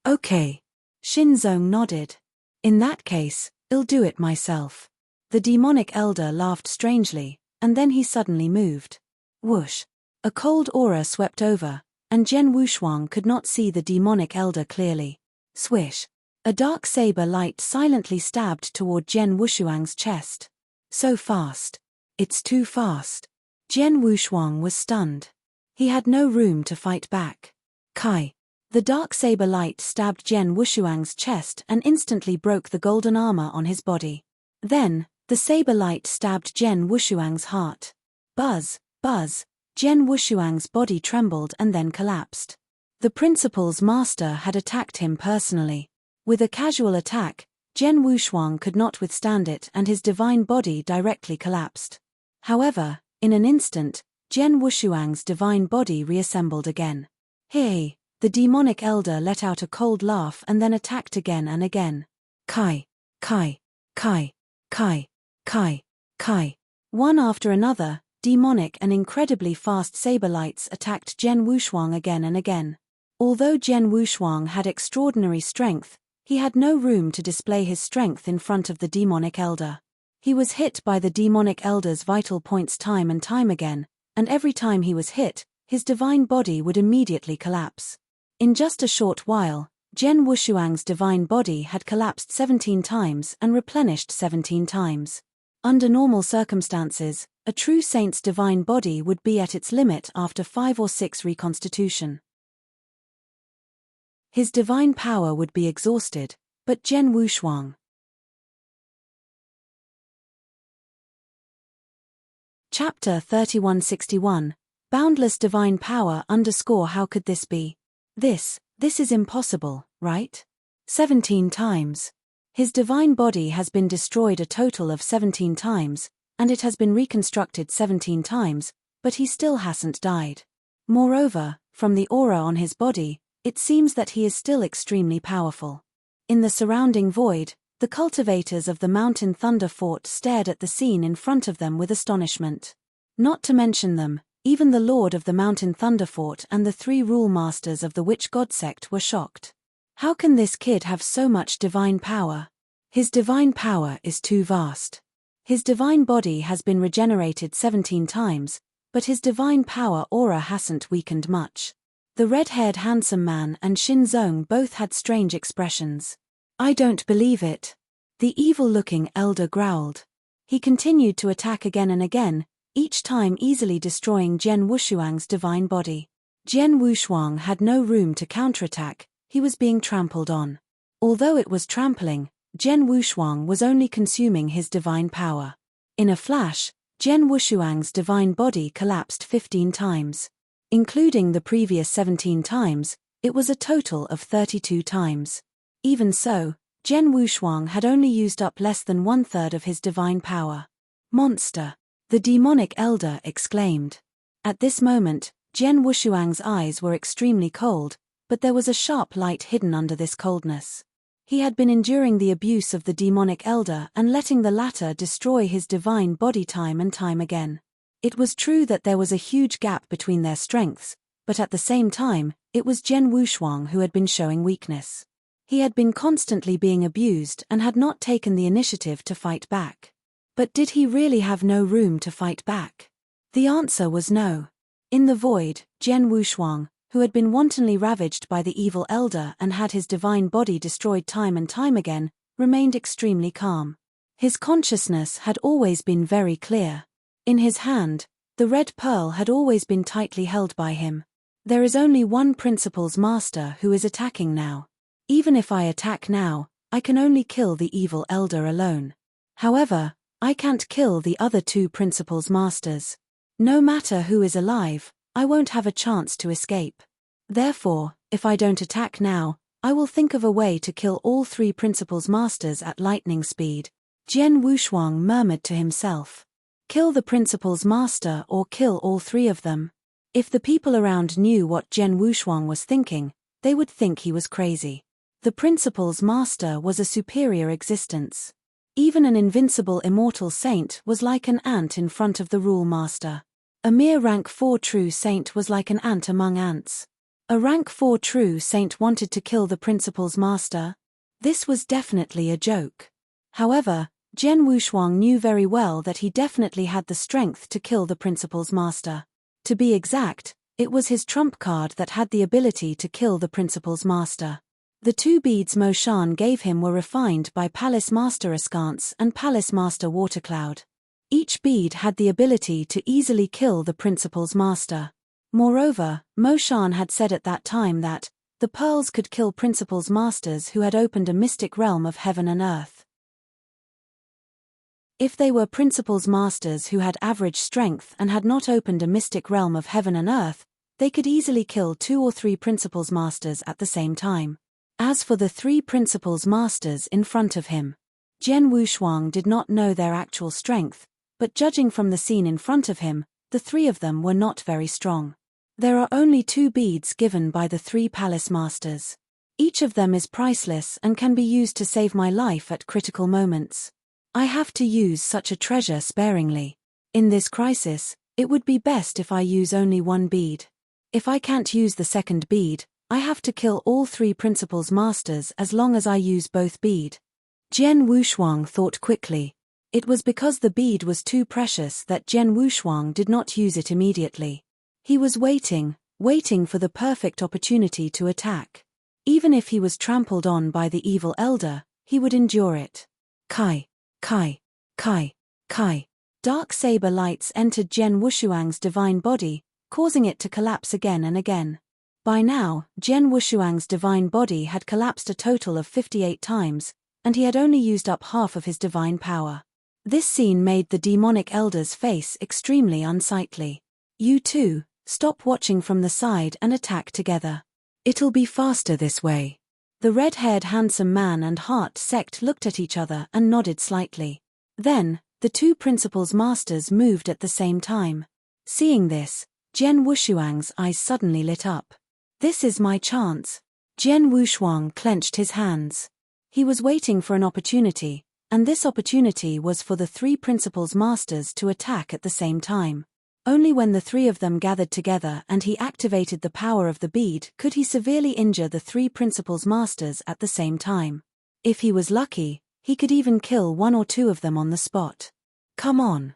Okay. Shinzong nodded. In that case, I'll do it myself. The demonic elder laughed strangely, and then he suddenly moved. Whoosh! A cold aura swept over, and Jian Wushuang could not see the demonic elder clearly. Swish! A dark saber light silently stabbed toward Jian Wushuang's chest. So fast. It's too fast. Jian Wushuang was stunned. He had no room to fight back. Kai! The dark saber light stabbed Jian Wushuang's chest and instantly broke the golden armor on his body. Then, the saber light stabbed Jian Wushuang's heart. Buzz, buzz, Jian Wushuang's body trembled and then collapsed. The principal's master had attacked him personally. With a casual attack, Jian Wushuang could not withstand it and his divine body directly collapsed. However, in an instant, Jian Wushuang's divine body reassembled again. Hey! The demonic elder let out a cold laugh and then attacked again and again. Kai, Kai, Kai, Kai, Kai, Kai. One after another, demonic and incredibly fast saber lights attacked Jian Wushuang again and again. Although Jian Wushuang had extraordinary strength, he had no room to display his strength in front of the demonic elder. He was hit by the demonic elder's vital points time and time again, and every time he was hit, his divine body would immediately collapse. In just a short while, Jian Wushuang's divine body had collapsed 17 times and replenished 17 times. Under normal circumstances, a true saint's divine body would be at its limit after 5 or 6 reconstitution. His divine power would be exhausted, but Jian Wushuang. Chapter 3161, Boundless Divine Power _ How could this be? This is impossible, right? 17 times. His divine body has been destroyed a total of 17 times, and it has been reconstructed 17 times, but he still hasn't died. Moreover, from the aura on his body, it seems that he is still extremely powerful. In the surrounding void, the cultivators of the Mountain Thunder Fort stared at the scene in front of them with astonishment. Not to mention them, even the Lord of the Mountain Thunder Fort and the 3 rule masters of the Witch God sect were shocked. How can this kid have so much divine power? His divine power is too vast. His divine body has been regenerated 17 times, but his divine power aura hasn't weakened much. The red-haired handsome man and Shinzong both had strange expressions. I don't believe it. The evil-looking elder growled. He continued to attack again and again, each time easily destroying Jian Wushuang's divine body. Jian Wushuang had no room to counterattack, he was being trampled on. Although it was trampling, Jian Wushuang was only consuming his divine power. In a flash, Jian Wushuang's divine body collapsed 15 times. Including the previous 17 times, it was a total of 32 times. Even so, Jian Wushuang had only used up less than 1/3 of his divine power. Monster! The demonic elder exclaimed. At this moment, Jian Wushuang's eyes were extremely cold, but there was a sharp light hidden under this coldness. He had been enduring the abuse of the demonic elder and letting the latter destroy his divine body time and time again. It was true that there was a huge gap between their strengths, but at the same time, it was Jian Wushuang who had been showing weakness. He had been constantly being abused and had not taken the initiative to fight back. But did he really have no room to fight back? The answer was no. In the void, Jian Wushuang, who had been wantonly ravaged by the evil elder and had his divine body destroyed time and time again, remained extremely calm. His consciousness had always been very clear. In his hand, the red pearl had always been tightly held by him. There is only one principal's master who is attacking now. Even if I attack now, I can only kill the evil elder alone. However, I can't kill the other two principal's masters. No matter who is alive, I won't have a chance to escape. Therefore, if I don't attack now, I will think of a way to kill all three principal's masters at lightning speed. Jian Wushuang murmured to himself. Kill the principal's master or kill all three of them. If the people around knew what Jian Wushuang was thinking, they would think he was crazy. The principal's master was a superior existence. Even an invincible immortal saint was like an ant in front of the rule master. A mere rank 4 true saint was like an ant among ants. A rank 4 true saint wanted to kill the principal's master? This was definitely a joke. However, Jian Wushuang knew very well that he definitely had the strength to kill the principal's master. To be exact, it was his trump card that had the ability to kill the principal's master. The 2 beads Mo Shan gave him were refined by Palace Master Askance and Palace Master Watercloud. Each bead had the ability to easily kill the principal's master. Moreover, Mo Shan had said at that time that the pearls could kill principal's masters who had opened a mystic realm of heaven and earth. If they were principal's masters who had average strength and had not opened a mystic realm of heaven and earth, they could easily kill 2 or 3 principal's masters at the same time. As for the 3 principal's masters in front of him, Jian Wushuang did not know their actual strength, but judging from the scene in front of him, the 3 of them were not very strong. There are only 2 beads given by the 3 palace masters. Each of them is priceless and can be used to save my life at critical moments. I have to use such a treasure sparingly. In this crisis, it would be best if I use only 1 bead. If I can't use the second bead, I have to kill all 3 principal's masters as long as I use both bead. Jian Wushuang thought quickly. It was because the bead was too precious that Jian Wushuang did not use it immediately. He was waiting for the perfect opportunity to attack. Even if he was trampled on by the evil elder, he would endure it. Kai, Kai, Kai, Kai. Dark saber lights entered Jian Wushuang's divine body, causing it to collapse again and again. By now, Jian Wushuang's divine body had collapsed a total of 58 times, and he had only used up half of his divine power. This scene made the demonic elder's face extremely unsightly. You two, stop watching from the side and attack together. It'll be faster this way. The red-haired handsome man and heart sect looked at each other and nodded slightly. Then, the 2 principal's masters moved at the same time. Seeing this, Jian Wushuang's eyes suddenly lit up. This is my chance. Jian Wushuang clenched his hands. He was waiting for an opportunity, and this opportunity was for the 3 principal's masters to attack at the same time. Only when the 3 of them gathered together and he activated the power of the bead could he severely injure the 3 principal's masters at the same time. If he was lucky, he could even kill 1 or 2 of them on the spot. Come on.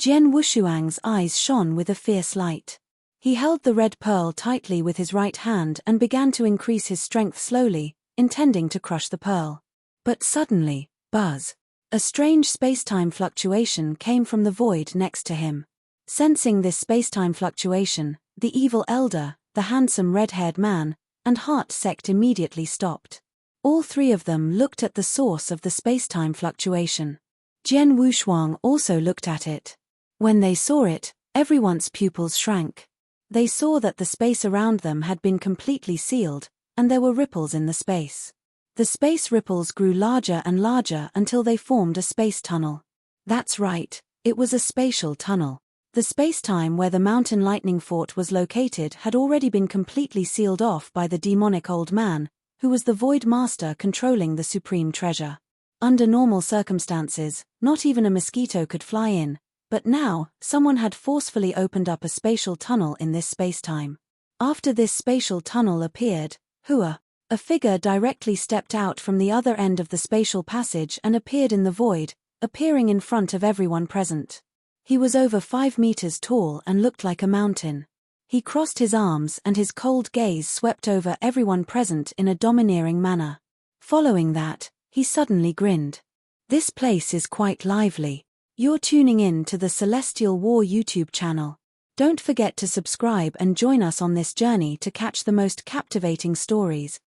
Jian Wushuang's eyes shone with a fierce light. He held the red pearl tightly with his right hand and began to increase his strength slowly, intending to crush the pearl. But suddenly, buzz! A strange space-time fluctuation came from the void next to him. Sensing this spacetime fluctuation, the evil elder, the handsome red-haired man, and Heart Sect immediately stopped. All three of them looked at the source of the spacetime fluctuation. Jian Wushuang also looked at it. When they saw it, everyone's pupils shrank. They saw that the space around them had been completely sealed, and there were ripples in the space. The space ripples grew larger and larger until they formed a space tunnel. That's right, it was a spatial tunnel. The spacetime where the mountain lightning fort was located had already been completely sealed off by the demonic old man, who was the Void Master controlling the supreme treasure. Under normal circumstances, not even a mosquito could fly in, but now, someone had forcefully opened up a spatial tunnel in this spacetime. After this spatial tunnel appeared, Hua, a figure directly stepped out from the other end of the spatial passage and appeared in the void, appearing in front of everyone present. He was over 5 meters tall and looked like a mountain. He crossed his arms and his cold gaze swept over everyone present in a domineering manner. Following that, he suddenly grinned. This place is quite lively. You're tuning in to the Celestial War YouTube channel. Don't forget to subscribe and join us on this journey to catch the most captivating stories.